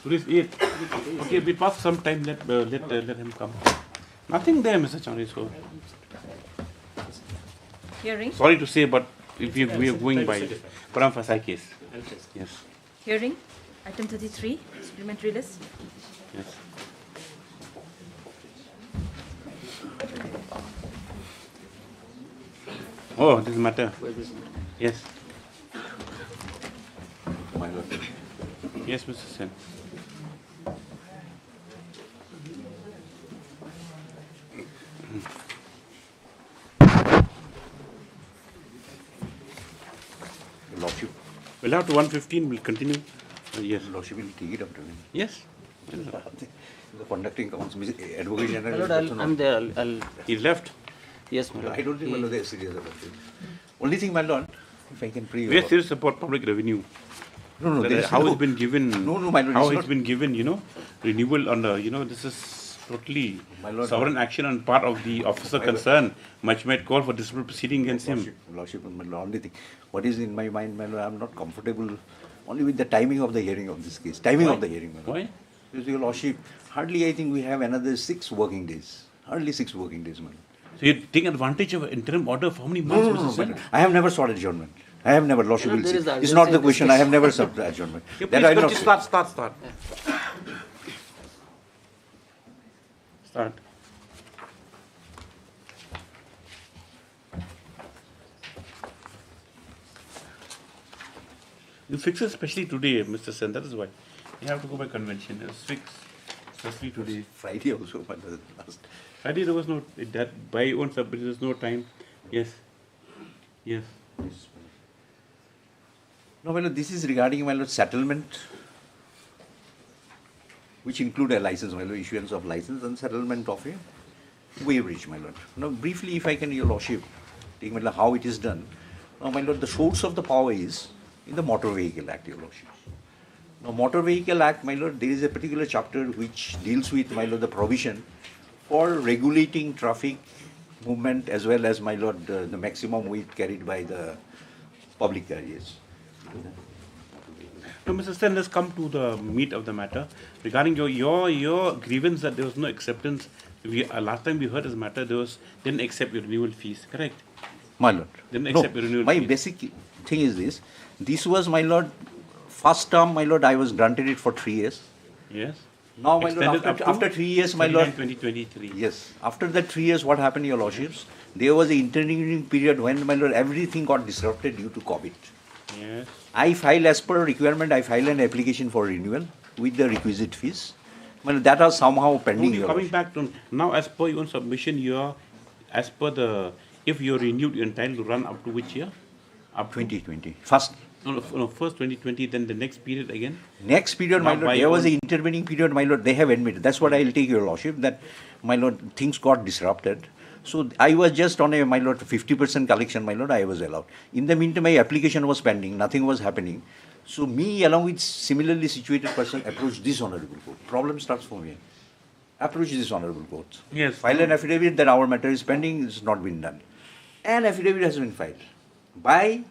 today's 8th. Okay, we pass some time. Let him come. Nothing there, Mr. Changreso. Hearing? Sorry to say, but if we are going by Param Fasai case. Yes. Hearing. Item 33, supplementary list. Yes. Oh, this matter. Yes. My lord. Yes, Mr. Sen. Lordship. We'll have to 1:15. We'll continue. Yes. Lordship will take it up to me. Yes. The conducting counsel, Advocate General. My lord, I'm there. I'll. He left. Yes, my lord. I don't think, my lord, they are serious about it. Only thing, my lord, if I can pray. We are serious about public revenue. No, there is how no- it's been given. No, my lord, How it's it's not- been given. Renewal under. This is totally My lord, sovereign action on part of the officer My lord. concerned. Much might call for disciplinary proceeding against him. Lordship, my lord, only thing. What is in my mind, my lord, I'm not comfortable only with the timing of the hearing of this case. Timing Why? of the hearing, my lord. Why? Because, your lordship, hardly I think we have another 6 working days. Hardly 6 working days, my lord. So you take advantage of an interim order for how many No, months, no, no, Mr. my Sen? lord. I have never sought adjournment. I have never, lordship No, will there see. is the It's not urgency the of this question. I case. have never sought adjournment. Yeah, That please I will not continue. say. Start. Start. You fix it especially today, Mr. Sen. That is why. You have to go by convention. It's fixed, especially today. Friday also, but last. Friday there was no, that by your own subject, there's no time. Yes. Yes. No, my lord, this is regarding, my lord, settlement, which include a license, my lord, issuance of license and settlement of a weighbridge, my lord. Now, briefly, if I can, your lordship, take my lord, how it is done. Now, my lord, the source of the power is in the Motor Vehicle Act, your lordship. Now, Motor Vehicle Act, my lord, there is a particular chapter which deals with, my lord, the provision for regulating traffic movement as well as, my lord, the maximum weight carried by the public carriers. So, Mr. Sen, let's come to the meat of the matter. Regarding your grievance that there was no acceptance, last time we heard this matter, there was didn't accept your renewal fees, correct? My lord. Didn't accept your renewal my fees. basic thing is this. This was, my lord, first term, my lord, I was granted it for 3 years. Yes. Now, my lord, after 3 years, my lord. 2023. Yes. After that 3 years, what happened, your lordships? There was an intervening period when, my lord, everything got disrupted due to COVID. Yes. I filed as per requirement, I filed an application for renewal with the requisite fees. Well, that was somehow pending. You're coming back to now, as per your own submission, you are, as per the, if you're renewed, you're entitled to run up to which year? Up 2020. First. No, first 2020, then the next period again? Next period, my lord, there was an intervening period, my lord, they have admitted. That's what I will take your lordship, that, my lord, things got disrupted. So I was just on a, my lord, 50% collection, my lord, I was allowed. In the meantime, my application was pending, nothing was happening. So me, along with similarly situated person, approached this honorable court. Problem starts from here. Approach this honorable court. Yes. File an affidavit that our matter is pending, it's not been done. An affidavit has been filed by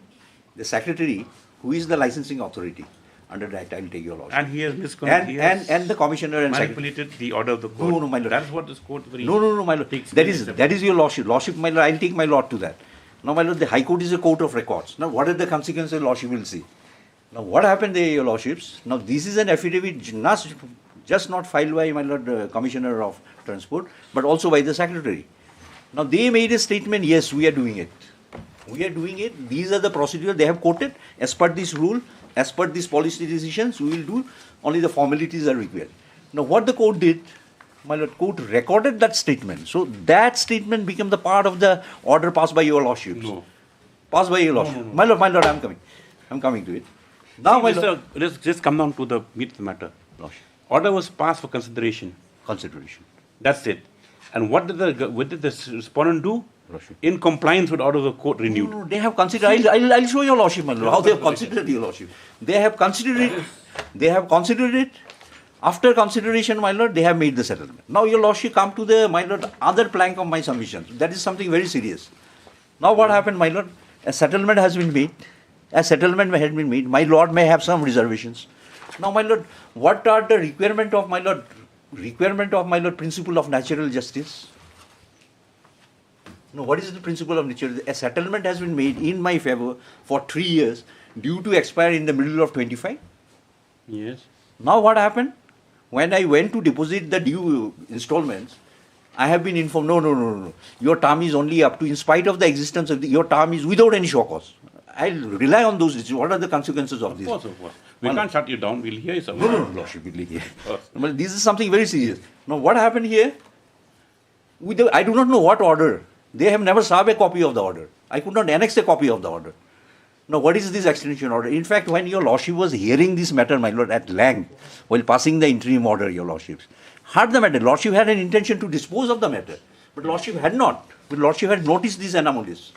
the secretary, who is the licensing authority. Under that, I will take your lordship. And he has misconducted. And the commissioner and manipulated the order of the court. No, my lord. That's what this court very No, my lord. That is your lordship. Lordship, my lord, I will take my lord to that. Now, my lord, the High Court is a court of records. Now, what are the consequences, lordship will see. Now, what happened there, your lordships? Now, this is an affidavit just not filed by, my lord, Commissioner of Transport, but also by the secretary. Now, they made a statement, yes, we are doing it. We are doing it. These are the procedures they have quoted. As per this rule, as per these policy decisions, we will do, only the formalities are required. Now, what the court did, my lord, court recorded that statement. So, that statement became the part of the order passed by your lordships. No. Passed by your lordship. No. My lord, I am coming. I am coming to it. Now, see, my Mr. lord. Let's just come down to the meat of the matter. Lordship. Order was passed for consideration. Consideration. That's it. And what did the respondent do? Lordship. In compliance with order of the court renewed. No, they have considered. I'll show your lordship, my lord, how they have considered your lordship. They have considered it. They have considered it. After consideration, my lord, they have made the settlement. Now, your lordship come to the, my lord, other plank of my submission. That is something very serious. Now, what happened, my lord? A settlement has been made. A settlement has been made. My lord may have some reservations. Now, my lord, what are the requirement of my lord? Requirement of my lord, principle of natural justice. No, what is the principle of natural justice? A settlement has been made in my favor for 3 years, due to expire in the middle of 25. Yes. Now, what happened? When I went to deposit the due installments, I have been informed, no. Your term is only up to, in spite of the existence of your term is without any show cause. I'll rely on those. What are the consequences of this? Of course. We can't shut you down. We'll hear you something. No, Lordship, we'll hear. Well, this is something very serious. Now, what happened here? I do not know what order. They have never served a copy of the order. I could not annex a copy of the order. Now, what is this extension order? In fact, when your lordship was hearing this matter, my lord, at length, while passing the interim order, your lordships, heard the matter. Lordship had an intention to dispose of the matter, but lordship had not. But lordship had noticed these anomalies.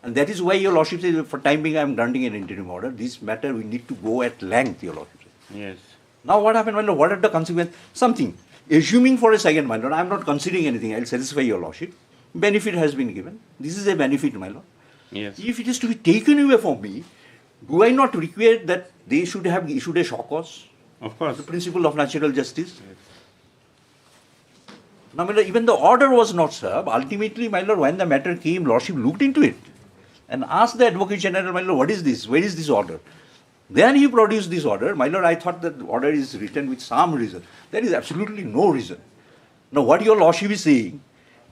And that is why your lordship says, for time being, I am granting an interim order. This matter, we need to go at length, your lordship says. Yes. Now, what happened, my lord? What are the consequences? Something. Assuming for a second, my lord, I am not considering anything. I will satisfy your lordship. Benefit has been given. This is a benefit, my lord. Yes. If it is to be taken away from me, do I not require that they should have issued a show cause? Of course. The principle of natural justice. Yes. Now, my lord, even the order was not served. Ultimately, my lord, when the matter came, lordship looked into it and asked the Advocate General, my lord, what is this? Where is this order? Then he produced this order. My lord, I thought that the order is written with some reason. There is absolutely no reason. Now, what your lordship is saying,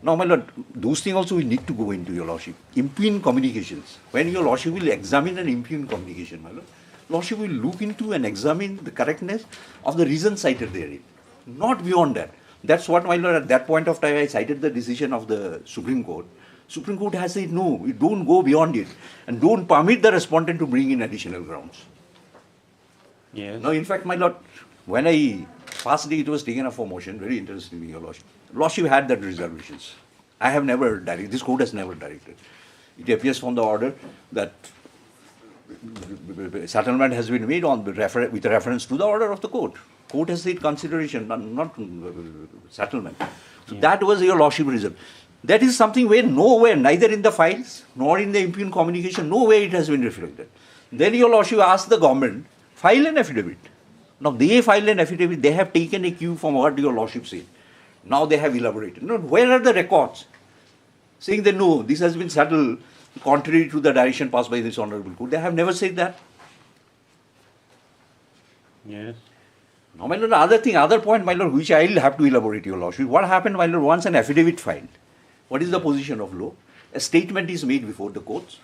now, my lord, those things also we need to go into your lordship. Impugn communications. When your lordship will examine an impugn communication, my lord, Lordship will look into and examine the correctness of the reasons cited therein. Not beyond that. That's what, my Lord, at that point of time I cited the decision of the Supreme Court. Supreme Court has said, no, you don't go beyond it and don't permit the respondent to bring in additional grounds. Yes. Now, in fact, my Lord, when I first day it was taken up for motion, very interestingly, Your Lordship. Lordship had that reservations. I have never directed, this court has never directed. It appears from the order that settlement has been made on with reference to the order of the court. Court has said consideration, not settlement. So that was Your Lordship reserve. That is something where nowhere, neither in the files nor in the impugn communication, nowhere it has been reflected. Then Your Lordship asked the government, file an affidavit. Now they filed an affidavit, they have taken a cue from what Your Lordship said. Now they have elaborated. No, where are the records? Saying that no, this has been settled contrary to the direction passed by this Honorable Court. They have never said that. Yes. Now, my Lord, other point, my Lord, which I will have to elaborate, Your Lordship. What happened, my Lord, once an affidavit filed? What is the position of law? A statement is made before the courts.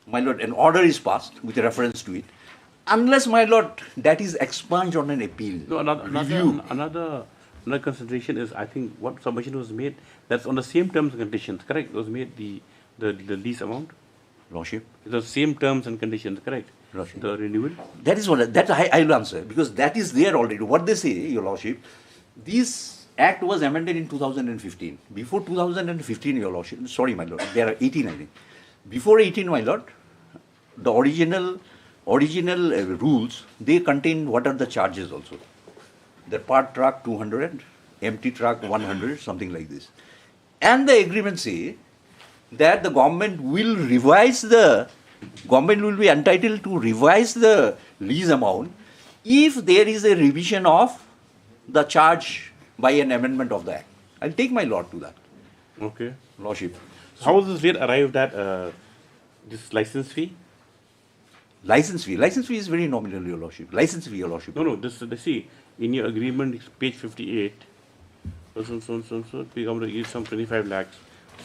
My Lord, an order is passed with reference to it. Unless, my Lord, that is expunged on an appeal. No, another consideration is, I think, what submission was made, that's on the same terms and conditions, correct? It was made the lease amount? Lordship. The same terms and conditions, correct? Lordship. The renewal? That is what, that I will answer, because that is there already. What they say, Your Lordship, this Act was amended in 2015. Before 2015, Your Lordship, sorry, my Lord, there are 18, I think. Before 18, my Lord, the original rules, they contain what are the charges also. The part truck 200, empty truck 100, something like this. And the agreement say that the government will be entitled to revise the lease amount if there is a revision of the charge by an amendment of the Act. I'll take my lord to that. Okay. Lordship. How was this rate arrived at this license fee? License fee. License fee is very nominal, Your Lordship. License fee, Your Lordship. No, see, in your agreement, it's page 58, we're going to give some 25 lakhs.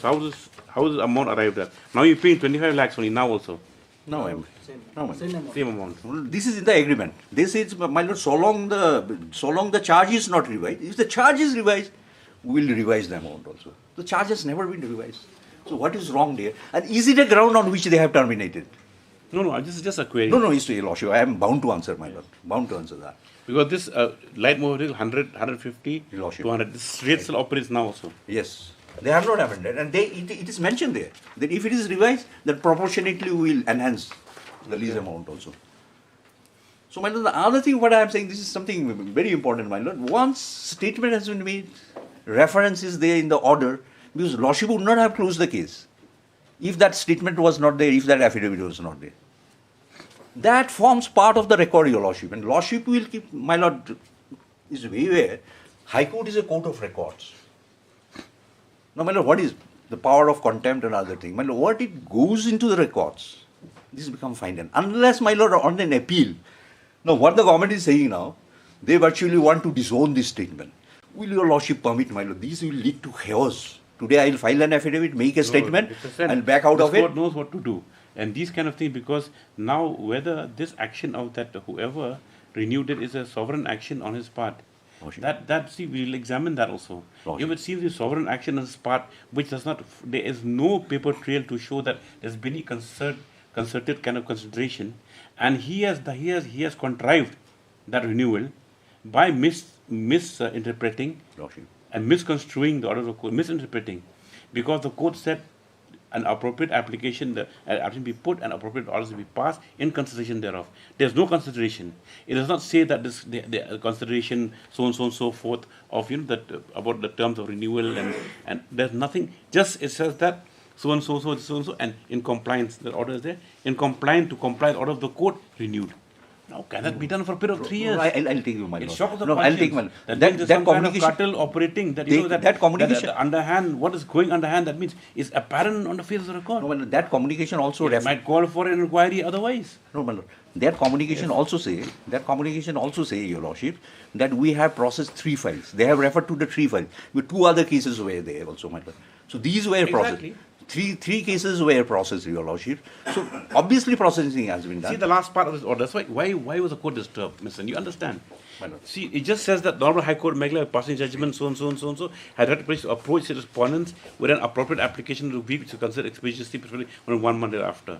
So how is the amount arrived at? Now you're paying 25 lakhs only, now also? No, Same amount. This is in the agreement. They say, my lord, so long the charge is not revised. If the charge is revised, we will revise the amount also. The charge has never been revised. So what is wrong there? And is it a ground on which they have terminated? No, this is just a query. No, Your Lordship, I am bound to answer, my lord. Bound to answer that. Because this light motor is 100, 150, Lordship. 200. This rate still operates now also. Yes. They have not amended, and it is mentioned there that if it is revised, then proportionately we will enhance the lease amount also. So, my lord, the other thing what I am saying, this is something very important, my lord. Once statement has been made, reference is there in the order, because Lordship would not have closed the case if that statement was not there, if that affidavit was not there. That forms part of the record, Your Lordship, and Lordship will keep, my lord, is very aware, High Court is a court of records. Now, my lord, what is the power of contempt and other things? My lord, what it goes into the records, this becomes final. Unless, my lord, on an appeal. Now, what the government is saying now, they virtually want to disown this statement. Will Your Lordship permit, my lord? This will lead to chaos. Today I will file an affidavit, make a statement, and back out of it. The court knows what to do. And these kind of things, because now whether this action of that whoever renewed it is a sovereign action on his part, see, we will examine that also. If it seems the sovereign action on his part, which does not, there is no paper trail to show that there's been any concerted kind of consideration, and he has contrived that renewal by misinterpreting and misconstruing the order of the court, misinterpreting, because the court said an appropriate application, the action be put and appropriate orders be passed in consideration thereof. There's no consideration. It does not say that the consideration so and so forth of that about the terms of renewal and there's nothing. Just it says that so and so and in compliance, the order is there. In compliance to comply the order of the court renewed. Now, can that be done for a period of 3 years? I'll take you, my lord. It shocks the I'll take my that some kind of cartel operating. That communication, that underhand, what is going underhand, that means is apparent on the face of the record. No, my lord, that communication also might call for an inquiry otherwise. No, my lord. That communication also say, Your Lordship, that we have processed 3 files. They have referred to the 3 files. With 2 other cases were there also, my lord. So these were processed. Three cases were processed, Your Lordship. So obviously processing has been done. See the last part of this order. That's why was the court disturbed, Mr. You understand? See, it just says that the Honorable High Court of Meghalaya passing judgment so and so and so and so had right to approach its respondents with an appropriate application to be considered expeditiously, preferably on 1 month thereafter.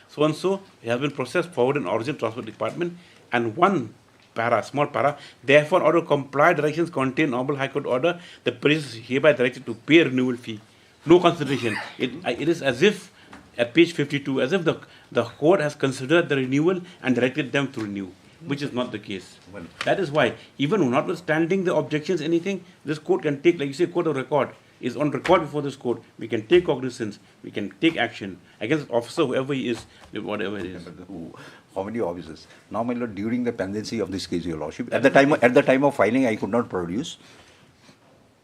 So and so it has been processed forward in Origin Transport Department, and one para, small para, therefore, in order to comply directions contained in Honorable High Court order, the petitioner is hereby directed to pay a renewal fee. No consideration. It is as if, at page 52, as if the court has considered the renewal and directed them to renew, which is not the case. Well, that is why, even notwithstanding the objections, anything, this court can take, like you say, court of record, is on record before this court. We can take cognizance, we can take action against officer, whoever he is, whatever it is. How many officers? Now, my lord, during the pendency of this case, Your Lordship, at the time of filing, I could not produce.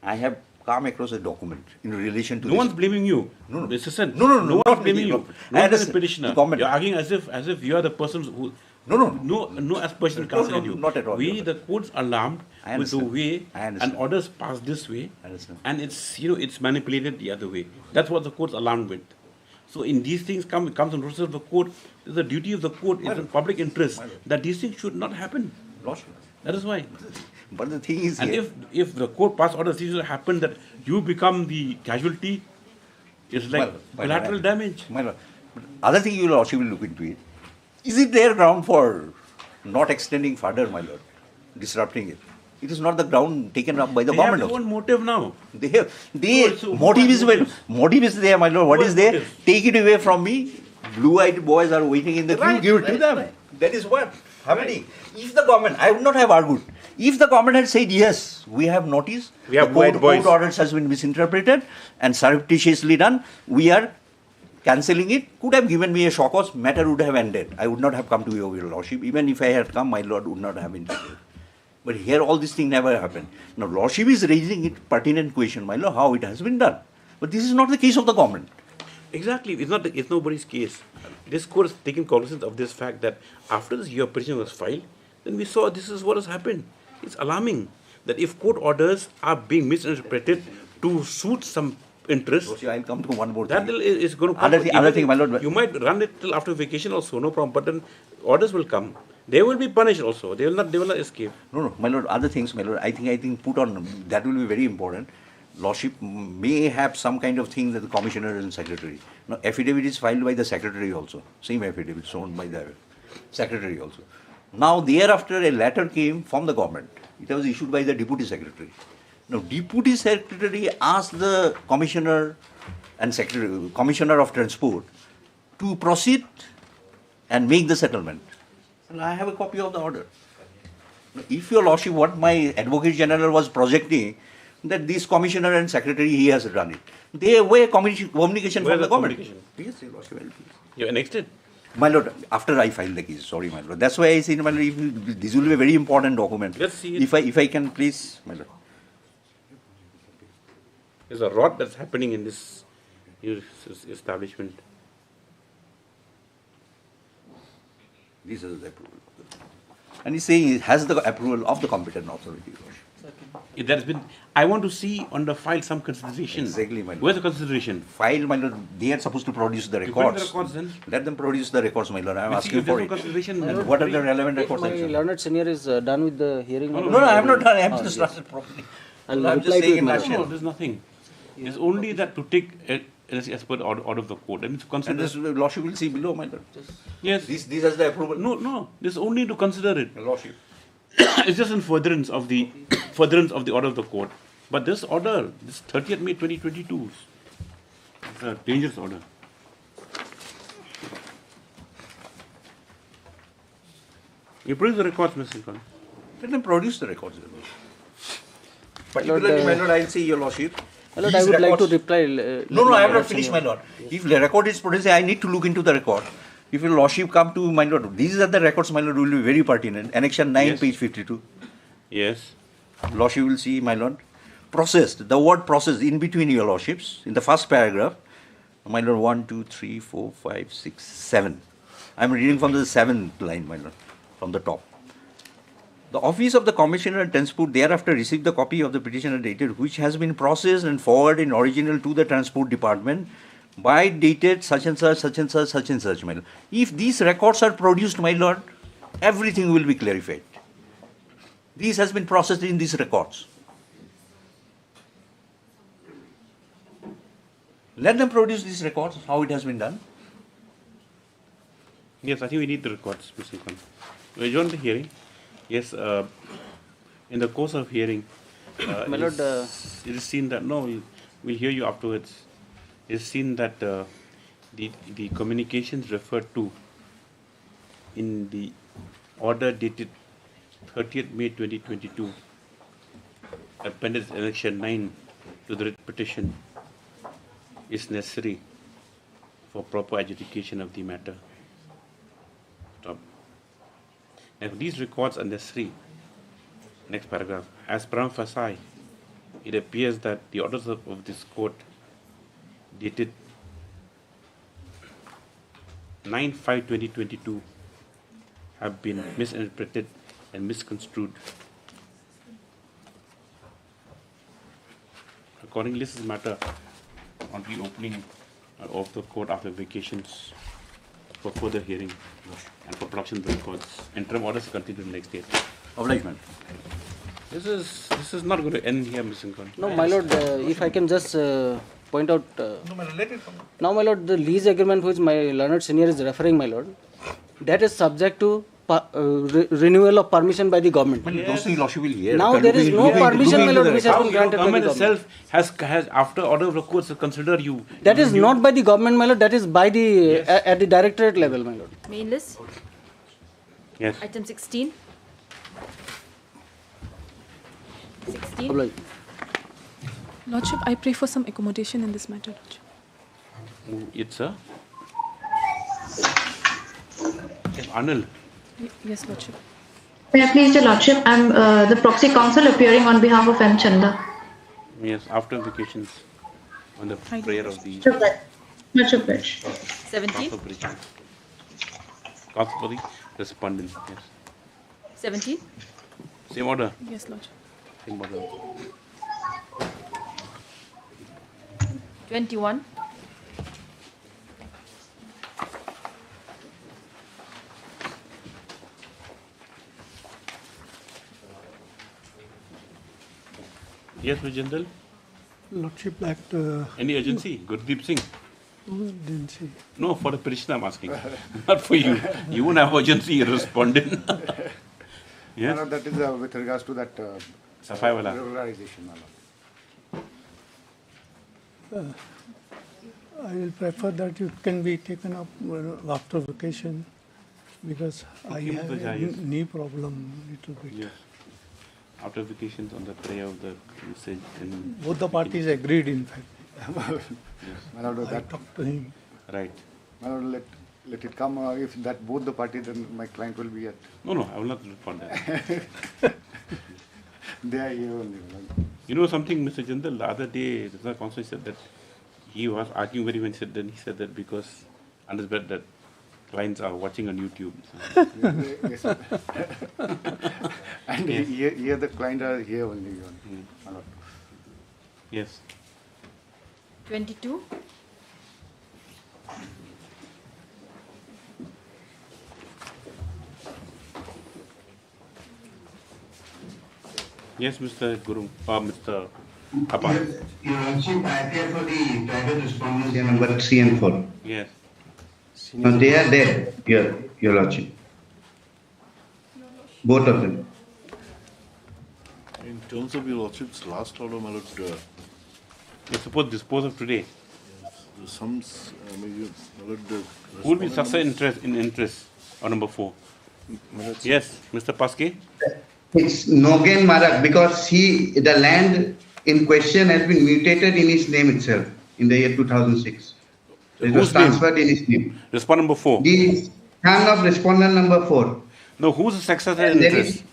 I have come across a document in relation to. No one's blaming you. No, listen. No, no one's blaming you. No one is a petitioner. You're arguing as if you are the person who. No aspiration counsel in you. Not at all. We, the courts, are alarmed with the way and orders pass this way, and it's manipulated the other way. That's what the court's alarmed with. So in these things comes on notice of the court. It's the duty of the court, it's in public interest that these things should not happen. That is why. But the thing is, and if the court pass orders, it should happen that you become the casualty. It's like collateral damage. My lord, other thing Your Lordship will look into it. Is it their ground for not extending further, my lord, disrupting it? It is not the ground taken up by the government. They have their own motive now. Motive is there, my lord. What is there? Take it away from me. Blue-eyed boys are waiting in the queue. Give it to them. That is what happening. If the government, I would not have argued. If the government had said, yes, we have noticed, we have the court orders has been misinterpreted and surreptitiously done, we are cancelling it, could have given me a shock cause, matter would have ended. I would not have come to Your Lordship. Even if I had come, my lord would not have interfered. But here all this thing never happened. Now Lordship is raising it pertinent question, my lord, how it has been done. But this is not the case of the government. Exactly. It's nobody's case. This court has taken cognizance of this fact that after your petition was filed, then we saw this is what has happened. It's alarming that if court orders are being misinterpreted to suit some interest, I'll come to one more that thing. Is going to come. Other thing, my lord. You might run it till after vacation also, no problem. But then orders will come. They will be punished also. They will not escape. No, my lord. Other things, my lord. I think put on that will be very important. Lordship may have some kind of thing that the commissioner and secretary. Now, affidavit is filed by the secretary also. Same affidavit shown by the secretary also. Now, thereafter, a letter came from the government. It was issued by the deputy secretary. Now, deputy secretary asked the commissioner and secretary, commissioner of transport to proceed and make the settlement. And I have a copy of the order. Now, if Your Lordship, what my Advocate General was projecting, that this commissioner and secretary, he has done it. They were communication from the government. Yes, Your Lordship. You annexed it? My lord, after I filed the case, sorry, my lord. That's why I said, my lord, this will be a very important document. Let's see it. If I can please, my lord. There's a rot that's happening in this establishment. This is the approval. And he's saying it has the approval of the competent authority. There's been. I want to see on the file some consideration. Exactly, my lord. Where's the consideration? File, my lord. They are supposed to produce the records. Let them produce the records, my lord. I'm asking for it. And what are the relevant records? My learned senior is done with the hearing. No, I have not done. I have just started properly. I'm just saying in no, there's nothing. It's only that to take as per the order of the court. And consider. And this lordship will see below, my lord. Yes. This has the approval. No. This is only to consider it. Lordship. It's just in furtherance of the order of the court. But this order, this 30th May 2022, it's a dangerous order. You produce the records, Mr. Khan. Let them produce the records. Particularly, my lord, I'll say, Your Lordship. My lord, I would like to reply. No, I have not finished, my lord. If the record is produced, I need to look into the record. If Your Lordship come to, my lord, these are the records, my lord, will be very pertinent. Annexion 9, yes. Page 52. Yes. Lordship will see, my lord. Processed, the word processed in between, Your Lordships, in the first paragraph, my lord, 1, 2, 3, 4, 5, 6, 7. I'm reading from the 7th line, my lord, from the top. The office of the Commissioner and Transport thereafter received the copy of the petition dated, which has been processed and forwarded in original to the Transport Department by dated such and such, such and such, such and such, my lord. If these records are produced, my lord, everything will be clarified. This has been processed in these records. Let them produce these records, how it has been done. Yes, I think we need the records, Mr. Khan. We adjourn the hearing. Yes, in the course of hearing, My lord, it is seen that, no, we'll hear you afterwards. It is seen that the communications referred to in the order dated 30th May 2022, Appendix Annexure 9 to the writ petition is necessary for proper adjudication of the matter. Stop. If these records are necessary, next paragraph, as prima facie, it appears that the orders of this court dated 9/5/2022 have been misinterpreted and misconstrued. Accordingly, this is a matter on reopening of the court after vacations for further hearing and for production of the records. Interim orders continue next day. Obligement. This is not going to end here, Mr. Khan. no, my lord, if I can just point out. Now, my lord, the lease agreement which my learned senior is referring, my lord, that is subject to renewal of permission by the government. Those things Lordship will hear. Now there is no permission, my lord, which has been granted by the Government government. itself has after order of the courts consider you. That is not by the government, my lord, that is by the at the directorate level, my lord. Main list. Yes. Item 16. 16. Lordship, I pray for some accommodation in this matter, Lordship. It's a Anil. Yes, Lordship. May I please, Your Lordship, I'm the proxy counsel appearing on behalf of M. Chanda. Yes, after vacations on the prayer of the Much obliged. 17. Counsel for the respondent. Yes. 17. Same order? Yes, Lordship. Same order. 21. Yes, Mr. General. Lordship, that... Any urgency? Gurdeep Singh? Didn't see. No, for the petitioner I'm asking. Not for you. You won't have urgency, you're responding. Yes? No, that is with regards to that Safai wala. regularization. I will prefer that it can be taken up after vacation because I have a knee problem little bit. Yes. After vacations on the prayer of the usage. Both the parties agreed, in fact. My lord, I talked to him. Right. My lord, let it come. If that both the parties, then my client will be at. No, I will not respond that. They are here only. You know something, Mr. Jindal, the other day, the counsel said that he was arguing very much. Then he said that because understood that clients are watching on YouTube. So. Yes. And yes. Here the clients are here only. My lord. Yes. 22. Yes, Mr. Guru, Mr. Appa. Your Lordship, I appear for the private respondents here number 3 and 4. Yes. No, they are there, Your Lordship. Both of them. In terms of Your Lordship's last order, my lord, you're supposed to dispose of today. The sums, my lord, who will be sustained interest on number 4? Yes, Mr. Paske? It's Nogen Marak because the land in question has been mutated in his name itself in the year 2006. So it was transferred in his name. Respondent number 4. The son of respondent number 4. No, who's the successor in interest?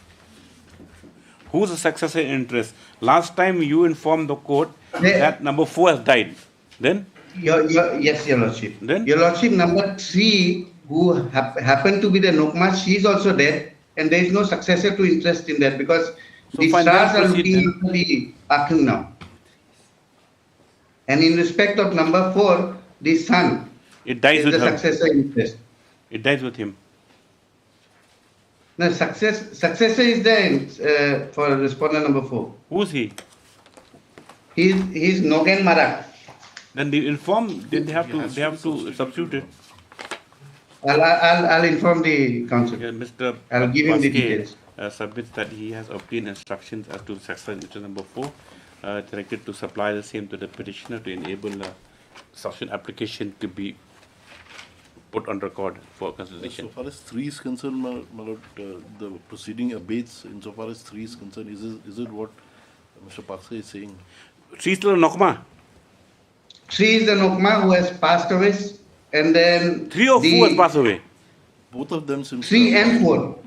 Who's the successor in interest? Last time you informed the court that number 4 has died. Then? Yes, Your Lordship. Then? Your Lordship, number 3, who happened to be the Nokma, she is also dead. And there is no successor to interest in that because the stars are looking into the Akhil now. And in respect of number 4, the son It dies is with the her. successor interest. It dies with him. No, successor is there for respondent number 4. Who's he? He's Nogen Marak. Then they inform. Then they have to substitute it. I'll inform the council. Yeah, Mr. I'll give him the Baske, details. Submits that he has obtained instructions as to successor interest number 4, directed to supply the same to the petitioner to enable subsequent application to be put on record for consideration. So far as 3 is concerned, my lord, the proceeding abates insofar as 3 is concerned. Is it what Mr. Pakse is saying? 3 is still a Nokma. 3 is the Nokma who has passed away, and then 3 or 4 has passed away. Both of them seem 3 and 4.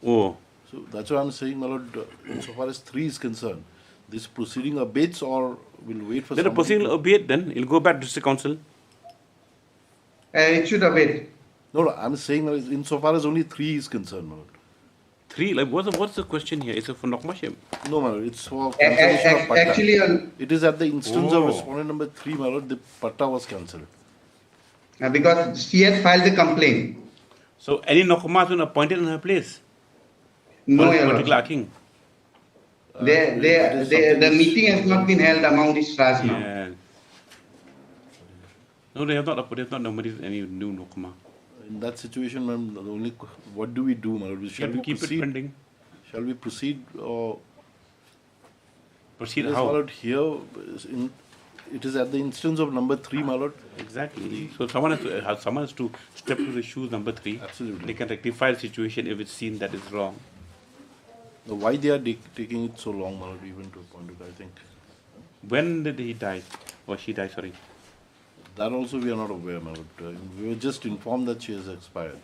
Oh. So that's what I'm saying, my lord, insofar as 3 is concerned. This proceeding abates or will wait for Then the proceeding will abate, then it'll go back to district council. It should abate. No, I'm saying insofar as only 3 is concerned, my lord. 3, like what's the question here? Is it for Nokmashim? No, my lord, it's for cancellation of patta. Actually, it is at the instance of respondent number 3, my lord, the patta was cancelled. Because she had filed the complaint. So any Nokma has been appointed in her place? No, For Your particular Lordship. king? The meeting has not been held among the stars now. Yeah. No, they have not nominated any new Nokma. In that situation, ma'am, the only what do we do, my lord? Shall we keep proceed? it pending. Shall we proceed or proceed yes, how? My lord, here it is at the instance of number 3, my lord. Exactly. So someone has to step to the shoes number 3. Absolutely. They can rectify the situation if it's seen that it's wrong. Now, why they are taking it so long, my lord, even to a point of, I think. When did he die? Or she die, sorry. That also we are not aware, my lord. We were just informed that she has expired.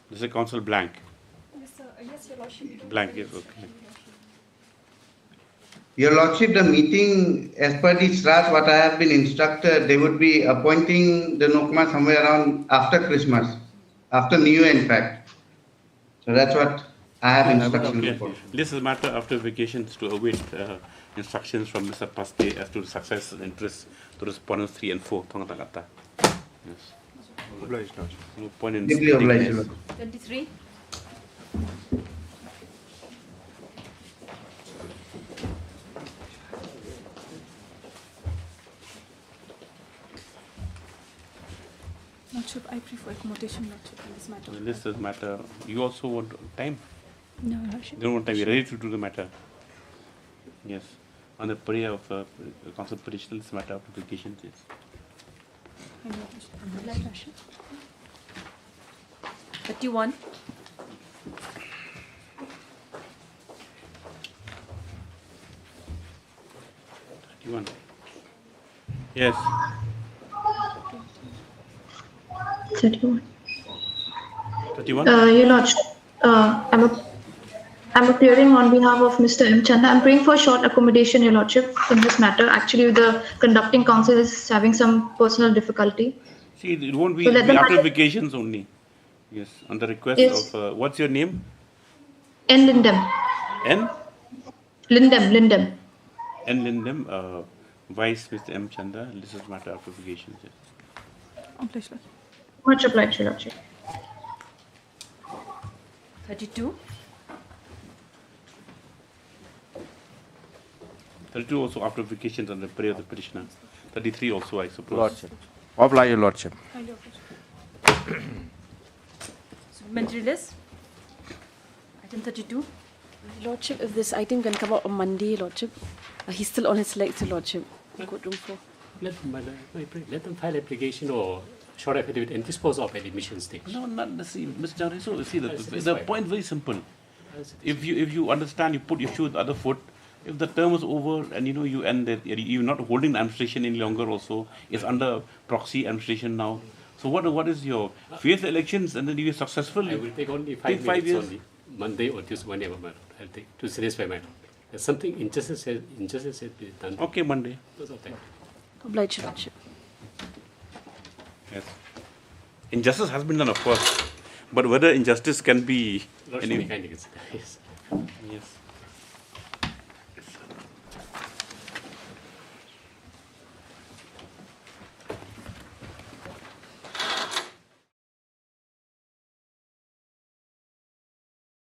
This is a council blank. Yes, sir. Yes, Your Lordship. Blank, yes, okay. Your Lordship, the meeting, as per the stars, what I have been instructed, they would be appointing the Nokma somewhere around after Christmas, after New Year, in fact. So that's what I have instructions for. This is a matter after vacations to await instructions from Mr. Paste as to the success and interest to respondents 3 and 4. Yes. Obliged, no point in Deeply obliged. 23. Lordship, I prefer accommodation, Lordship, in this matter. This is matter. You also want time? No, Lordship. You don't want time. You're ready to do the matter. Yes. On the prayer of council petition, this matter of application. Yes. Lordship. 31. Yes. 31. 31? Your Lordship, I'm appearing on behalf of Mr. M. Chanda. I'm praying for short accommodation, Your Lordship, in this matter. Actually, the conducting council is having some personal difficulty. See, it won't be, So let them after have- vacations only. Yes, on the request Yes. of, what's your name? N. Lindem. N? Lindem. N. Lindem, Vice Mr. M. Chanda. This is matter of vacations. Yes. Much obliged, Your Lordship. 32. 32 also after vacations on the prayer of the petitioner. 33 also, I suppose. Lordship. Oblige, Your Lordship. Supplementary list. Item 32. Lordship, if this item can come out on Monday, Lordship, he's still on his legs, Lordship. Courtroom 4. Let them file application or short affidavit and dispose of at admission stage. No, not the same. Mr. Jari, so see, That's the fine. point very simple. If you understand, you put your shoe with the other foot. If the term is over and you end it, you're not holding the administration any longer. Also, it's under proxy administration now. So what is your face elections and then you are successful? I will take only Take 5 minutes years. only. Monday or Tuesday, whenever, my lord. I'll take to satisfy my lord. There's something injustice has been done. Okay, Monday. Those are things. Obliged, Lordship. Yes. Injustice has been done, of course. But whether injustice can be Lordship, any... kindly consider. Yes. Yes.